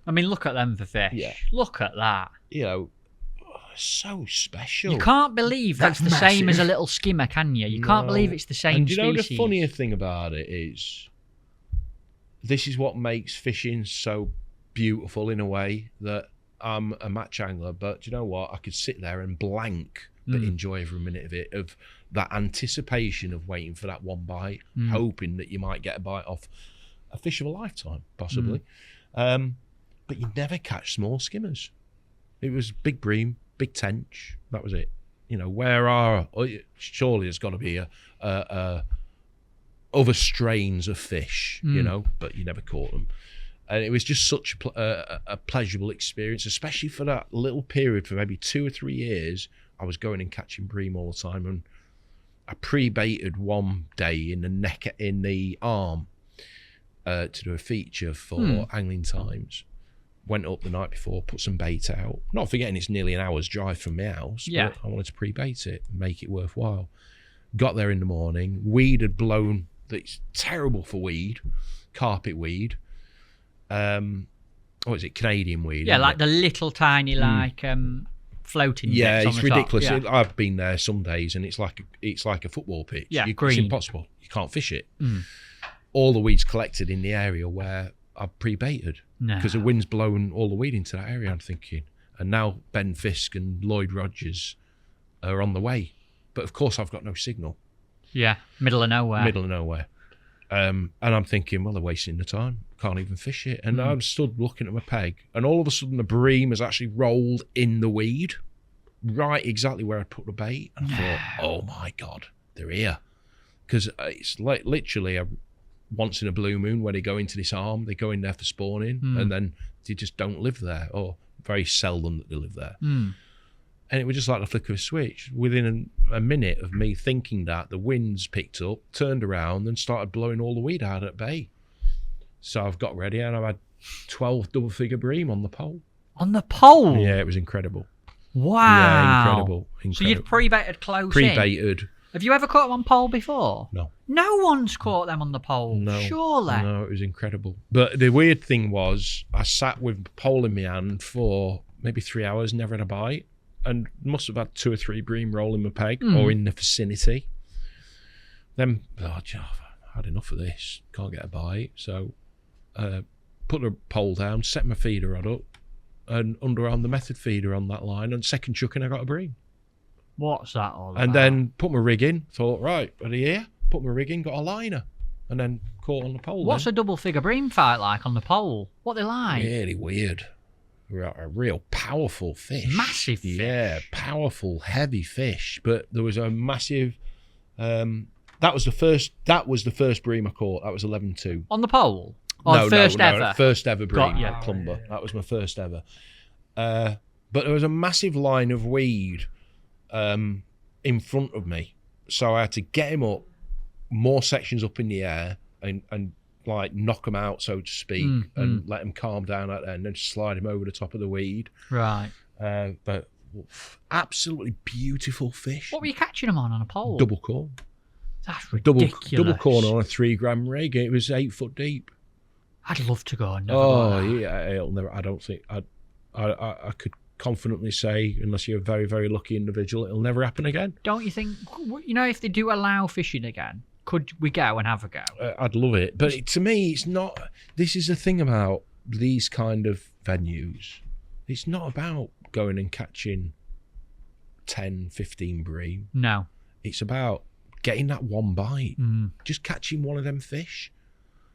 I mean, look at them for fish. Yeah. Look at that. You know, so special. You can't believe that's the same as a little skimmer, can you? You can't believe it's the same and species. you know the funnier thing about it is, this is what makes fishing so beautiful in a way, that I'm a match angler, but do you know what? I could sit there and blank, but enjoy every minute of it, of that anticipation of waiting for that one bite, hoping that you might get a bite off a fish of a lifetime, possibly. But you never catch small skimmers. It was big bream, big tench. That was it. You know, surely there's got to be other strains of fish, you know, but you never caught them. And it was just such a pleasurable experience, especially for that little period for maybe 2 or 3 years. I was going and catching bream all the time, and I pre-baited one day in the arm to do a feature for Angling Times. Went up the night before, put some bait out. Not forgetting it's nearly an hour's drive from my house, but I wanted to pre-bait it, make it worthwhile. Got there in the morning, weed had blown. It's terrible for weed, carpet weed. What is it, Canadian weed? Yeah, like the little tiny floating. Yeah, bits it's on the ridiculous. Top. Yeah. I've been there some days, and it's like a football pitch. Yeah, It's green. impossible. You can't fish it. All the weeds collected in the area where I've pre-baited, because the wind's blowing all the weed into that area. I'm thinking, and now Ben Fisk and Lloyd Rogers are on the way, but of course I've got no signal. Yeah, middle of nowhere. And I'm thinking, well, they're wasting the time. Can't even fish it. And I'm stood looking at my peg, and all of a sudden the bream has actually rolled in the weed, right exactly where I put the bait. And I thought, oh my God, they're here. Because it's like literally once in a blue moon where they go into this arm, they go in there for spawning, and then they just don't live there, or very seldom that they live there. And it was just like the flick of a switch. Within a minute of me thinking that, the winds picked up, turned around, and started blowing all the weed out at bay. So I've got ready, and I've had 12 double-figure bream on the pole. On the pole? Yeah, it was incredible. Wow. Yeah, incredible. So you'd pre-baited close in? Pre-baited. Have you ever caught them on pole before? No. No one's caught them on the pole, No. surely? No, it was incredible. But the weird thing was, I sat with the pole in my hand for maybe 3 hours, never had a bite, and must have had 2 or 3 bream rolling my peg or in the vicinity. Then, I've had enough of this. Can't get a bite. So, put the pole down, set my feeder rod up, and underarm the method feeder on that line, and second chucking I got a bream. What's that all about? And then put my rig in, thought, right, ready here, put my rig in, got a liner, and then caught on the pole. What's a double figure bream fight like on the pole? What they like? Really weird. A real powerful fish. Massive fish. Yeah, powerful, heavy fish. But there was a massive that was the first bream I caught. That was 11-2. On the pole? Or first ever? First ever bream Got you. at Clumber. That was my first ever. But there was a massive line of weed in front of me. So I had to get him up, more sections up in the air, and like knock him out, so to speak, and let him calm down at the end, and then slide him over the top of the weed. Right. But absolutely beautiful fish. What were you catching them on a pole? Double corn. That's ridiculous. Double corn on a 3 gram rig. It was 8 foot deep. I'd love to go and never go that. Yeah, it'll never. I don't think I could confidently say, unless you're a very, very lucky individual, it'll never happen again. Don't you think? If they do allow fishing again, could we go and have a go? I'd love it, but to me, it's not. This is the thing about these kind of venues. It's not about going and catching 10, 15 bream. No. It's about getting that one bite. Just catching one of them fish.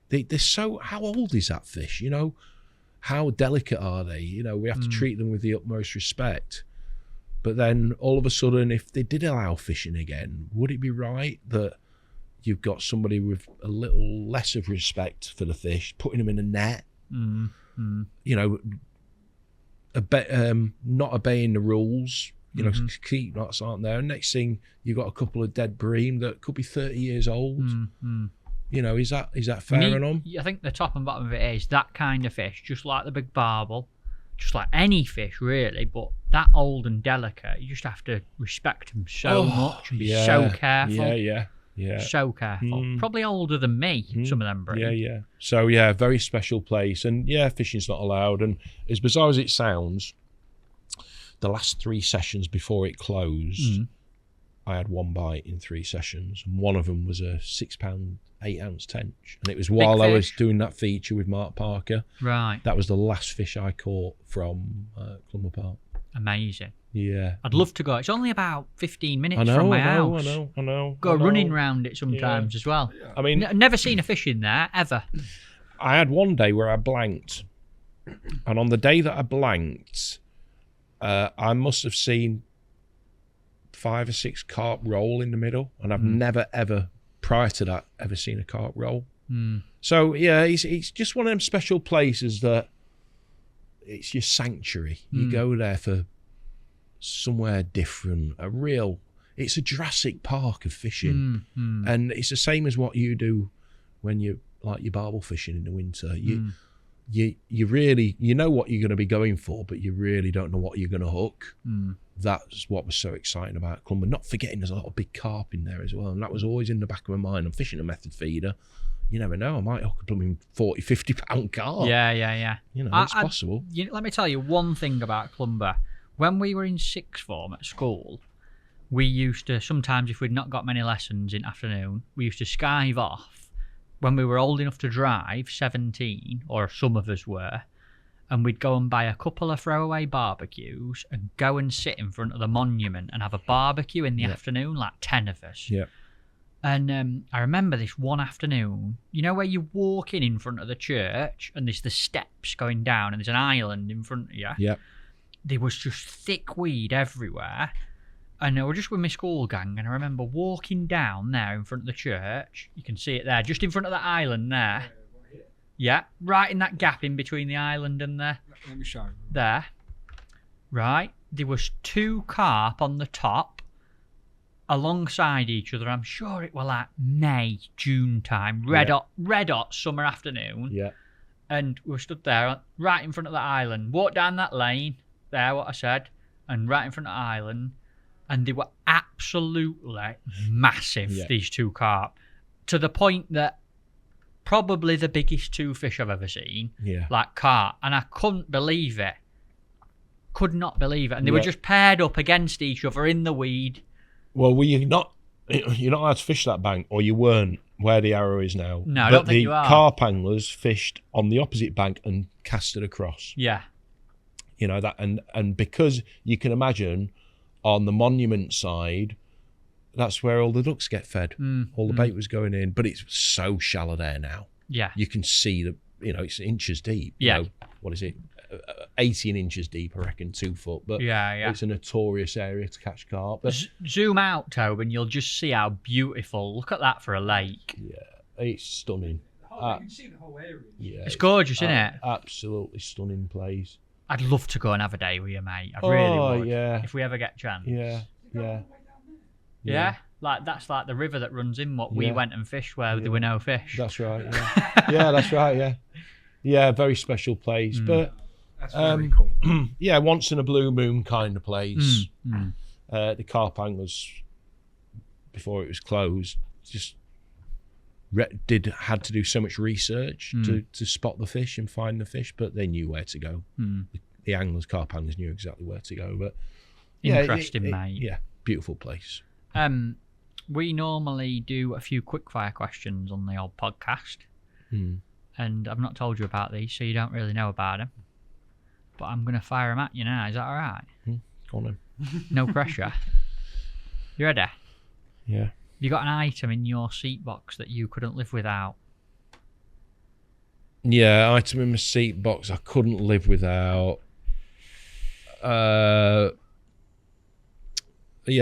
They're so. How old is that fish? How delicate are they? We have to treat them with the utmost respect. But then all of a sudden, if they did allow fishing again, would it be right that you've got somebody with a little less of respect for the fish, putting them in a net? Not obeying the rules. Keep knots aren't there. And next thing, you've got a couple of dead bream that could be 30 years old. Is that fair enough? I think the top and bottom of it is that kind of fish, just like the big barbel, just like any fish really, but that old and delicate, you just have to respect them so much and be so careful. Yeah. So careful. Probably older than me, some of them bream. Yeah. So, very special place. And, fishing's not allowed. And as bizarre as it sounds, the last 3 sessions before it closed, I had 1 bite in 3 sessions. And one of them was a 6 pound, 8 ounce tench. And it was while I was doing that feature with Mark Parker. Right. That was the last fish I caught from Clumber Park. Amazing. Yeah. I'd love to go. It's only about 15 minutes from my house. I know. Go running round it sometimes as well. Yeah. I mean, never seen a fish in there, ever. I had one day where I blanked. And on the day that I blanked, I must have seen 5 or 6 carp roll in the middle. And I've never, ever, prior to that, ever seen a carp roll. So, it's just one of them special places that it's your sanctuary. You go there for somewhere different, it's a Jurassic Park of fishing. And it's the same as what you do when you like your barbel fishing in the winter. You really, know what you're going to be going for, but you really don't know what you're going to hook. That's what was so exciting about Clumber. Not forgetting there's a lot of big carp in there as well, and that was always in the back of my mind. I'm fishing a method feeder. You never know, I might hook a blooming 40, 50 pound carp. Yeah. It's possible. Let me tell you one thing about Clumber. When we were in 6th form at school, we used to, sometimes if we'd not got many lessons in afternoon, we used to skive off when we were old enough to drive, 17, or some of us were, and we'd go and buy a couple of throwaway barbecues and go and sit in front of the monument and have a barbecue in the afternoon, like 10 of us. Yeah. And I remember this one afternoon, where you walk in front of the church and there's the steps going down and there's an island in front of you? Yeah. There was just thick weed everywhere. And I was just with my school gang, and I remember walking down there in front of the church. You can see it there, just in front of the island there. Yeah, right in that gap in between the island and the... Let me show. There. Right. there was 2 carp on the top alongside each other. I'm sure it was like May, June time, red hot summer afternoon. Yeah. And we were stood there right in front of the island. Walked down that lane, there, what I said, and right in front of the island. And they were absolutely massive, these 2 carp. To the point that probably the biggest 2 fish I've ever seen. Yeah. Like carp. And I couldn't believe it. Could not believe it. And they were just paired up against each other in the weed. Well, you're not allowed to fish that bank, or you weren't where the arrow is now. No, I don't think you are. The carp anglers fished on the opposite bank and cast it across. Yeah. You know that, and because you can imagine on the monument side, that's where all the ducks get fed. All the bait was going in, but it's so shallow there now. Yeah. You can see it's inches deep. Yeah. You know, what is it? 18 inches deep, I reckon, 2 foot. But it's a notorious area to catch carp. But zoom out, Tobe, and you'll just see how beautiful. Look at that for a lake. Yeah, it's stunning. You can see the whole area. Yeah, it's gorgeous, isn't it? Absolutely stunning place. I'd love to go and have a day with you, mate. I really would. Yeah. If we ever get a chance. Yeah. Like that's like the river that runs in what we went and fished where there were no fish. That's right. Yeah. That's right. Yeah. Yeah, very special place, but that's very cool. Yeah, once in a blue moon kind of place. The carp anglers, before it was closed, just had to do so much research to spot the fish and find the fish, but they knew where to go. The anglers, carp anglers, knew exactly where to go. But interesting, mate. Yeah, beautiful place. We normally do a few quickfire questions on the old podcast, and I've not told you about these, so you don't really know about them. But I'm going to fire them at you now. Is that all right? Go on then. No pressure. You ready? Yeah. You got an item in your seat box that you couldn't live without? Yeah, item in my seat box I couldn't live without.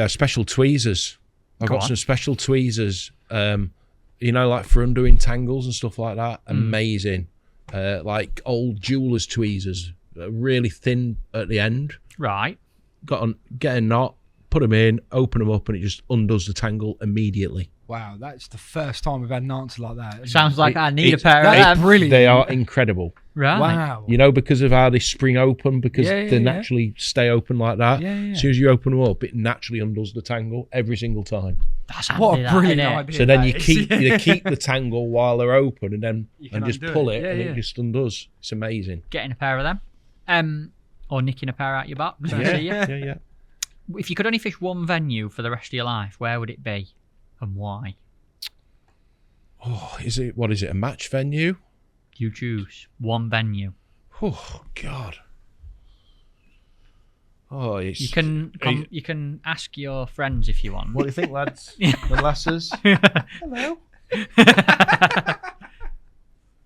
Special tweezers. I've got some special tweezers. Like for undoing tangles and stuff like that. Amazing. Like old jeweller's tweezers, really thin at the end. Right. Get a knot, put them in, open them up, and it just undoes the tangle immediately. Wow, that's the first time we've had an answer like that. Sounds like I need a pair of them. Brilliant. They are incredible. Right. Wow. Because of how they spring open, because they naturally stay open like that. Yeah. As soon as you open them up, it naturally undoes the tangle every single time. That's handy, what a brilliant idea. So then you keep the tangle while they're open, and then just pull it, and it just undoes. It's amazing. Getting a pair of them, or nicking a pair out your box. Yeah. If you could only fish one venue for the rest of your life, where would it be, and why? Oh, what is it? A match venue? You choose one venue. Oh God. Oh, you can ask your friends if you want. What do you think, lads and lasses? Hello.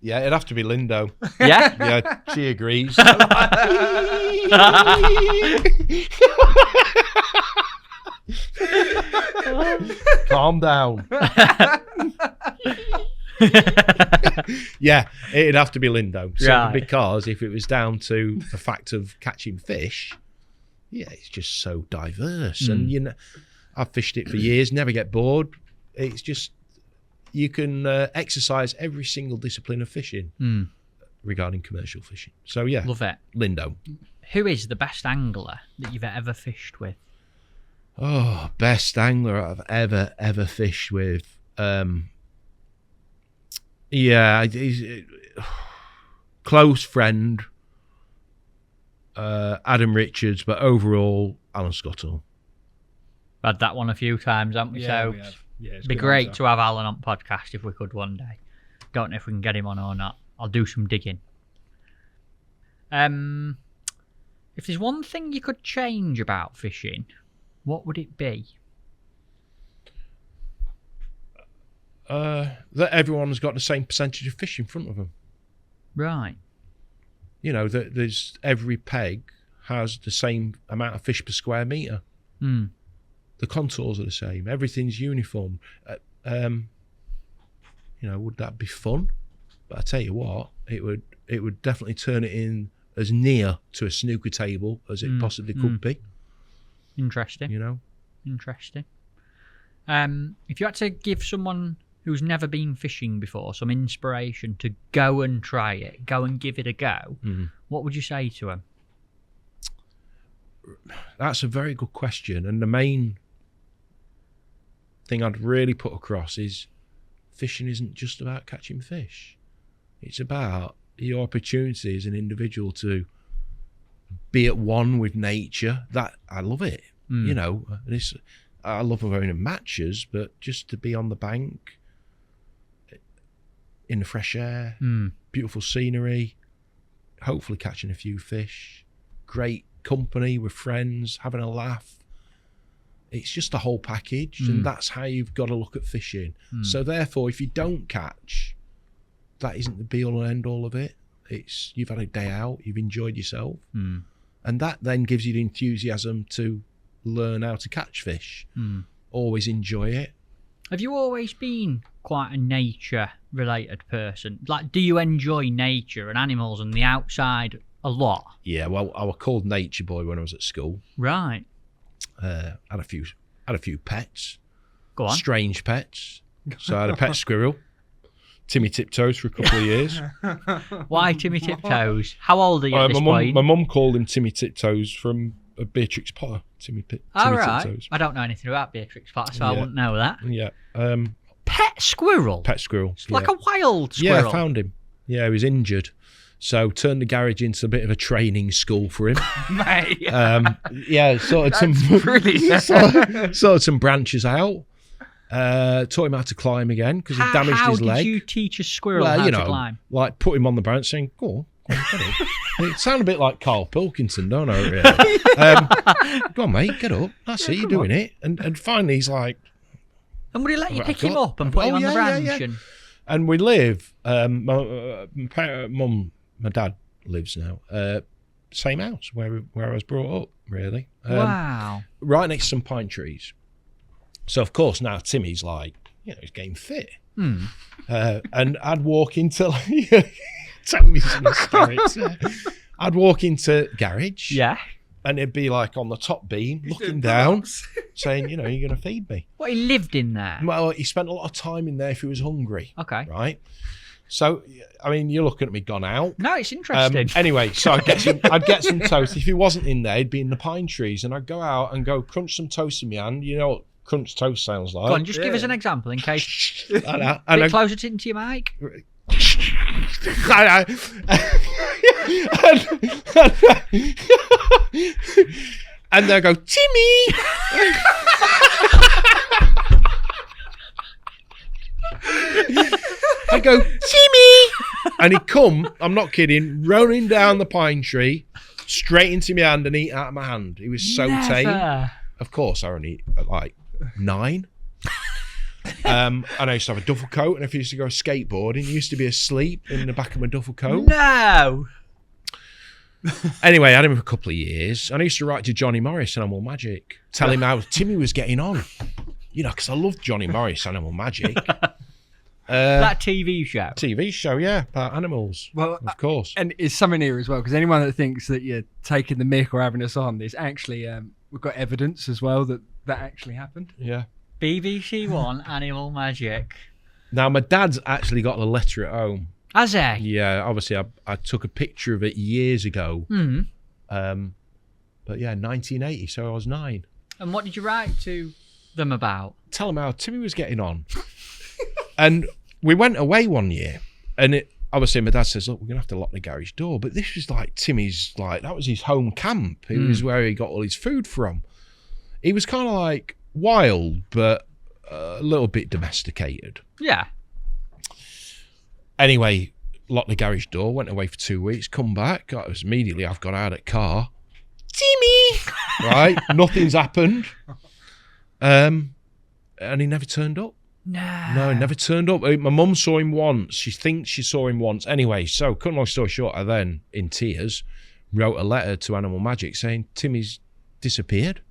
Yeah, it'd have to be Lindo. Yeah? Yeah, she agrees. Calm down. Yeah, it'd have to be Lindo. Because if it was down to the fact of catching fish, it's just so diverse. And I've fished it for years, never get bored. It's just, you can exercise every single discipline of fishing regarding commercial fishing. So yeah, love it. Lindo. Who is the best angler that you've ever fished with? Oh, best angler I've ever fished with. He's close friend, Adam Richards, but overall Alan Scottle. Had that one a few times, haven't we? Yeah, so we have. Yeah, it'd be great to have Alan on podcast if we could one day. Don't know if we can get him on or not. I'll do some digging. If there's one thing you could change about fishing, what would it be? That everyone's got the same percentage of fish in front of them. Right. That there's every peg has the same amount of fish per square metre. The contours are the same. Everything's uniform. Would that be fun? But I tell you what, it would definitely turn it in as near to a snooker table as it possibly could be. Interesting. You know. Interesting. If you had to give someone who's never been fishing before some inspiration to go and try it, go and give it a go, what would you say to them? That's a very good question. And the main thing I'd really put across is fishing isn't just about catching fish. It's about your opportunity as an individual to be at one with nature. That I love it. You know, I love owning matches, but just to be on the bank in the fresh air, beautiful scenery, hopefully catching a few fish, great company with friends, having a laugh. It's just a whole package, and that's how you've got to look at fishing. So therefore, if you don't catch, that isn't the be-all and end-all of it. It's you've had a day out, you've enjoyed yourself, and that then gives you the enthusiasm to learn how to catch fish. Always enjoy it. Have you always been quite a nature-related person? Like, do you enjoy nature and animals and the outside a lot? Yeah, well, I was called Nature Boy when I was at school. Right. Had a few pets. Go on. Strange pets. So I had a pet squirrel, Timmy Tiptoes, for a couple of years. Why Timmy Tiptoes? How old are you at this point? My mum called him Timmy Tiptoes from Beatrix Potter. Timmy Right. Tiptoes. I don't know anything about Beatrix Potter, so I wouldn't know that. Yeah. Pet squirrel? Pet squirrel. It's like a wild squirrel. Yeah, I found him. Yeah, he was injured. So turned the garage into a bit of a training school for him. Mate. Yeah, sorted some branches out. Taught him how to climb again because he damaged his leg. How did you teach a squirrel how to climb? Like put him on the branch saying, go on, get up. It sounded a bit like Carl Pilkington, don't I? Really? Go on, mate, get up. That's it, you're doing it. And finally he's like... And would he let you pick him up and put him on the branch? Yeah. And we live... my dad lives now. Same house where I was brought up, really. Wow. Right next to some pine trees. So, of course, now Timmy's like, he's getting fit. And I'd walk into... Tell me some hysterics. I'd walk into garage. Yeah. And it'd be like on the top beam, looking down, saying, you're going to feed me. What, he lived in there? Well, he spent a lot of time in there if he was hungry. Okay. Right? So, I mean, you're looking at me gone out. No, it's interesting. Anyway, so I'd get some toast. If he wasn't in there, he'd be in the pine trees. And I'd go out and go crunch some toast in my hand. You know what crunch toast sounds like? Go on, just give us an example in case. And a bit closer into your mic. And they go, Timmy! I go, Timmy! And he'd come, I'm not kidding, rolling down the pine tree, straight into my hand and eat out of my hand. He was so tame. Of course, I only like 9. And I used to have a duffel coat, and if I used to go skateboarding, he used to be asleep in the back of my duffel coat. No! Anyway, I had him for a couple of years, and I used to write to Johnny Morris, Animal Magic, tell him how Timmy was getting on. Because I loved Johnny Morris, Animal Magic. That TV show? TV show, yeah, about animals, Well, of course. And it's something here as well, because anyone that thinks that you're taking the mick or having us on, there's actually, we've got evidence as well that actually happened. Yeah. BBC One, Animal Magic. Now, my dad's actually got the letter at home. Has he? Yeah, obviously, I took a picture of it years ago. But yeah, 1980, so I was 9. And what did you write to them about? Tell them how Timmy was getting on. And we went away one year, and obviously my dad says, look, we're going to have to lock the garage door. But this was like Timmy's, that was his home camp. It was where he got all his food from. He was kind of like wild, but a little bit domesticated. Yeah. Anyway, locked the garage door, went away for 2 weeks, come back. Immediately I've got out of the car. Timmy! Right? Nothing's happened. And he never turned up. No, he never turned up. My mum saw him once. She thinks she saw him once. Anyway, so cut long story short, I then, in tears, wrote a letter to Animal Magic saying Timmy's disappeared.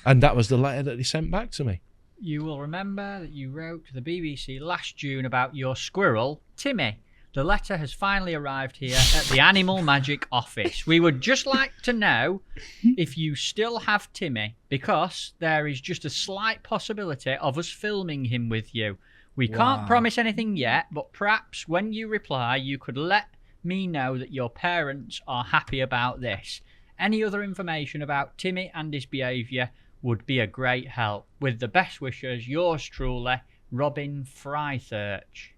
And that was the letter that they sent back to me. You will remember that you wrote to the BBC last June about your squirrel, Timmy. The letter has finally arrived here at the Animal Magic office. We would just like to know if you still have Timmy, because there is just a slight possibility of us filming him with you. We can't promise anything yet, but perhaps when you reply, you could let me know that your parents are happy about this. Any other information about Timmy and his behaviour would be a great help. With the best wishes, yours truly, Robin Frythurch.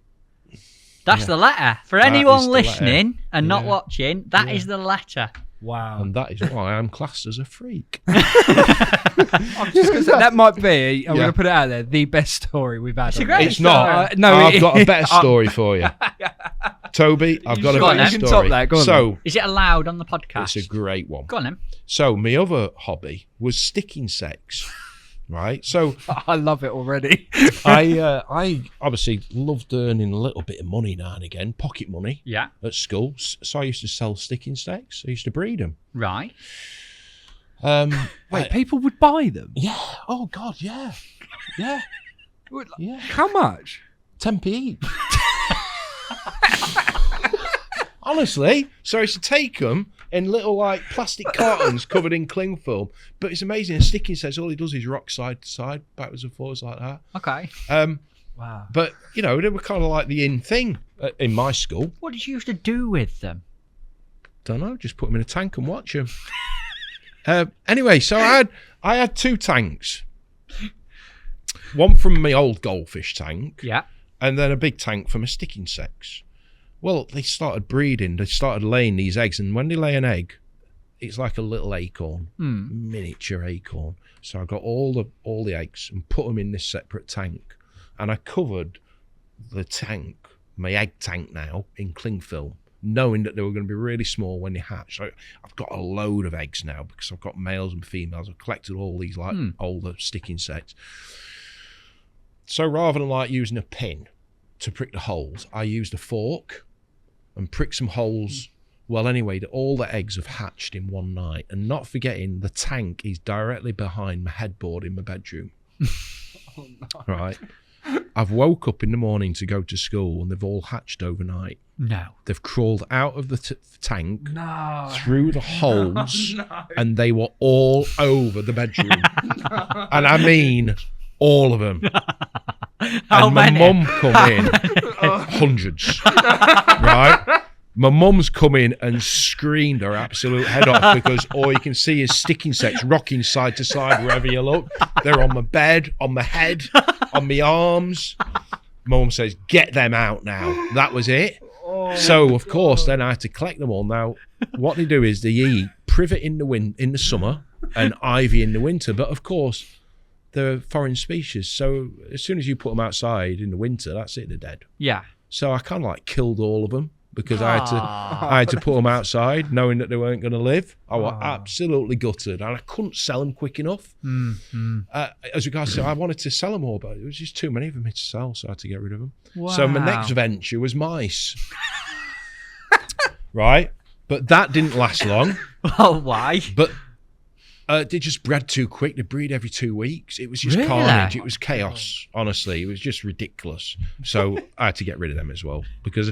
That's the letter. For anyone listening and not watching, that is the letter. Wow. And that is why I'm classed as a freak. I'm just going to say, that might be, I'm going to put it out there, the best story we've had. It's a great It's not. no, I've got a better story for you. Toby, I've got a better You can story. top that. Go on, so, Is it allowed on the podcast? it's a great one. Go on then. So, my other hobby was stick insects, right? So, I love it already. I obviously loved earning a little bit of money now and again, pocket money Yeah. at school. So, I used to sell stick insects. I used to breed them. Right. Wait, people would buy them? Yeah. Oh, God, yeah. Yeah. Yeah. How much? 10p each. Honestly, so I used to take them in little like plastic cartons covered in cling film. But it's amazing. A stick insect, all he does is rock side to side, backwards and forwards like that. Okay. Wow. But you know, they were kind of like the in thing in my school. What did you used to do with them? Don't know, just put them in a tank and watch them. Anyway, so I had 2 tanks. One from my old goldfish tank. Yeah. And then a big tank for my stick insects. Well, they started breeding. They started laying these eggs, and when they lay an egg, it's like a little acorn, miniature acorn. So I got all the eggs and put them in this separate tank, and I covered the tank, my egg tank now, in cling film, knowing that they were going to be really small when they hatch. So I've got a load of eggs now because I've got males and females. I've collected all these like older stick insects. So rather than like using a pin to prick the holes, I used a fork and prick some holes. Well, anyway, all the eggs have hatched in one night, and not forgetting the tank is directly behind my headboard in my bedroom. Oh, no. Right. I've woke up in the morning to go to school, and they've all hatched overnight. No. They've crawled out of the tank, No. through the holes, and they were all over the bedroom. And I mean all of them. How and many? my mum come in, hundreds, right? My mum's come in and screamed her absolute head off because all you can see is stick insects rocking side to side wherever you look. They're on my bed, on my head, on my arms. Mum says, get them out now. That was it. So, of course, then I had to collect them all. Now, what they do is they eat privet in the summer and ivy in the winter. But, of course, they're foreign species. So as soon as you put them outside in the winter, that's it, they're dead. Yeah. So I kind of like killed all of them because I had to put them outside knowing that they weren't going to live. I was absolutely gutted, and I couldn't sell them quick enough. As regards to, I wanted to sell them all, but it was just too many of them to sell, so I had to get rid of them. Wow. So my next venture was mice. Right? But that didn't last long. Oh, why? But they just bred too quick. They breed every 2 weeks. It was just Really? carnage. It was chaos, honestly. It was just ridiculous. So I had to get rid of them as well because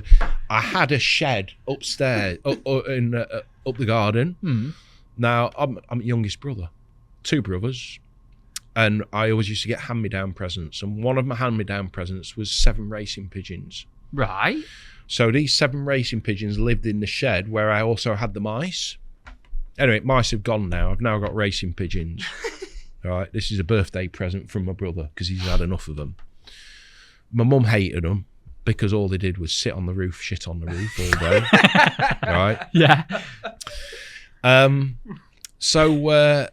I had a shed upstairs, up the garden. Now, I'm the youngest brother, 2 brothers, and I always used to get hand-me-down presents. And one of my hand-me-down presents was 7 racing pigeons. Right. So these 7 racing pigeons lived in the shed where I also had the mice. Anyway, mice have gone now. I've now got racing pigeons. All right, this is a birthday present from my brother because he's had enough of them. My mum hated them because all they did was sit on the roof, shit on the roof all day. Right? Yeah. So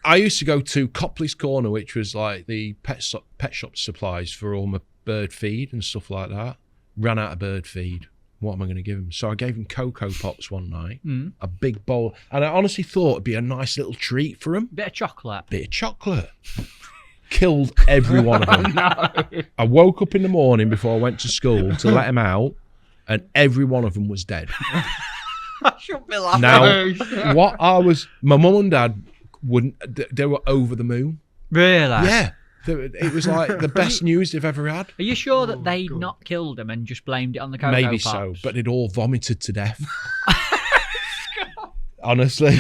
I used to go to Copley's Corner, which was like the pet shop supplies for all my bird feed and stuff like that. Ran out of bird feed. What am I going to give him? So I gave him Cocoa Pops one night, a big bowl. And I honestly thought it'd be a nice little treat for him. Bit of chocolate. Bit of chocolate. Killed every one of them. I woke up in the morning before I went to school to let him out, and every one of them was dead. I shouldn't be laughing. Now, my mum and dad they were over the moon. Really? Yeah. It was like the best news they've ever had. Are you sure that they'd not killed them and just blamed it on the Cocoa Maybe Pops? so, but they'd all vomited to death. Honestly.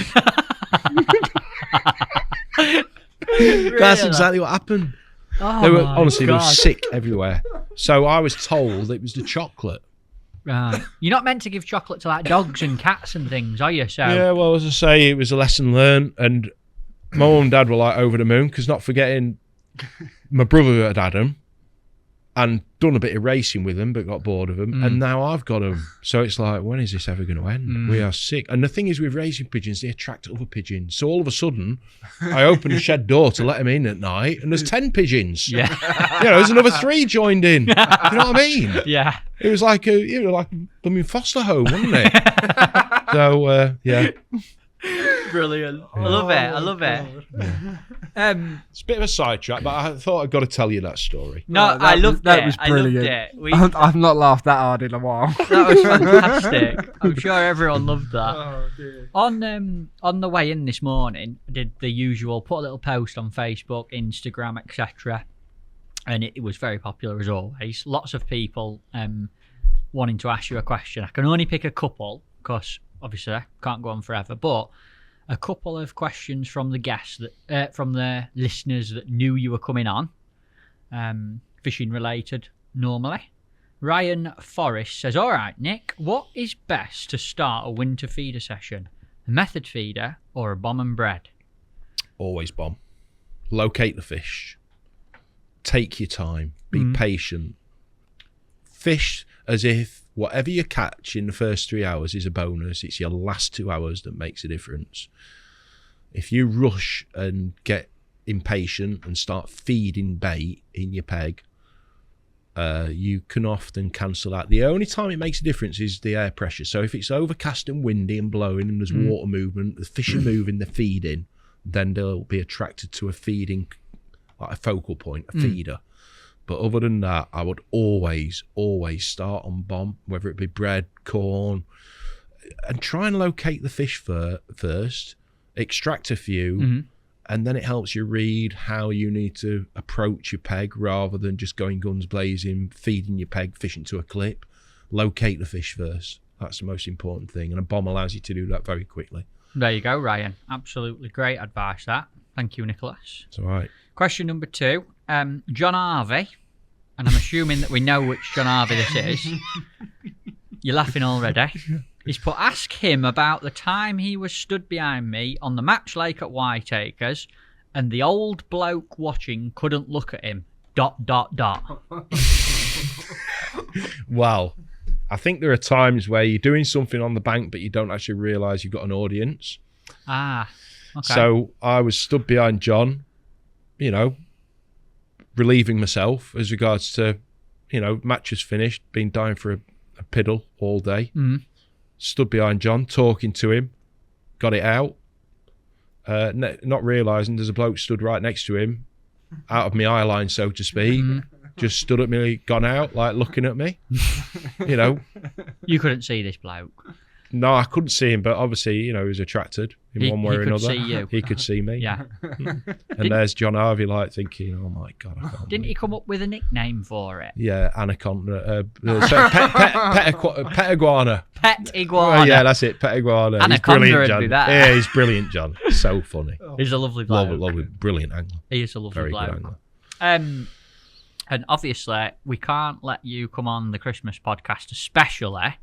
That's exactly what happened. Oh They were my honestly they were God. sick everywhere. So I was told it was the chocolate. Right. You're not meant to give chocolate to like dogs and cats and things, are you? So Yeah, well, as I say, it was a lesson learned, and my mum and dad were like over the moon because not forgetting my brother had had them and done a bit of racing with them, but got bored of them, and now I've got them. So it's like, when is this ever going to end? We are sick. And the thing is, with racing pigeons, they attract other pigeons. So all of a sudden, I open the shed door to let them in at night, and there's 10 pigeons. Yeah. There's another 3 joined in. You know what I mean? Yeah. It was like a blooming foster home, wasn't it? So yeah. Brilliant. I love it. I love it. It's a bit of a sidetrack, but I thought I'd got to tell you that story. No, Oh, I loved that it. was I loved brilliant. it. I've not laughed that hard in a while. That was fantastic. I'm sure everyone loved that. Oh, dear. On the way in this morning, I did the usual, put a little post on Facebook, Instagram, etc. And it was very popular as always. Lots of people wanting to ask you a question. I can only pick a couple because obviously I can't go on forever, but a couple of questions from the guests that from the listeners that knew you were coming on, fishing related normally. Ryan Forrest says, all right, Nick, what is best to start a winter feeder session? A method feeder or a bomb and bread? Always bomb. Locate the fish. Take your time. Be patient. Fish as if whatever you catch in the first 3 hours is a bonus. It's your last 2 hours that makes a difference. If you rush and get impatient and start feeding bait in your peg, you can often cancel out. The only time it makes a difference is the air pressure. So if it's overcast and windy and blowing and there's water movement, the fish are moving, they're feeding, then they'll be attracted to a feeding, like a focal point, a feeder. But other than that, I would always start on bomb, whether it be bread, corn, and try and locate the fish first, extract a few, and then it helps you read how you need to approach your peg rather than just going guns blazing, feeding your peg, fishing to a clip. Locate the fish first. That's the most important thing, and a bomb allows you to do that very quickly. There you go, Ryan. Absolutely great advice, that. Thank you, Nicholas. It's all right. Question number 2. John Harvey, and I'm assuming that we know which John Harvey this is. You're laughing already. He's put, ask him about the time he was stood behind me on the Match Lake at Whiteacres and the old bloke watching couldn't look at him. ... Well, I think there are times where you're doing something on the bank but you don't actually realise you've got an audience. Ah, okay. So I was stood behind John, relieving myself as regards to, match was finished, been dying for a piddle all day. Stood behind John, talking to him, got it out, not realising there's a bloke stood right next to him, out of my eye line, so to speak, just stood at me, gone out, like looking at me, You couldn't see this bloke. No, I couldn't see him, but obviously, he was attracted in one way or another. He could see you. He could see me. Yeah. And there's John Harvey, thinking, oh my God. I can't Didn't he come up with a nickname for it? Yeah, anaconda. Pet iguana. Pet iguana. Oh, yeah, that's it. Pet iguana. Anaconda He's brilliant, would John. be better. Yeah, he's brilliant, John. So funny. He's a lovely bloke. Lovely, brilliant angler. He is a lovely Very bloke. good angler. And obviously, we can't let you come on the Christmas podcast, especially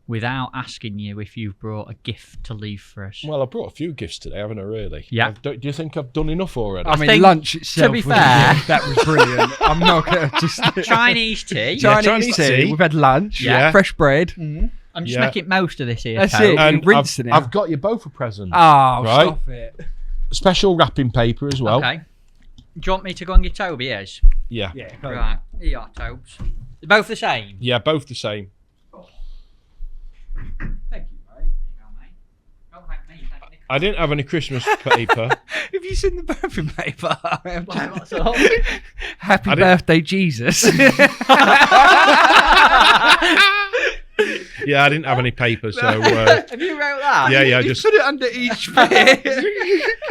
without asking you if you've brought a gift to leave for us. Well, I brought a few gifts today, haven't I, really? Yeah. Do you think I've done enough already? I mean, think, lunch itself. to be was fair- brilliant. That was brilliant. I'm not going to just. Chinese tea. Yeah, Chinese tea. We've had lunch. Yeah. Fresh bread. I'm just Yeah. making most of this here. That's Toad. it. And rinsing it. I've got you both a present. Oh, Right. stop it. Special wrapping paper as well. Okay. Do you want me to go and get Toby ears? Yeah. Yeah. Right. Here you are, Tobes. They're both the same. Yeah, both the same. Thank you, mate. There you go, mate. Don't thank me, thank Nick. I didn't have any Christmas paper. Have you seen the birthday paper? Why, what's up? Happy I didn't- birthday, Jesus. Yeah, I didn't have any paper, so Have you wrote that? yeah, You just put it under each bit.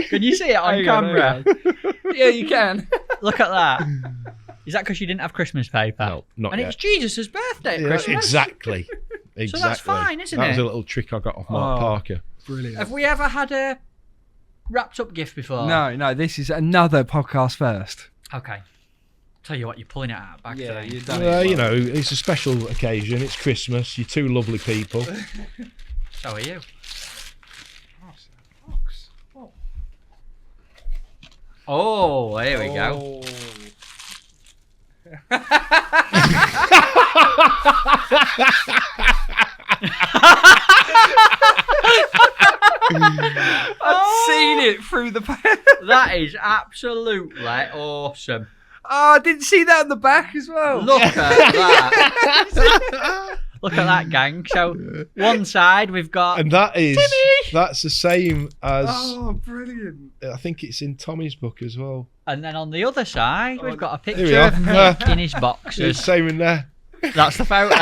Can you see it on Hang on, camera? yeah, you can. Look at that. Is that because you didn't have Christmas paper? No, not and yet. it's Jesus' birthday at Yeah, Christmas. Exactly. So that's fine, isn't That it? was a little trick I got off Mark Parker. Brilliant. Have we ever had a wrapped up gift before? No, this is another podcast first. Okay. Tell you what, you're pulling it out of the bag today. you've done Well, you know, it's a special occasion. It's Christmas. You're two lovely people. So are you. Oh, here we go. I've seen it through the back. That is absolutely awesome. Oh, I didn't see that on the back as well. Look at that. Look at that, gang. So one side we've got And that's the same as Oh, brilliant. I think it's in Tommy's book as well. and then on the other side we've got a Here we picture are. of Nick in his It's boxers. the same in there. That's the photo.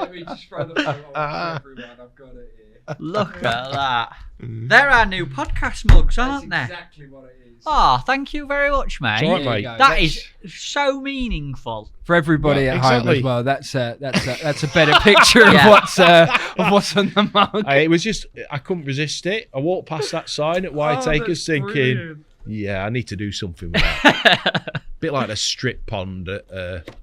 Let me just throw the photo on everyone. I've got it here. Look at that. They're our new podcast mugs, aren't they? exactly what it is. Oh, thank you very much, mate. It's all right, There you mate. go. That is so meaningful. For everybody Yeah, at home exactly. as well. That's a better picture Yeah. of what's on the mug. It was just, I couldn't resist it. I walked past that sign at Whiteacres thinking, yeah, I need to do something with that. Bit like the strip pond at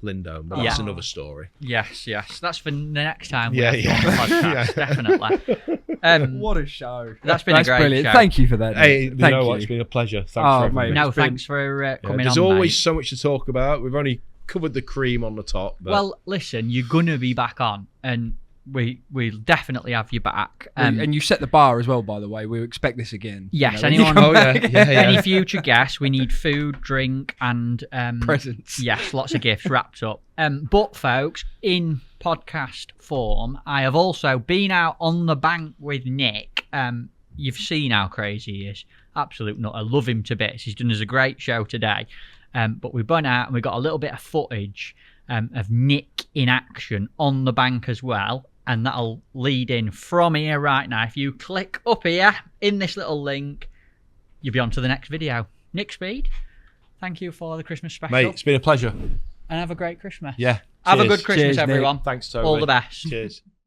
Lindo, but that's Yeah. another story. Yes. That's for the next time we Yeah, have you on the podcast, definitely. What a show. That's been a great brilliant. show. Thank you for that. Hey, Nick. you know Thank what? It's been a pleasure. Thanks Oh, for everything. mate. No, It's been- thanks for Yeah, coming there's on, always mate. so much to talk about. We've only covered the cream on the top. But Well, listen, you're gonna be back on, and we'll definitely have you back. And you set the bar as well, by the way. We expect this again. Yes, when you anyone- come oh yeah, back. yeah, yeah. any future guests, we need food, drink, and Presents. Yes, lots of gifts wrapped up. But folks, in podcast form, I have also been out on the bank with Nick. You've seen how crazy he is. Absolute nut. I love him to bits. He's done us a great show today. But we've gone out and we got a little bit of footage of Nick in action on the bank as well. And that'll lead in from here right now. If you click up here in this little link, you'll be on to the next video. Nick Speed, thank you for the Christmas special. Mate, it's been a pleasure. And have a great Christmas. Yeah. Have a Cheers. good Christmas, Cheers, Nick. everyone. Thanks, Toby. All the best. Cheers.